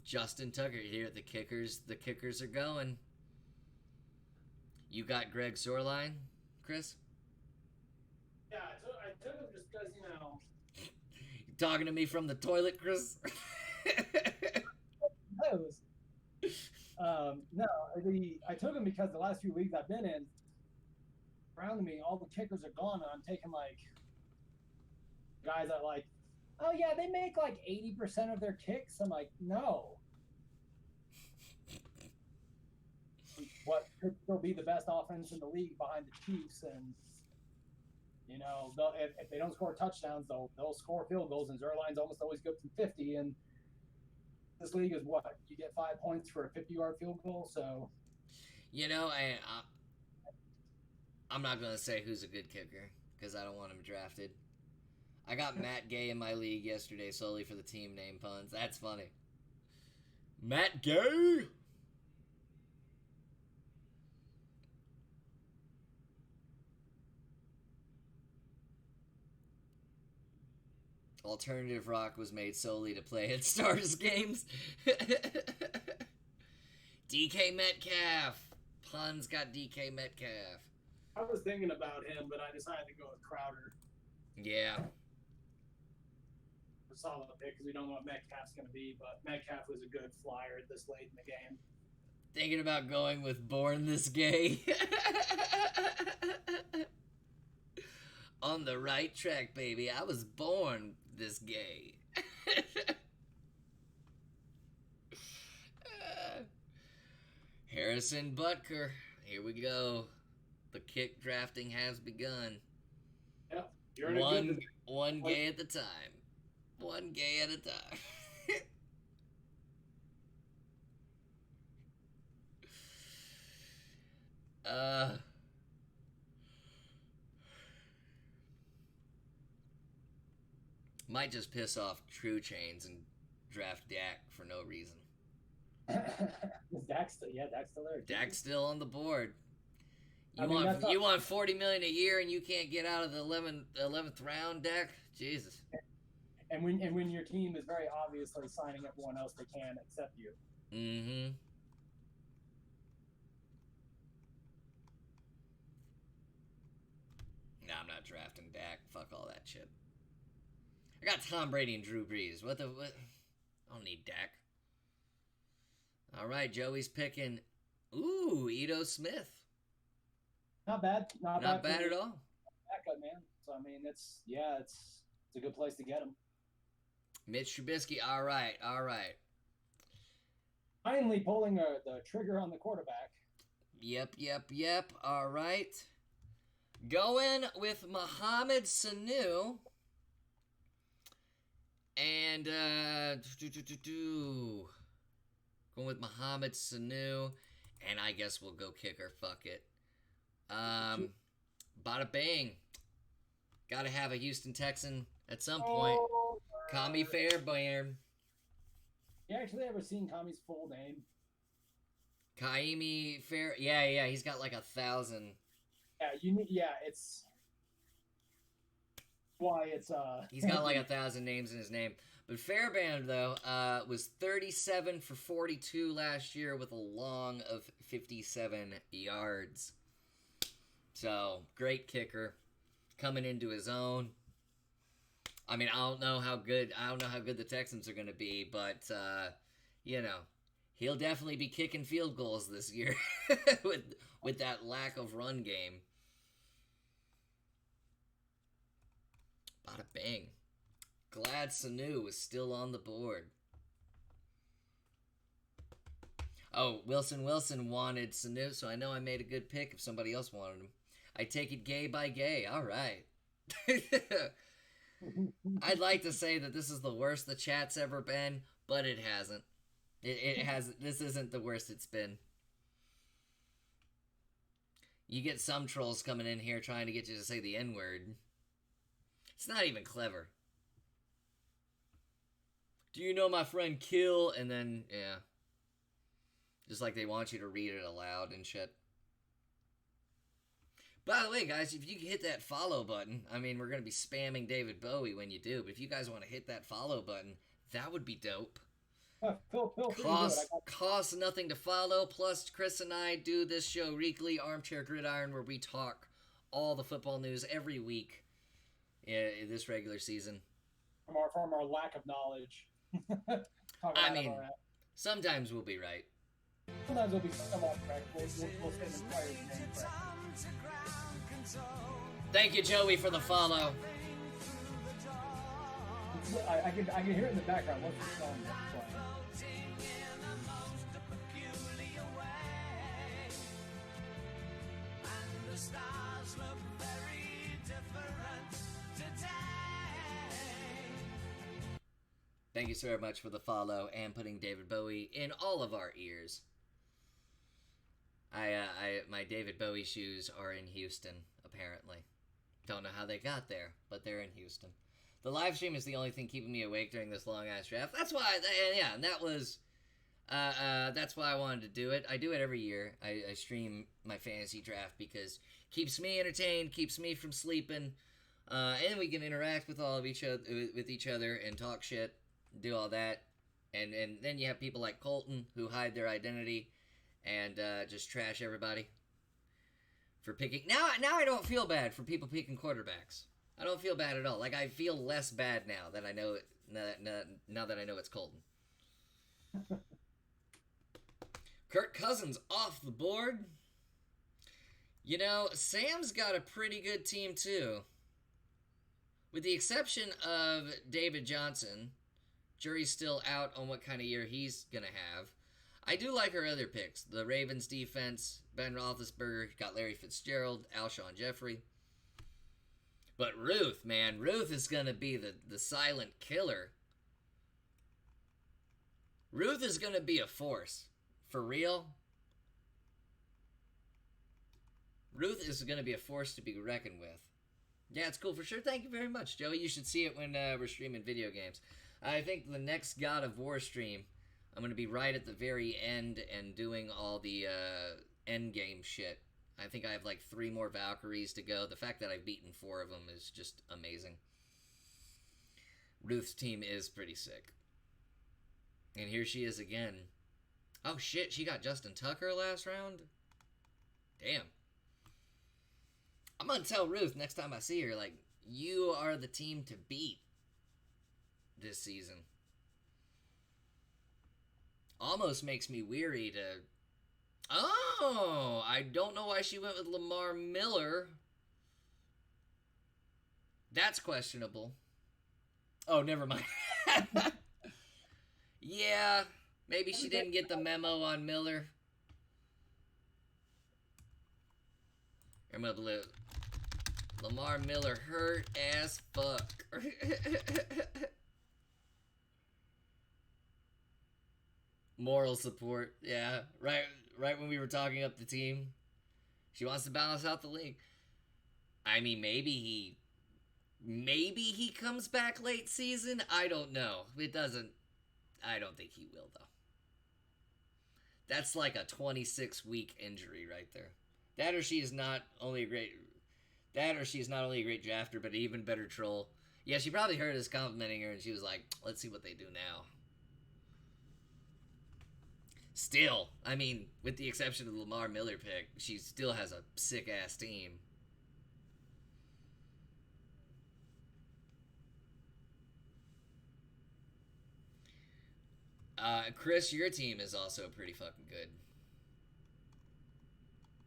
Speaker 1: Justin Tucker here at the Kickers. The Kickers are going. You got Greg Sorline, Chris?
Speaker 3: Yeah, I took him just because, you know.
Speaker 1: You talking to me from the toilet, Chris?
Speaker 3: No, I took him because the last few weeks I've been in, around me, all the kickers are gone, and I'm taking, like, guys that, like, oh, yeah, they make, like, 80% of their kicks. I'm like, no. what could still be the best offense in the league behind the Chiefs, and you know, if they don't score touchdowns, they'll score field goals, and Zerline's almost always good from 50. And this league is what you get 5 points for a 50-yard field goal. So,
Speaker 1: you know, I'm not gonna say who's a good kicker because I don't want him drafted. I got Matt Gay in my league yesterday solely for the team name puns. That's funny. Matt Gay. Alternative rock was made solely to play at Stars games. DK Metcalf. Puns got DK Metcalf.
Speaker 2: I was thinking about him, but I decided to go with Crowder.
Speaker 1: Yeah.
Speaker 2: A solid pick because we don't know what Metcalf's going to be, but Metcalf was a good flyer this late in the game.
Speaker 1: Thinking about going with Born This Gay. On the right track, baby. I was born this gay. Harrison Butker. Here we go. The kick drafting has begun.
Speaker 2: Yep. You're in a good
Speaker 1: one gay at a time. One gay at a time. Might just piss off True Chains and draft Dak for no reason.
Speaker 3: Is Dak still? Yeah, Dak's still there.
Speaker 1: Dak's still on the board. You
Speaker 3: I mean,
Speaker 1: want $40 million a year and you can't get out of the 11th round, Dak? Jesus.
Speaker 3: And when your team is very obviously signing everyone else they can except you.
Speaker 1: Mm-hmm. Nah, I'm not drafting Dak. Fuck all that shit. I got Tom Brady and Drew Brees. What? I don't need Dak. All right, Joey's picking. Ooh, Ito Smith.
Speaker 3: Not bad. Not
Speaker 1: bad at all.
Speaker 3: Backup, man. So I mean, it's a good place to get him.
Speaker 1: Mitch Trubisky. All right.
Speaker 3: Finally pulling the trigger on the quarterback.
Speaker 1: Yep. All right. Going with Mohamed Sanu. And going with Mohamed Sanu, and I guess we'll go kicker. Fuck it. Bada bang. Got to have a Houston Texan at some point. Kami Fairbairn.
Speaker 3: You actually ever seen Kami's full name?
Speaker 1: Kaimi Fair. Yeah. He's got like 1,000.
Speaker 3: Yeah, it's. Why it's
Speaker 1: He's got like 1,000 names in his name. But Fairbairn though was 37 for 42 last year with a long of 57 yards. So great kicker, coming into his own. I mean, I don't know how good the Texans are going to be, but you know, he'll definitely be kicking field goals this year with that lack of run game. Bada bang. Glad Sanu is still on the board. Oh, Wilson wanted Sanu, so I know I made a good pick if somebody else wanted him. I take it gay by gay. All right. I'd like to say that this is the worst the chat's ever been, but it hasn't. It has. This isn't the worst it's been. You get some trolls coming in here trying to get you to say the N-word. It's not even clever. Do you know my friend Kill? And then, yeah. Just like they want you to read it aloud and shit. By the way, guys, if you hit that follow button, I mean, we're going to be spamming David Bowie when you do, but if you guys want to hit that follow button, that would be dope. Costs nothing to follow, plus Chris and I do this show weekly, Armchair Gridiron, where we talk all the football news every week. This regular season.
Speaker 3: From our lack of knowledge.
Speaker 1: I mean, sometimes we'll be right.
Speaker 3: Sometimes we'll be somewhat correct. We'll say the player's name correct.
Speaker 1: Thank you, Joey, for the follow.
Speaker 3: I can hear it in the background. What's the song playing?
Speaker 1: Thank you so much for the follow and putting David Bowie in all of our ears. My David Bowie shoes are in Houston, apparently. Don't know how they got there, but they're in Houston. The live stream is the only thing keeping me awake during this long-ass draft. That's why, yeah, and that was, that's why I wanted to do it. I do it every year. I stream my fantasy draft because it keeps me entertained, keeps me from sleeping, and we can interact with each other and talk shit, do all that, and then you have people like Colton who hide their identity and just trash everybody for picking. Now I don't feel bad for people picking quarterbacks. I don't feel bad at all. Like, I feel less bad now that I know it. Now that I know it's Colton. Kirk Cousins off the board. You know, Sam's got a pretty good team too. With the exception of David Johnson, jury's still out on what kind of year he's gonna have. I do like her other picks. The Ravens defense, Ben Roethlisberger, got Larry Fitzgerald, Alshon Jeffrey. But Ruth, man, Ruth is going to be the silent killer. Ruth is going to be a force. For real. Ruth is going to be a force to be reckoned with. Yeah, it's cool for sure. Thank you very much, Joey. You should see it when we're streaming video games. I think the next God of War stream, I'm going to be right at the very end and doing all the end game shit. I think I have like 3 more Valkyries to go. The fact that I've beaten 4 of them is just amazing. Ruth's team is pretty sick. And here she is again. Oh shit, she got Justin Tucker last round? Damn. I'm gonna tell Ruth next time I see her, like, you are the team to beat this season. Almost makes me weary to... Oh, I don't know why she went with Lamar Miller. That's questionable. Oh, never mind. Yeah, maybe she didn't get the memo on Miller. I'm gonna believe Lamar Miller hurt as fuck. Moral support, yeah, right when we were talking up the team. She wants to balance out the league. I mean, maybe he comes back late season. I don't know. I don't think he will, though. That's like a 26-week injury right there. That or she's not only a great drafter, but an even better troll. Yeah, she probably heard us complimenting her, and she was like, let's see what they do now. Still, I mean, with the exception of the Lamar Miller pick, she still has a sick-ass team. Chris, your team is also pretty fucking good.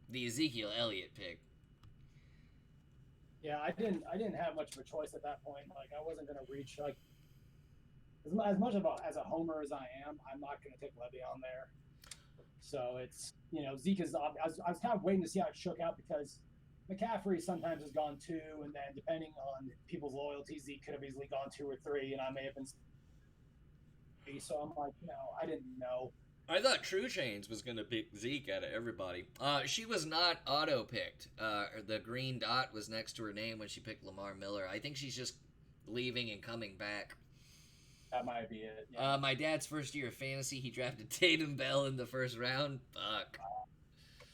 Speaker 1: The Ezekiel Elliott pick.
Speaker 3: Yeah, I didn't have much of a choice at that point. Like, I wasn't gonna reach, like, as much as a homer as I am, I'm not gonna take Le'Veon there. So it's, you know, Zeke is. I was kind of waiting to see how it shook out because McCaffrey sometimes has gone 2, and then depending on people's loyalty, Zeke could have easily gone 2 or 3, and I may have been. So I'm like, no, I didn't know.
Speaker 1: I thought True Chains was going to pick Zeke out of everybody. She was not auto-picked. The green dot was next to her name when she picked Lamar Miller. I think she's just leaving and coming back.
Speaker 3: That might be it. Yeah.
Speaker 1: My dad's first year of fantasy, he drafted Tatum Bell in the first round. Fuck.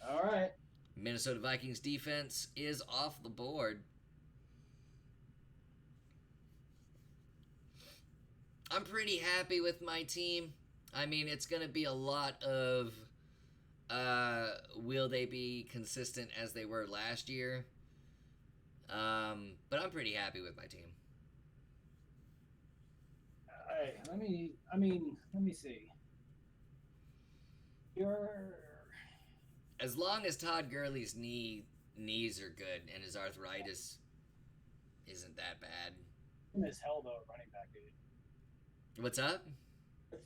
Speaker 3: All right.
Speaker 1: Minnesota Vikings defense is off the board. I'm pretty happy with my team. I mean, it's going to be a lot of will they be consistent as they were last year? But I'm pretty happy with my team.
Speaker 3: All right, let me see.
Speaker 1: As long as Todd Gurley's knees are good and his arthritis isn't that bad.
Speaker 3: Thin as hell though at running back, dude.
Speaker 1: What's up?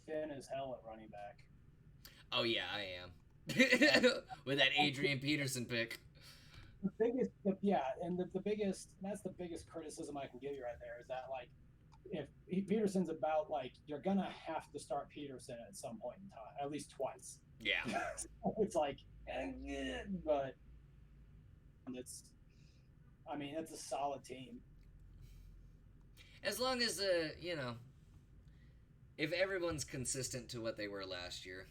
Speaker 3: Thin as hell at running back.
Speaker 1: Oh yeah, I am. With that Adrian Peterson pick.
Speaker 3: the biggest, that's the biggest criticism I can give you right there is that, like, if Peterson's about, like, you're gonna have to start Peterson at some point in time, at least twice.
Speaker 1: Yeah.
Speaker 3: It's like, but it's, I mean, it's a solid team.
Speaker 1: As long as if everyone's consistent to what they were last year,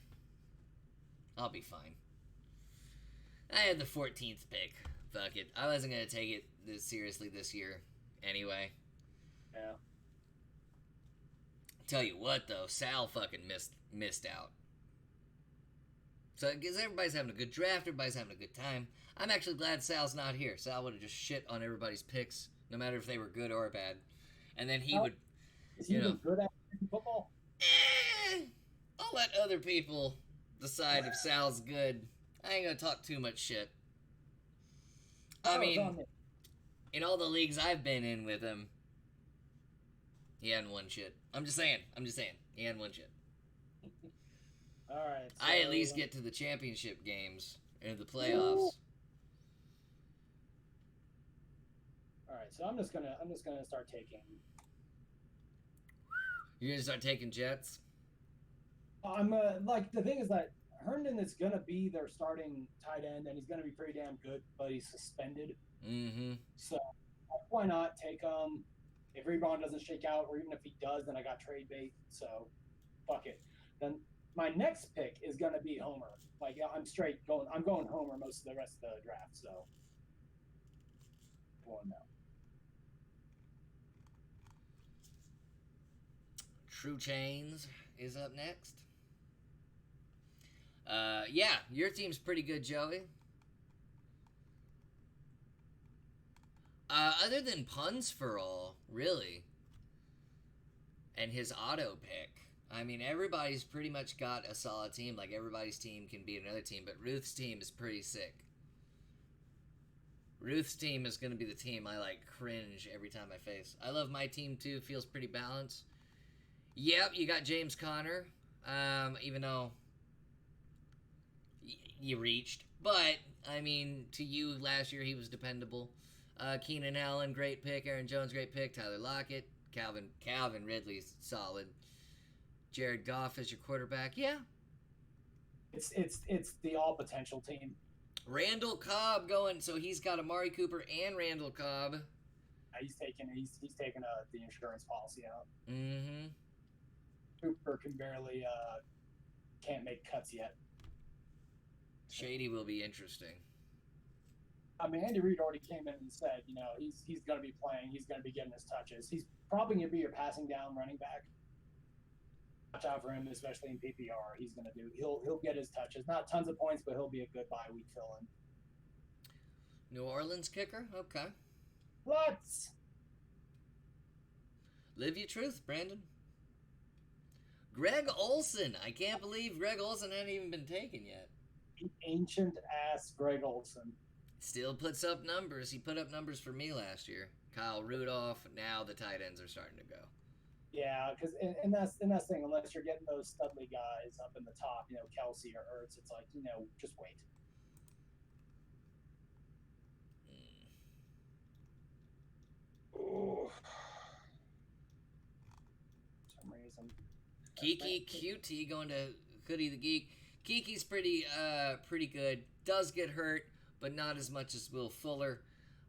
Speaker 1: I'll be fine. I had the 14th pick. Fuck it. I wasn't gonna take it this seriously this year, anyway.
Speaker 3: Yeah.
Speaker 1: Tell you what, though, Sal fucking missed out. So, because everybody's having a good draft, everybody's having a good time. I'm actually glad Sal's not here. Sal would have just shit on everybody's picks, no matter if they were good or bad. And then he would,
Speaker 3: Is he even good at football?
Speaker 1: I'll let other people decide if Sal's good. I ain't gonna talk too much shit. I mean, in all the leagues I've been in with him, he hadn't won shit. I'm just saying. He hadn't won shit.
Speaker 3: All right. So,
Speaker 1: I at least get to the championship games and the playoffs.
Speaker 3: All right. So I'm just gonna start taking.
Speaker 1: You're gonna start taking Jets?
Speaker 3: I'm like, the thing is that Herndon is gonna be their starting tight end, and he's gonna be pretty damn good, but he's suspended.
Speaker 1: Mm-hmm.
Speaker 3: So why not take if Rebond doesn't shake out, or even if he does, then I got trade bait. So fuck it. Then my next pick is gonna be Homer. Like, I'm going Homer most of the rest of the draft. So going now.
Speaker 1: True Chains is up next. Yeah, your team's pretty good, Joey. Other than Puns for All, really, and his auto pick, I mean, everybody's pretty much got a solid team. Like, everybody's team can beat another team, but Ruth's team is pretty sick. Ruth's team is going to be the team I, like, cringe every time I face. I love my team, too. Feels pretty balanced. Yep, you got James Conner, even though you reached. But, I mean, to you, last year he was dependable. Keenan Allen, great pick. Aaron Jones, great pick. Tyler Lockett. Calvin Ridley's solid. Jared Goff as your quarterback. Yeah.
Speaker 3: It's the all potential team.
Speaker 1: Randall Cobb going, so he's got Amari Cooper and Randall Cobb.
Speaker 3: He's taking the insurance policy out.
Speaker 1: Mm-hmm.
Speaker 3: Cooper can barely can't make cuts yet.
Speaker 1: Shady will be interesting.
Speaker 3: I mean, Andy Reid already came in and said, he's going to be playing. He's going to be getting his touches. He's probably going to be your passing down running back. Watch out for him, especially in PPR. He's going to do. He'll get his touches. Not tons of points, but he'll be a good bye week fill-in.
Speaker 1: New Orleans kicker? Okay.
Speaker 3: Let's
Speaker 1: live your truth, Brandon. Greg Olson. I can't believe Greg Olson hadn't even been taken yet.
Speaker 3: Ancient ass Greg Olson.
Speaker 1: Still puts up numbers. He put up numbers for me last year. Kyle Rudolph. Now the tight ends are starting to go.
Speaker 3: Yeah, because and that's the thing. Unless you're getting those studly guys up in the top, Kelsey or Ertz, it's like, just wait. Oh. For some reason.
Speaker 1: Kiki QT going to Hoodie the Geek. Kiki's pretty good. Does get hurt, but not as much as Will Fuller.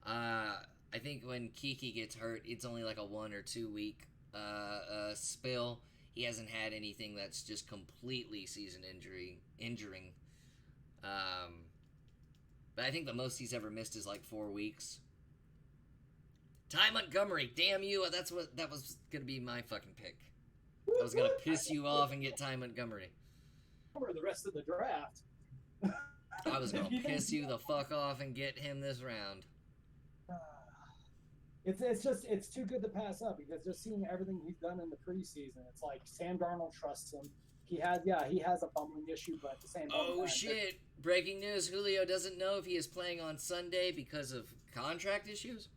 Speaker 1: I think when Kiki gets hurt, it's only like a 1 or 2 week spill. He hasn't had anything that's just completely season injuring. But I think the most he's ever missed is like 4 weeks. Ty Montgomery, damn you! That was gonna be my fucking pick. I was gonna piss you off and get Ty Montgomery.
Speaker 3: For the rest of the draft.
Speaker 1: I was gonna piss you the fuck off and get him this round.
Speaker 3: It's too good to pass up, because just seeing everything he's done in the preseason, it's like Sam Darnold trusts him. He has a fumbling issue, but at the same time.
Speaker 1: Oh shit! Breaking news: Julio doesn't know if he is playing on Sunday because of contract issues.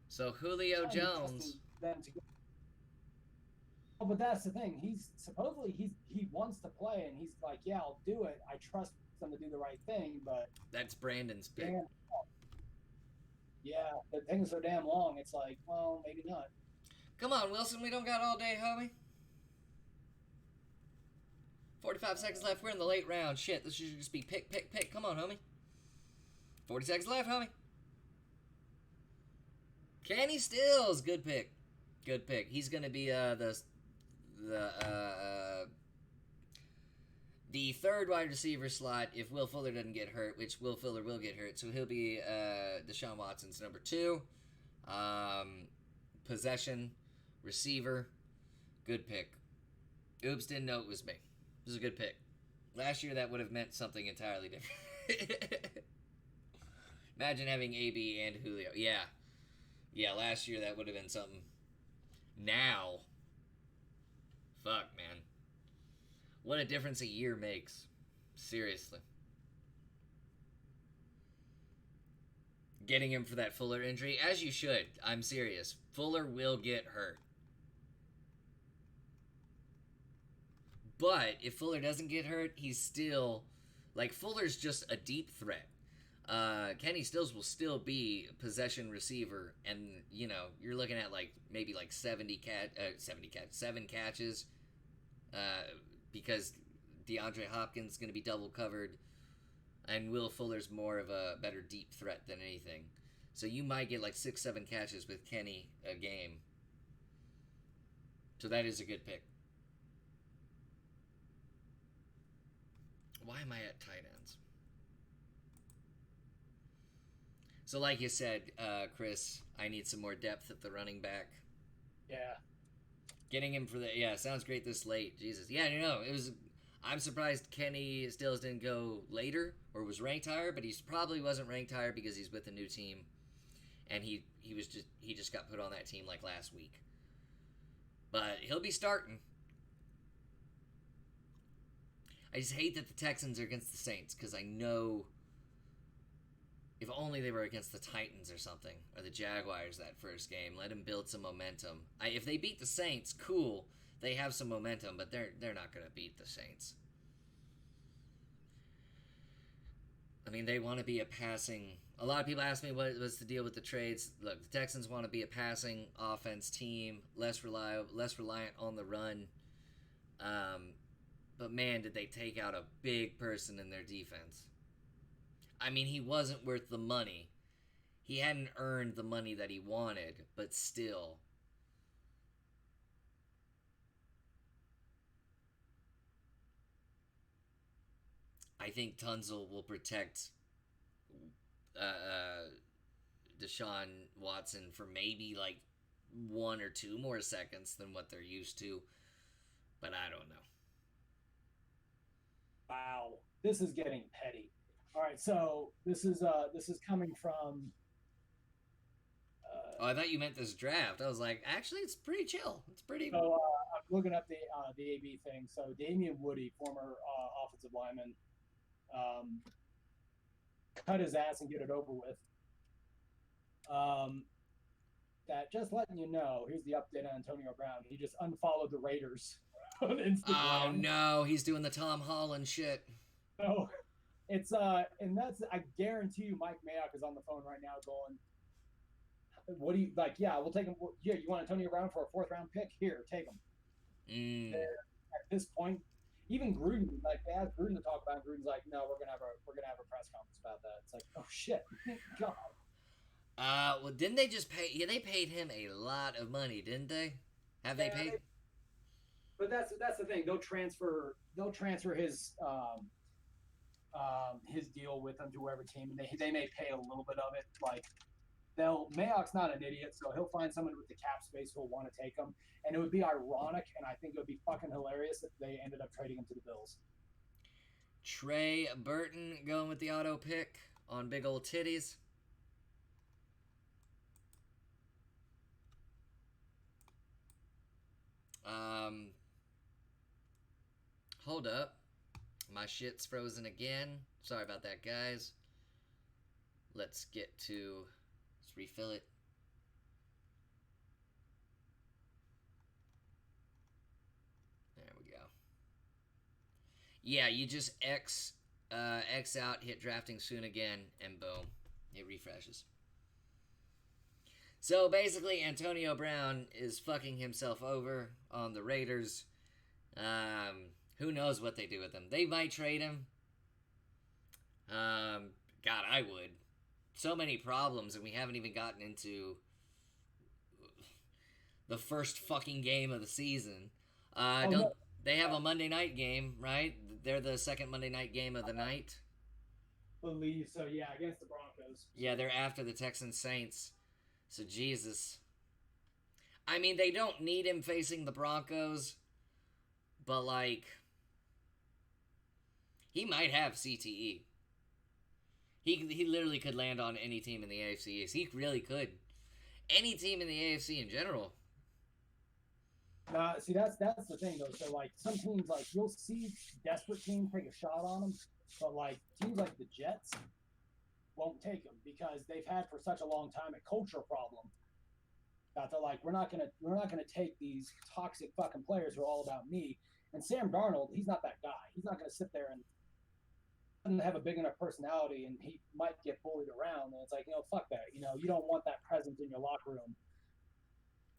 Speaker 1: So Julio Jones.
Speaker 3: Oh, but that's the thing. He's supposedly he wants to play, and he's like, yeah, I'll do it. I trust them to do the right thing, but
Speaker 1: That's Brandon's pick.
Speaker 3: damn, yeah, the thing's so damn long. It's like, well, maybe not.
Speaker 1: Come on, Wilson. We don't got all day, homie. 45 seconds left. We're in the late round. Shit, this should just be pick, pick, pick. Come on, homie. 40 seconds left, homie. Kenny Stills. Good pick. Good pick. He's going to be the third wide receiver slot if Will Fuller doesn't get hurt, which Will Fuller will get hurt. So he'll be Deshaun Watson's number 2. Possession, receiver. Good pick. Oops, didn't know it was me. This is a good pick. Last year, that would have meant something entirely different. Imagine having AB and Julio. Yeah. Yeah, last year that would have been something. Now. Fuck, man. What a difference a year makes. Seriously. Getting him for that Fuller injury, as you should. I'm serious. Fuller will get hurt. But if Fuller doesn't get hurt, he's still... Like, Fuller's just a deep threat. Kenny Stills will still be possession receiver, and, you know, you're looking at, like, maybe, like, 7 catches, because DeAndre Hopkins is going to be double covered, and Will Fuller's more of a better deep threat than anything. So you might get, like, 6-7 catches with Kenny a game. So that is a good pick. Why am I at tight ends? So like you said, Chris, I need some more depth at the running back.
Speaker 3: Yeah.
Speaker 1: Getting him for the... Yeah, sounds great this late. Jesus. Yeah, you know, it was... I'm surprised Kenny Stills didn't go later or was ranked higher, but he probably wasn't ranked higher because he's with a new team. And he just got put on that team like last week. But he'll be starting. I just hate that the Texans are against the Saints because I know if only they were against the Titans or something, or the Jaguars that first game, let them build some momentum. If they beat the Saints, cool, they have some momentum, but they're not going to beat the Saints. I mean, they want to be a passing... A lot of people ask me what's the deal with the trades. Look, the Texans want to be a passing offense team, less reliant on the run. But man, did they take out a big person in their defense. I mean, he wasn't worth the money. He hadn't earned the money that he wanted, but still. I think Tunzel will protect Deshaun Watson for maybe like 1 or 2 more seconds than what they're used to. But I don't know.
Speaker 3: Wow, this is getting petty. All right, so this is coming from.
Speaker 1: Oh, I thought you meant this draft. I was like, actually, it's pretty chill. It's pretty.
Speaker 3: So I'm looking up the AB thing. So Damian Woody, former offensive lineman, cut his ass and get it over with. That just letting you know. Here's the update on Antonio Brown. He just unfollowed the Raiders on Instagram.
Speaker 1: Oh no, he's doing the Tom Holland shit.
Speaker 3: No, it's and that's, I guarantee you, Mike Mayock is on the phone right now going, "What do you like? Yeah, we'll take him. Yeah, you want Antonio Brown for a 4th round pick? Here, take him." At this point, even Gruden, like they asked Gruden to talk about it, Gruden's like, "No, we're gonna have a press conference about that." It's like, oh shit, thank God.
Speaker 1: Well, didn't they just pay? Yeah, they paid him a lot of money, didn't they? Have they paid?
Speaker 3: But that's the thing. They'll transfer his deal with him to whoever team, and they may pay a little bit of it. Like Mayock's not an idiot, so he'll find someone with the cap space who'll want to take him. And it would be ironic, and I think it would be fucking hilarious if they ended up trading him to the Bills.
Speaker 1: Trey Burton going with the auto pick on big old titties. Hold up. My shit's frozen again. Sorry about that, guys. Let's refill it. There we go. Yeah, you just X X out, hit drafting soon again, and boom, it refreshes. So basically, Antonio Brown is fucking himself over on the Raiders. Who knows what they do with him? They might trade him. God, I would. So many problems, and we haven't even gotten into the first fucking game of the season. They have a Monday night game, right? They're the second Monday night game of the night.
Speaker 3: Believe so, yeah, against the Broncos.
Speaker 1: Yeah, they're after the Texans Saints. So Jesus. I mean, they don't need him facing the Broncos, but like, he might have CTE. He literally could land on any team in the AFC East. He really could. Any team in the AFC in general.
Speaker 3: See, that's the thing though. So like some teams, like you'll see desperate teams take a shot on them, but like teams like the Jets won't take them because they've had for such a long time a culture problem that they're like, we're not gonna take these toxic fucking players who are all about me. And Sam Darnold, he's not that guy. He's not gonna sit there and doesn't have a big enough personality, and he might get bullied around. And it's like, fuck that. You don't want that presence in your locker room.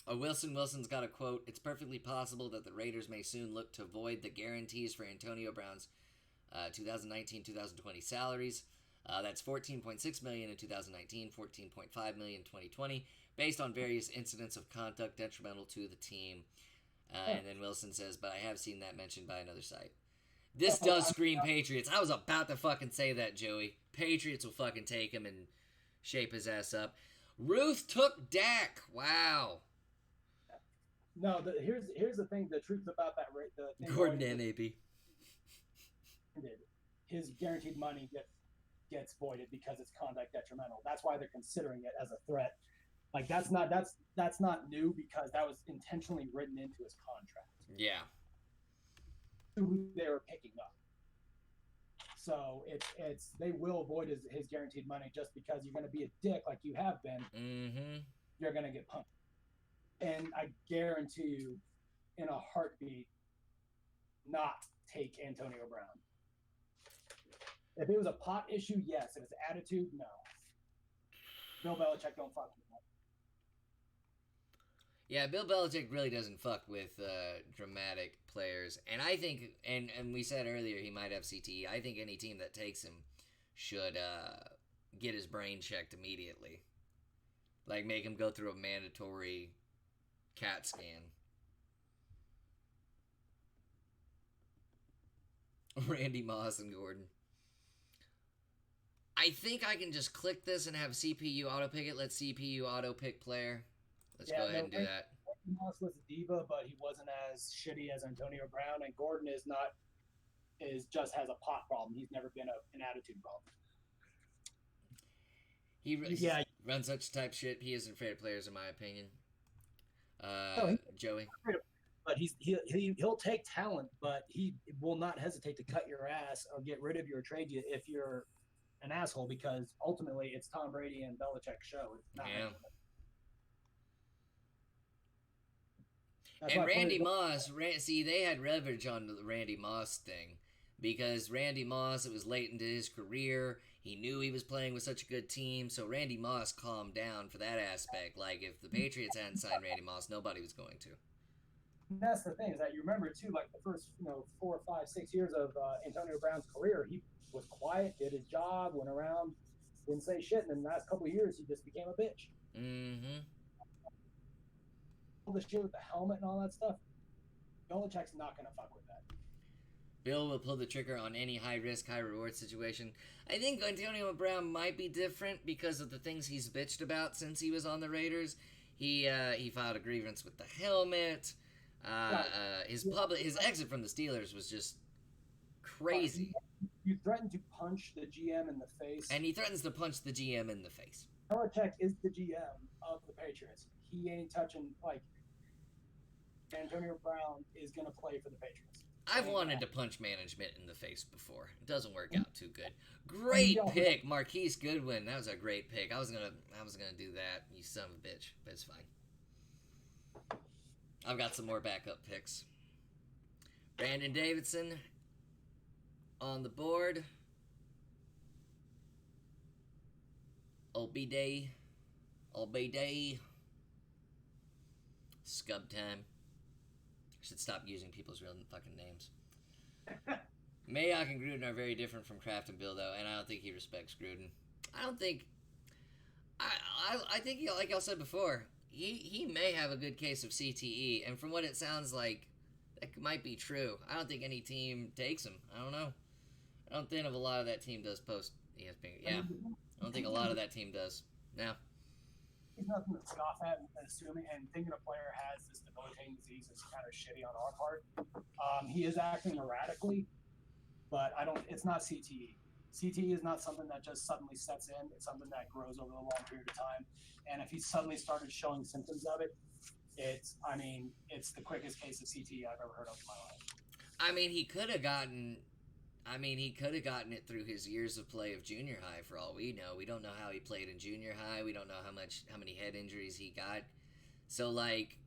Speaker 1: Wilson's got a quote. It's perfectly possible that the Raiders may soon look to void the guarantees for Antonio Brown's 2019-2020 salaries. That's $14.6 million in 2019, $14.5 million in 2020, based on various incidents of conduct detrimental to the team. And then Wilson says, but I have seen that mentioned by another site. This does scream Patriots. I was about to fucking say that, Joey. Patriots will fucking take him and shape his ass up. Ruth took Dak. Wow.
Speaker 3: No, here's the thing. The truth about that rate.
Speaker 1: Gordon and AB.
Speaker 3: His guaranteed money gets voided because it's conduct detrimental. That's why they're considering it as a threat. Like that's not new because that was intentionally written into his contract.
Speaker 1: Yeah.
Speaker 3: Who they were picking up. So it's they will void his guaranteed money just because you're going to be a dick like you have been.
Speaker 1: Mm-hmm.
Speaker 3: You're going to get pumped. And I guarantee you, in a heartbeat, not take Antonio Brown. If it was a pot issue, yes. If it's attitude, no. Bill Belichick don't fuck with that.
Speaker 1: Yeah, Bill Belichick really doesn't fuck with dramatic players. And I think, and we said earlier he might have CTE. I think any team that takes him should get his brain checked immediately. Like, make him go through a mandatory CAT scan. Randy Moss and Gordon. I think I can just click this and have CPU auto-pick it. Let CPU auto-pick player. Let's go ahead and do that.
Speaker 3: Moss was a diva, but he wasn't as shitty as Antonio Brown, and Gordon just has a pot problem. He's never been an attitude problem.
Speaker 1: He runs such type shit. He isn't fair to players, in my opinion. Joey.
Speaker 3: But he'll take talent, but he will not hesitate to cut your ass or get rid of you or trade you if you're an asshole, because ultimately it's Tom Brady and Belichick's show. It's not
Speaker 1: And Randy Moss, they had leverage on the Randy Moss thing because Randy Moss, it was late into his career. He knew he was playing with such a good team, so Randy Moss calmed down for that aspect. Like, if the Patriots hadn't signed Randy Moss, nobody was going to.
Speaker 3: And that's the thing, is that you remember, too, like the first 4, 5, 6 years of Antonio Brown's career, he was quiet, did his job, went around, didn't say shit, and in the last couple of years, he just became a bitch.
Speaker 1: Mm-hmm.
Speaker 3: All the shit with the helmet and all that stuff, Belichick's not going to fuck with that.
Speaker 1: Bill will pull the trigger on any high-risk, high-reward situation. I think Antonio Brown might be different because of the things he's bitched about since he was on the Raiders. He filed a grievance with the helmet. His exit from the Steelers was just crazy.
Speaker 3: You threatened to punch the GM in the face.
Speaker 1: And he threatens to punch the GM in the face.
Speaker 3: Belichick is the GM of the Patriots. He ain't touching, Antonio Brown is going to play for the Patriots.
Speaker 1: I've wanted to punch management in the face before. It doesn't work out too good. Great pick, Marquise Goodwin. That was a great pick. I was gonna do that, you son of a bitch, but it's fine. I've got some more backup picks. Brandon Davidson on the board. Obday. Obday. Scub time. Should stop using people's real fucking names. Mayock and Gruden are very different from Kraft and Bill, though, and I don't think he respects Gruden. I don't think... I think, like I said before, he may have a good case of CTE, and from what it sounds like, that might be true. I don't think any team takes him. I don't know. I don't think a lot of that team does post ESPN. Yeah, I don't think a lot of that team does. Yeah.
Speaker 2: He's nothing to scoff at, and assuming and thinking a player has this debilitating disease is kind of shitty on our part. He is acting erratically, but it's not CTE. CTE is not something that just suddenly sets in. It's something that grows over a long period of time. And if he suddenly started showing symptoms of it, it's the quickest case of CTE I've ever heard of in my life.
Speaker 1: I mean, he could have gotten it through his years of play of junior high, for all we know. We don't know how he played in junior high. We don't know how many head injuries he got. So, like,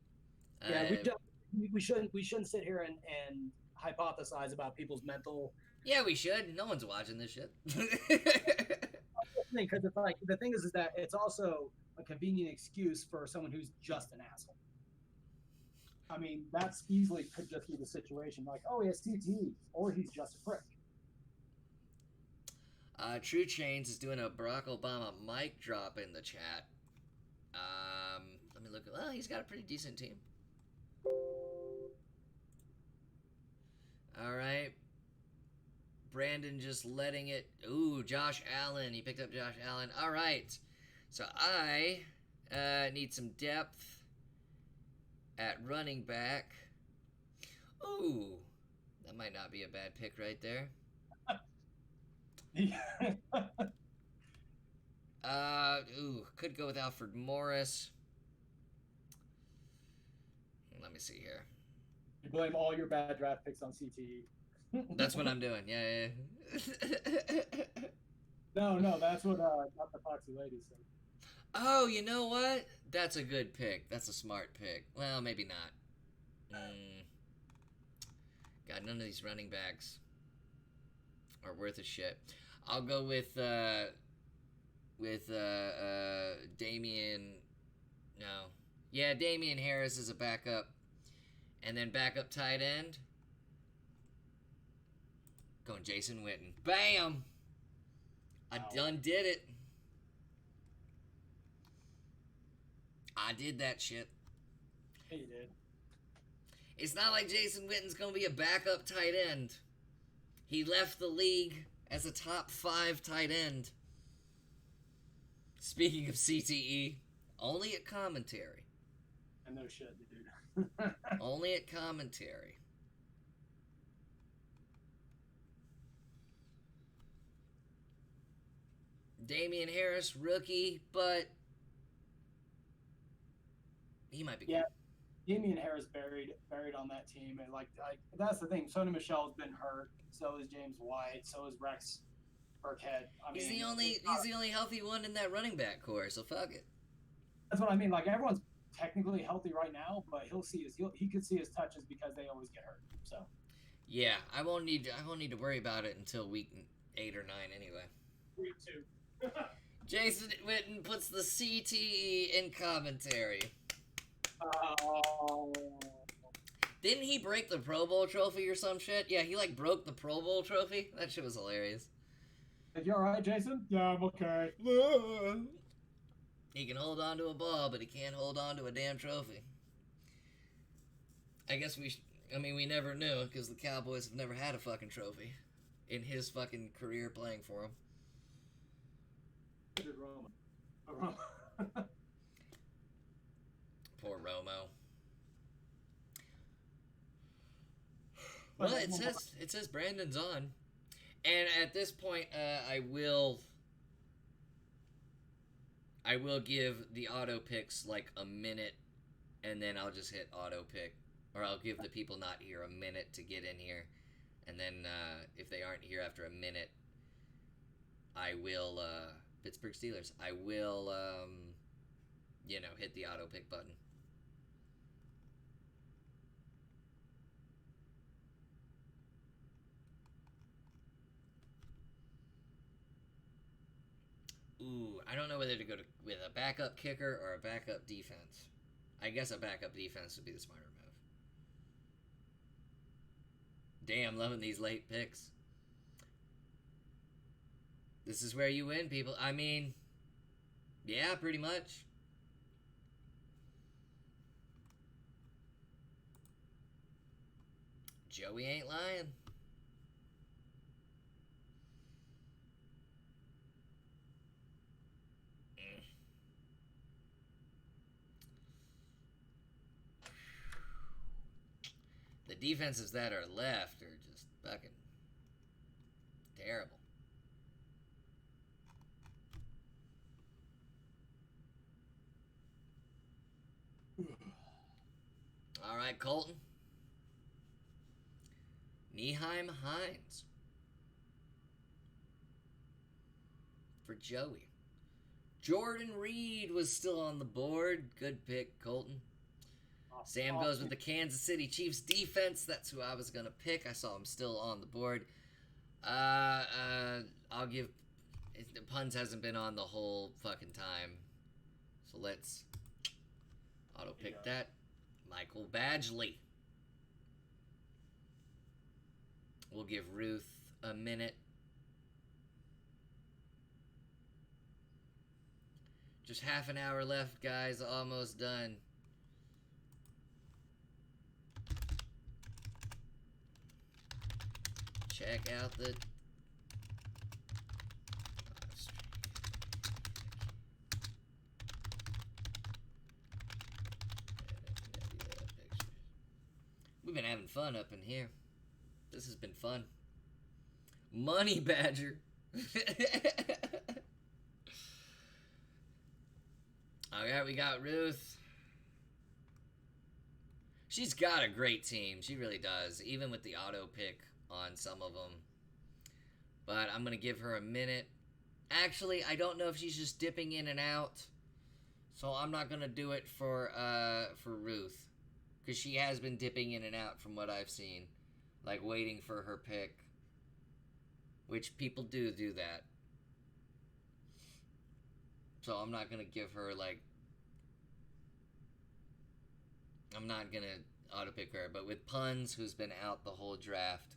Speaker 3: we shouldn't sit here and hypothesize about people's mental.
Speaker 1: Yeah, we should. No one's watching this shit.
Speaker 3: Because it's like the thing is that it's also a convenient excuse for someone who's just an asshole. I mean, that's easily could just be the situation. Like, oh, he has CTE, or he's just a prick.
Speaker 1: True Chains is doing a Barack Obama mic drop in the chat. Let me look. Well, he's got a pretty decent team. All right. Brandon just letting it. Ooh, Josh Allen. He picked up Josh Allen. All right. So I need some depth at running back. Ooh, that might not be a bad pick right there. Could go with Alfred Morris. Let me see here.
Speaker 3: You blame all your bad draft picks on CTE.
Speaker 1: That's what I'm doing. Yeah.
Speaker 3: No, that's what not the Foxy Lady said.
Speaker 1: Oh, you know what? That's a good pick. That's a smart pick. Well, maybe not. God, none of these running backs are worth a shit. I'll go with Damian. No. Yeah, Damian Harris is a backup. And then backup tight end. Going Jason Witten. Bam! I done did it. I did that shit.
Speaker 3: Yeah, you did.
Speaker 1: It's not like Jason Witten's going to be a backup tight end. He left the league as a top 5 tight end. Speaking of CTE, only at commentary.
Speaker 3: And no shit, dude.
Speaker 1: Only at commentary. Damian Harris, rookie, but he might be good.
Speaker 3: Yeah, Damian Harris buried on that team, and like that's the thing. Sony Michel's been hurt. So is James White. So is Rex Burkhead.
Speaker 1: He's the only healthy one in that running back core. So fuck it.
Speaker 3: That's what I mean. Like everyone's technically healthy right now, but he could see his touches because they always get hurt. So
Speaker 1: yeah, I won't need to worry about it until week 8 or 9 anyway.
Speaker 3: Week 2.
Speaker 1: Jason Witten puts the CTE in commentary.
Speaker 3: Oh.
Speaker 1: Didn't he break the Pro Bowl trophy or some shit? Yeah, he like broke the Pro Bowl trophy. That shit was hilarious.
Speaker 3: You alright, Jason? Yeah, I'm okay.
Speaker 1: He can hold on to a ball, but he can't hold on to a damn trophy. I guess we never knew, because the Cowboys have never had a fucking trophy in his fucking career playing for him.
Speaker 3: Romo.
Speaker 1: Poor Romo. Well, it says Brandon's on, and at this point, I will give the auto picks like a minute, and then I'll just hit auto pick, or I'll give the people not here a minute to get in here, and then if they aren't here after a minute, I will Pittsburgh Steelers. I will hit the auto pick button. Ooh, I don't know whether to go with a backup kicker or a backup defense. I guess a backup defense would be the smarter move. Damn, loving these late picks. This is where you win, people. I mean, yeah, pretty much. Joey ain't lying. The defenses that are left are just fucking terrible. All right, Colton. Nyheim Hines for Joey. Jordan Reed was still on the board. Good pick, Colton. Sam goes with the Kansas City Chiefs defense. That's who I was going to pick. I saw him still on the board. I'll give... The puns hasn't been on the whole fucking time. So let's auto-pick that. Michael Badgley. We'll give Ruth a minute. Just half an hour left, guys. Almost done. Check out the... We've been having fun up in here. This has been fun. Money Badger. Alright, we got Ruth. She's got a great team. She really does. Even with the auto pick on some of them. But I'm going to give her a minute. Actually, I don't know if she's just dipping in and out. So I'm not going to do it for Ruth. Because she has been dipping in and out from what I've seen. Like, waiting for her pick. Which people do that. So I'm not going to give her, like... I'm not going to auto-pick her. But with Puns, who's been out the whole draft...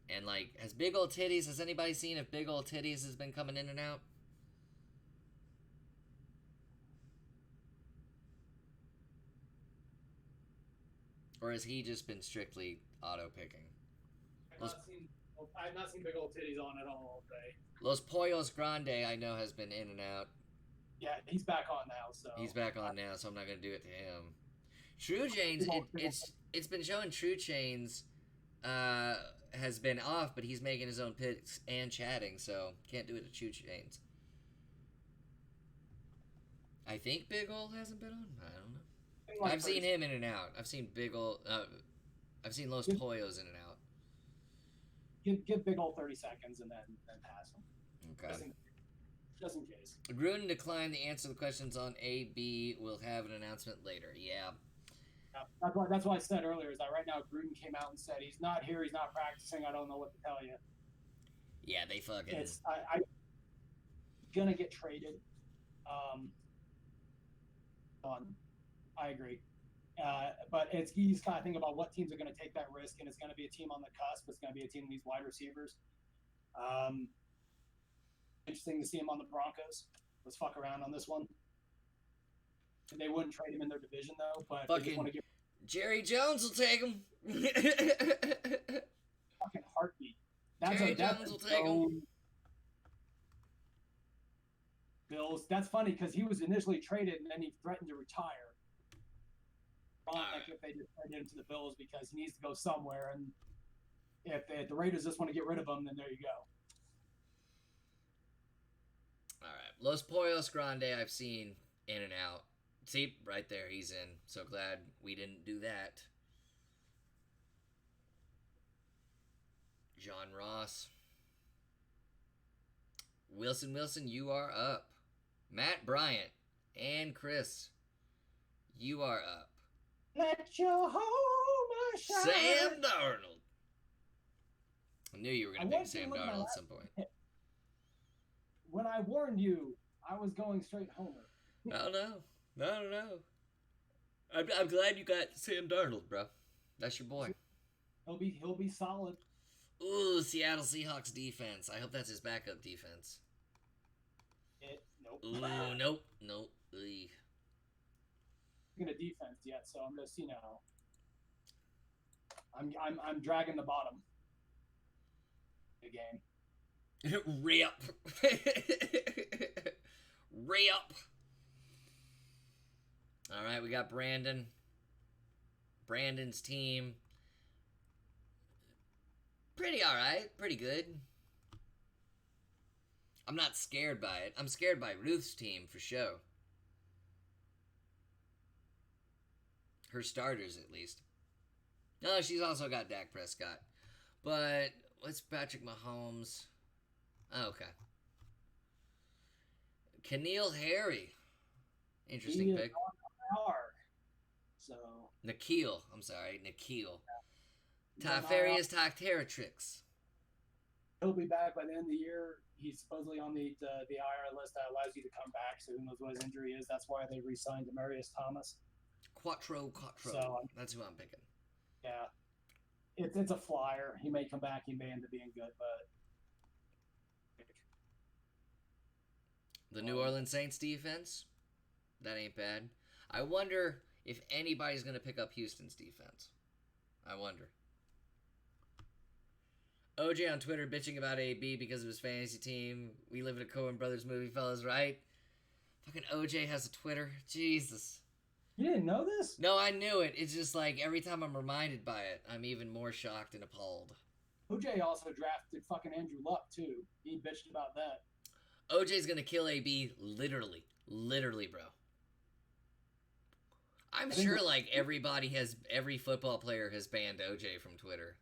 Speaker 1: And, like, has Big Ol' Titties... Has anybody seen if Big Ol' Titties has been coming in and out? Or has he just been strictly auto-picking?
Speaker 2: I've not seen Big Ol' Titties on at all day.
Speaker 1: Los Pollos Grande, I know, has been in and out.
Speaker 2: Yeah, he's back on now, so...
Speaker 1: He's back on now, so I'm not going to do it to him. True Chains, it's been showing True Chains has been off, but he's making his own picks and chatting, so can't do it to True Chains. I think Big Ol' hasn't been on? I don't know. I've seen him in and out. I've seen Big Ol'... I've seen Los Pollos in and out.
Speaker 2: Give Big Ol' 30 seconds and then pass him.
Speaker 1: Okay.
Speaker 2: Just in case.
Speaker 1: Gruden declined the answer to the questions on A, B. We'll have an announcement later. Yeah.
Speaker 2: That's why I said earlier is that right now Gruden came out and said he's not here, he's not practicing, I don't know what to tell you.
Speaker 1: Yeah, they fucking...
Speaker 2: I'm gonna get traded. I agree. But he's kind of thinking about what teams are going to take that risk, and it's going to be a team on the cusp. It's going to be a team with these wide receivers. Interesting to see him on the Broncos. Let's fuck around on this one. They wouldn't trade him in their division, though. But they just want to give...
Speaker 1: Jerry Jones will take him.
Speaker 2: Fucking heartbeat.
Speaker 1: Jerry Jones will take him.
Speaker 2: Bills. That's funny because he was initially traded and then he threatened to retire. Like if they just traded him to the Bills because he needs to go somewhere, and if the Raiders just want to get rid of him, then there you go.
Speaker 1: All right, Los Pollos Grande I've seen in and out. See, right there, he's in. So glad we didn't do that. John Ross. Wilson, you are up. Matt Bryant and Chris, you are up.
Speaker 2: Let your home shine.
Speaker 1: Sam Darnold. I knew you were going to pick Sam Darnold at some point.
Speaker 2: when I warned you, I was going straight homer.
Speaker 1: I don't know. I'm glad you got Sam Darnold, bro. That's your boy.
Speaker 2: He'll be solid.
Speaker 1: Ooh, Seattle Seahawks defense. I hope that's his backup defense.
Speaker 2: Nope.
Speaker 1: Ooh, nope. Eey.
Speaker 2: Going to defense yet, so I'm just I'm dragging the bottom. The game.
Speaker 1: Rip. Rip. All right, we got Brandon. Brandon's team. Pretty all right. Pretty good. I'm not scared by it. I'm scared by Ruth's team for show. Her starters, at least. No, she's also got Dak Prescott. But what's Patrick Mahomes? Oh, okay. Keneal Harry. Interesting pick.
Speaker 2: So
Speaker 1: Nikhil. I'm sorry, Nikhil. Tafarius Tacteratrix.
Speaker 2: He'll be back by the end of the year. He's supposedly on the IR list that allows you to come back. So who knows what his injury is? That's why they re-signed Demarius Thomas.
Speaker 1: Quattro.
Speaker 2: So,
Speaker 1: that's who I'm picking.
Speaker 2: Yeah, it's a flyer. He may come back. He may end up being good, but
Speaker 1: the New Orleans Saints defense, that ain't bad. I wonder if anybody's going to pick up Houston's defense. I wonder. OJ on Twitter bitching about AB because of his fantasy team. We live in a Coen Brothers movie, fellas, right? Fucking OJ has a Twitter. Jesus.
Speaker 2: You didn't know this?
Speaker 1: No, I knew it. It's just like every time I'm reminded by it, I'm even more shocked and appalled.
Speaker 2: OJ also drafted fucking Andrew Luck, too. He bitched about that.
Speaker 1: OJ's going to kill AB literally. Literally, bro. I'm sure like every football player has banned OJ from Twitter.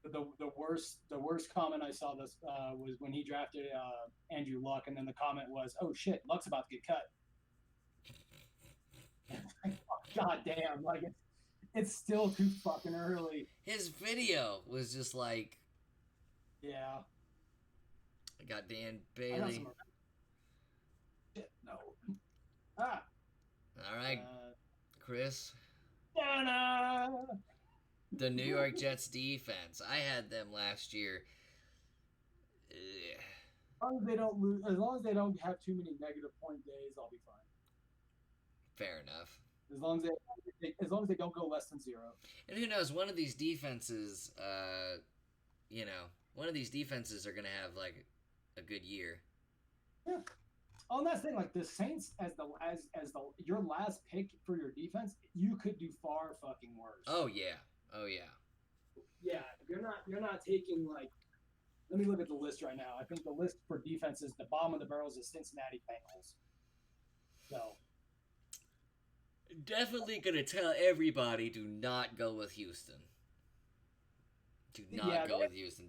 Speaker 2: The worst comment I saw this was when he drafted Andrew Luck, and then the comment was, "Oh shit, Luck's about to get cut." God damn! Like it's still too fucking early.
Speaker 1: His video was just like,
Speaker 2: yeah.
Speaker 1: I got Dan Bailey.
Speaker 2: Shit, no. Ah.
Speaker 1: All right, Chris.
Speaker 2: Da-da!
Speaker 1: The New York Jets defense. I had them last year.
Speaker 2: As long as they don't lose, as long as they don't have too many negative point days, I'll be fine.
Speaker 1: Fair enough.
Speaker 2: As long as they don't go less than 0.
Speaker 1: And who knows? One of these defenses, one of these defenses are gonna have like a good year.
Speaker 2: Yeah. Oh, and that's the thing. Like the Saints, as your last pick for your defense, you could do far fucking worse.
Speaker 1: Oh yeah.
Speaker 2: Yeah, you're not taking like. Let me look at the list right now. I think the list for defenses, the bottom of the barrels is Cincinnati Bengals. So.
Speaker 1: Definitely gonna tell everybody, do not go with Houston. Do not go with Houston.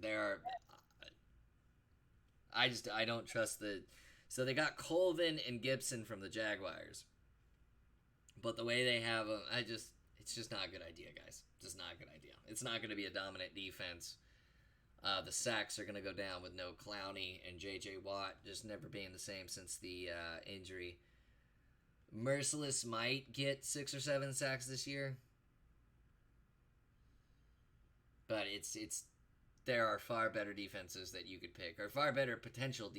Speaker 1: I don't trust the. So they got Colvin and Gibson from the Jaguars, but the way they have them, it's just not a good idea, guys. Just not a good idea. It's not gonna be a dominant defense. The sacks are gonna go down with no Clowney and J.J. Watt just never being the same since the injury. Merciless might get 6 or 7 sacks this year, but there are far better defenses that you could pick, or far better potential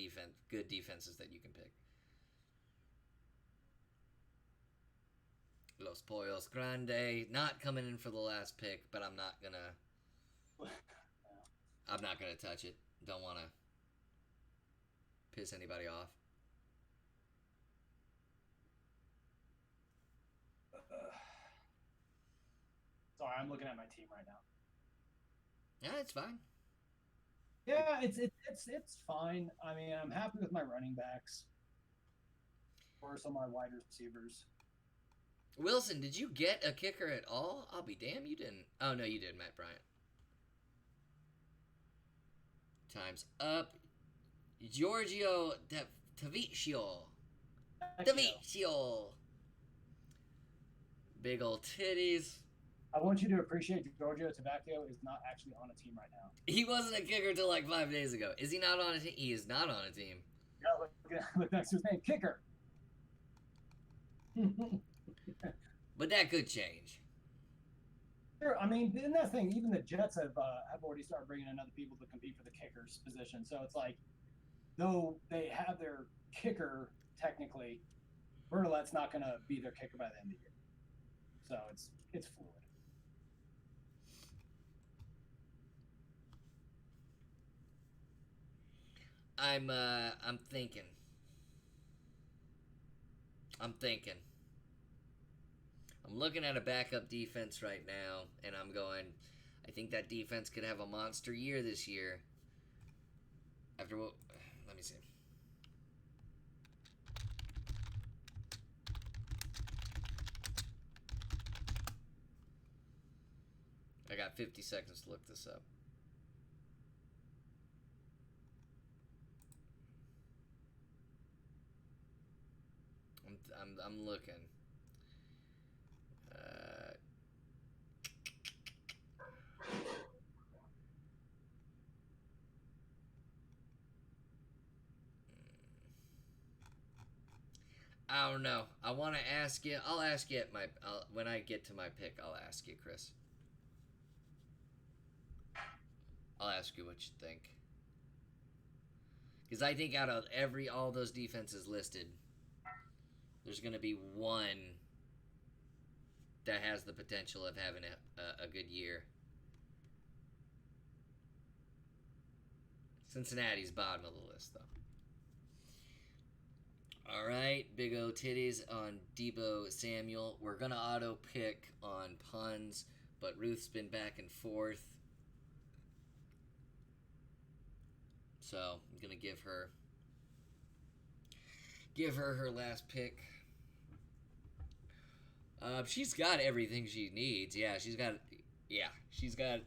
Speaker 1: good defenses that you can pick. Los Pollos Grande not coming in for the last pick, but I'm not gonna touch it. Don't want to piss anybody off.
Speaker 2: Sorry, I'm looking at my team right now.
Speaker 1: Yeah, it's fine.
Speaker 2: Yeah, it's fine. I mean, I'm happy with my running backs. Worse on my wide receivers.
Speaker 1: Wilson, did you get a kicker at all? I'll be damned, you didn't. Oh, no, you did, Matt Bryant. Time's up. Giorgio Tavicchio. Big old titties.
Speaker 2: I want you to appreciate Giorgio Tavacchio is not actually on a team right now.
Speaker 1: He wasn't a kicker until like 5 days ago. Is he not on a team? He is not on a team.
Speaker 2: Look next to his name, kicker.
Speaker 1: But that could change.
Speaker 2: Sure, I mean, and that's the thing. Even the Jets have already started bringing in other people to compete for the kicker's position. So it's like, though they have their kicker technically, Bertolette's not going to be their kicker by the end of the year. So it's fluid.
Speaker 1: I'm thinking. I'm looking at a backup defense right now, and I'm going, I think that defense could have a monster year this year. After what? Let me see. I got 50 seconds to look this up. I'm looking. I don't know. I want to ask you. I'll ask you at when I get to my pick. I'll ask you, Chris. I'll ask you what you think. Because I think out of all those defenses listed, there's going to be one that has the potential of having a good year. Cincinnati's bottom of the list, though. All right, big O titties on Debo Samuel. We're going to auto pick on puns, but Ruth's been back and forth. So I'm going to give her her last pick. She's got everything she needs. She's got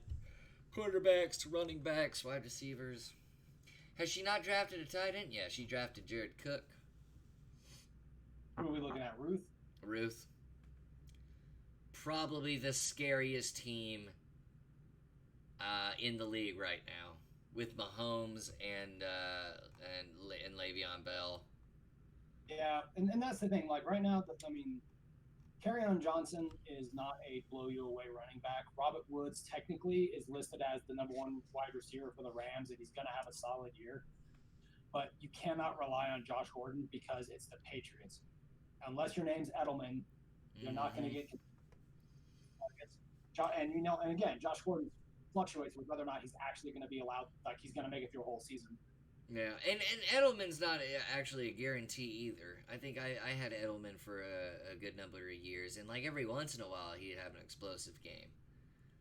Speaker 1: quarterbacks, running backs, wide receivers. Has she not drafted a tight end? Yeah, she drafted Jared Cook.
Speaker 2: Who are we looking at, Ruth?
Speaker 1: Ruth. Probably the scariest team in the league right now, with Mahomes and Le'Veon Bell.
Speaker 2: Yeah, and that's the thing. Like right now, I mean, Kerryon Johnson is not a blow you away running back. Robert Woods technically is listed as the number one wide receiver for the Rams, and he's going to have a solid year. But you cannot rely on Josh Gordon because it's the Patriots. Unless your name's Edelman, you're not going to get targets. And again, Josh Gordon fluctuates with whether or not he's actually going to be allowed, like he's going to make it through a whole season.
Speaker 1: Yeah, and Edelman's not actually a guarantee either. I think I had Edelman for a good number of years, and like every once in a while he'd have an explosive game.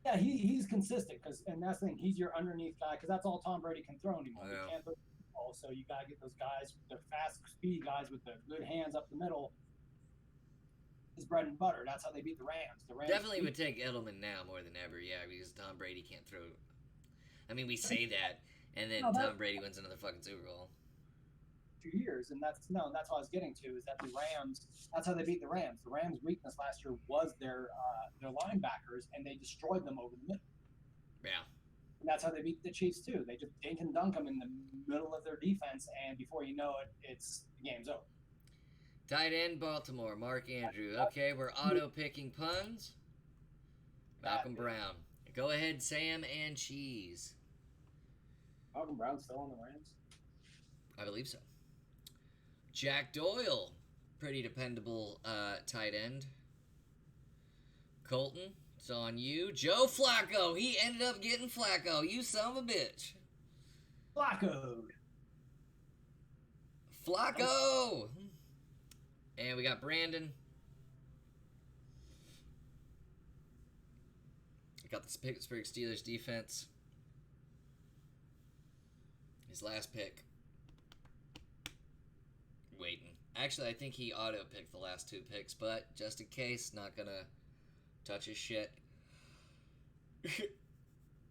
Speaker 2: Yeah, he's consistent, and that's the thing. He's your underneath guy because that's all Tom Brady can throw anymore.
Speaker 1: Yeah.
Speaker 2: He can't throw the ball, so you got to get those guys, the fast speed guys with the good hands up the middle. Is bread and butter. That's how they beat the Rams.
Speaker 1: Definitely would take Edelman now more than ever, because Tom Brady can't throw. I mean, we say that, and then Tom Brady wins another fucking Super Bowl.
Speaker 2: 2 years, and that's what I was getting to, is that the Rams, that's how they beat the Rams. The Rams' weakness last year was their linebackers, and they destroyed them over the middle.
Speaker 1: Yeah.
Speaker 2: And that's how they beat the Chiefs, too. They just dink and dunk them in the middle of their defense, and before you know it, the game's over.
Speaker 1: Tight end, Baltimore, Mark Andrew. Okay, we're auto-picking puns. Malcolm Brown. Go ahead, Sam and Cheese.
Speaker 3: Malcolm Brown's still on the Rams?
Speaker 1: I believe so. Jack Doyle. Pretty dependable tight end. Colton, it's on you. Joe Flacco. He ended up getting Flacco. You son of a bitch. Flacco! And we got Brandon. We got the Pittsburgh Steelers defense. His last pick. Waiting. Actually, I think he auto-picked the last two picks, but just in case, not gonna touch his shit.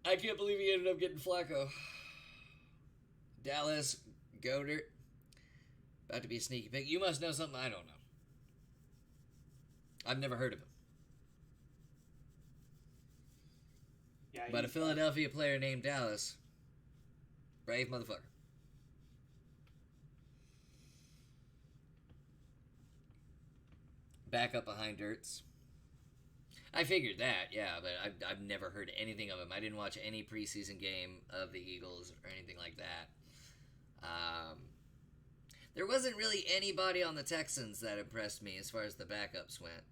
Speaker 1: I can't believe he ended up getting Flacco. Dallas Goedert. About to be a sneaky pick. You must know something I don't know. I've never heard of him.
Speaker 2: Yeah,
Speaker 1: but a Philadelphia player named Dallas. Brave motherfucker. backup behind Ertz. I figured that, yeah, but I've never heard anything of him. I didn't watch any preseason game of the Eagles or anything like that. There wasn't really anybody on the Texans that impressed me as far as the backups went.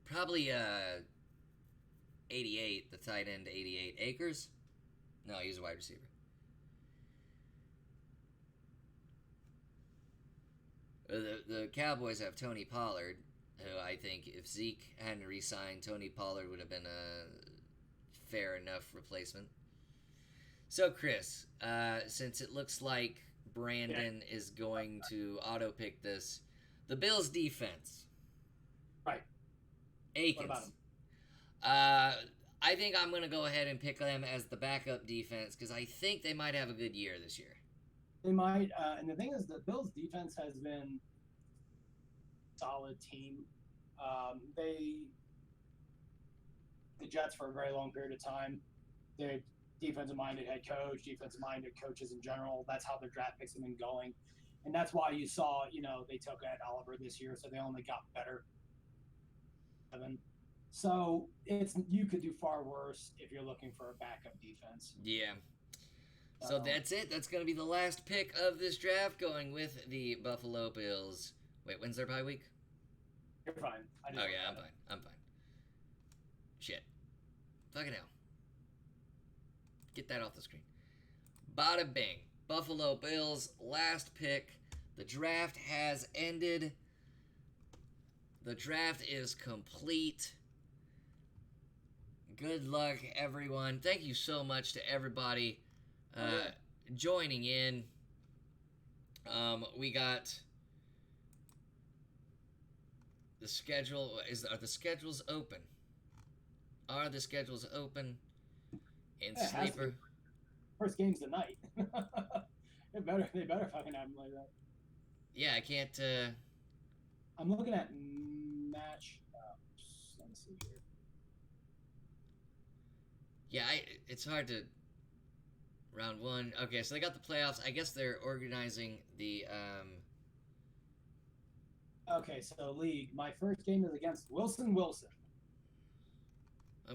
Speaker 1: Probably 88, the tight end 88. Akers? No, he's a wide receiver. The Cowboys have Tony Pollard, who I think if Zeke hadn't re-signed, Tony Pollard would have been a fair enough replacement. So, Chris, since it looks like Brandon is going to auto-pick this, the Bills' defense.
Speaker 3: Right.
Speaker 1: Akins.
Speaker 3: What about him?
Speaker 1: I think I'm going to go ahead and pick them as the backup defense because I think they might have a good year this year.
Speaker 3: They might, and the thing is, the Bills' defense has been a solid team. The Jets for a very long period of time, they're defensive-minded head coach, defensive-minded coaches in general. That's how their draft picks have been going, and that's why you saw, they took Ed Oliver this year, so they only got better. So you could do far worse if you're looking for a backup defense.
Speaker 1: Yeah. So that's it. That's going to be the last pick of this draft, going with the Buffalo Bills. Wait, when's their bye week?
Speaker 3: You're fine.
Speaker 1: Oh, yeah, I'm fine. I'm fine. Shit. Fucking hell. Get that off the screen. Bada bing. Buffalo Bills, last pick. The draft has ended. The draft is complete. Good luck, everyone. Thank you so much to everybody joining in. We got the schedule. Are the schedules open? Are the schedules open in Sleeper?
Speaker 3: First game's tonight. they better fucking have them like that.
Speaker 1: Yeah, I can't.
Speaker 3: I'm looking at match. Let me see here.
Speaker 1: Yeah, it's hard to. Round one. Okay, so they got the playoffs. I guess they're organizing the.
Speaker 3: Okay, so league. My first game is against Wilson.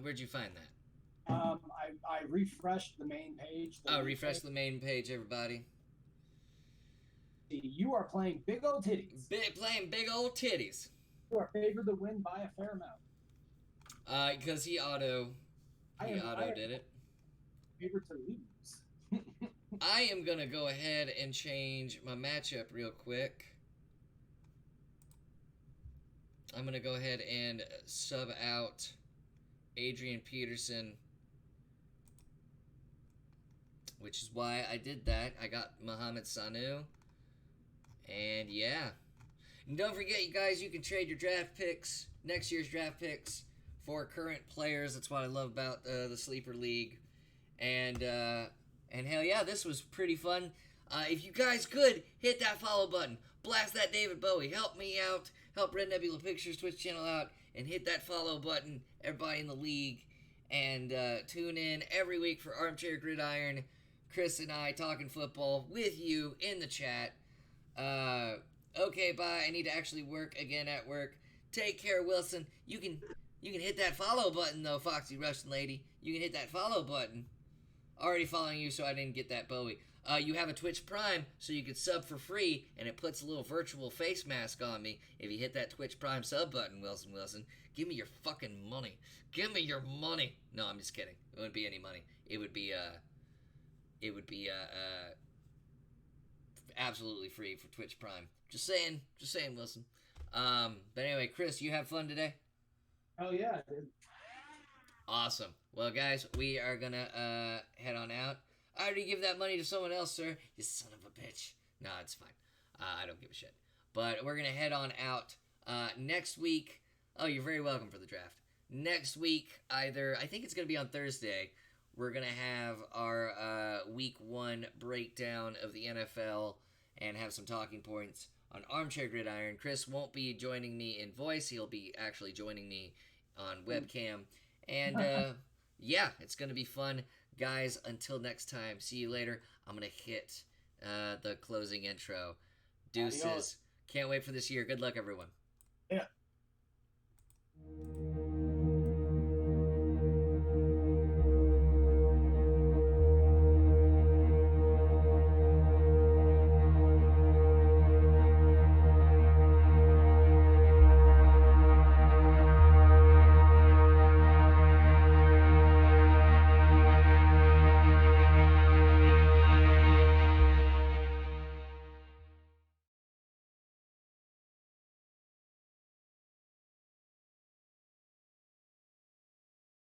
Speaker 1: Where'd you find that?
Speaker 3: I refreshed the main page.
Speaker 1: Refresh the main page, everybody.
Speaker 3: You are playing Big Old Titties.
Speaker 1: Playing Big Old Titties.
Speaker 3: You are favored to win by a fair amount.
Speaker 1: Because he auto did it.
Speaker 3: Favored to lose.
Speaker 1: I am going to go ahead and change my matchup real quick. I'm going to go ahead and sub out Adrian Peterson, which is why I did that. I got Mohamed Sanu. And yeah. And don't forget, you guys, you can trade your draft picks, next year's draft picks, for current players. That's what I love about the Sleeper League. And hell yeah, this was pretty fun. If you guys could, hit that follow button. Blast that David Bowie. Help me out. Help Red Nebula Pictures Twitch channel out. And hit that follow button, everybody in the league. And tune in every week for Armchair Gridiron. Chris and I talking football with you in the chat. Okay, bye. I need to actually work again at work. Take care, Wilson. You can hit that follow button, though, Foxy Russian Lady. You can hit that follow button. Already following you, so I didn't get that Bowie. You have a Twitch Prime, so you can sub for free, and it puts a little virtual face mask on me if you hit that Twitch Prime sub button, Wilson. Give me your fucking money. Give me your money. No, I'm just kidding. It wouldn't be any money. It would be absolutely free for Twitch Prime. Just saying, Wilson. But anyway, Chris, you have fun today?
Speaker 3: Oh yeah, dude.
Speaker 1: Awesome. Well, guys, we are gonna head on out. I already give that money to someone else, sir. You son of a bitch. No, it's fine. I don't give a shit. But we're gonna head on out next week. Oh, you're very welcome for the draft. Next week, I think it's gonna be on Thursday. We're gonna have our week 1 breakdown of the NFL and have some talking points on Armchair Gridiron. Chris won't be joining me in voice. He'll be actually joining me on webcam. And yeah, it's going to be fun. Guys, until next time, see you later. I'm going to hit the closing intro. Deuces.
Speaker 3: Adios.
Speaker 1: Can't wait for this year. Good luck, everyone.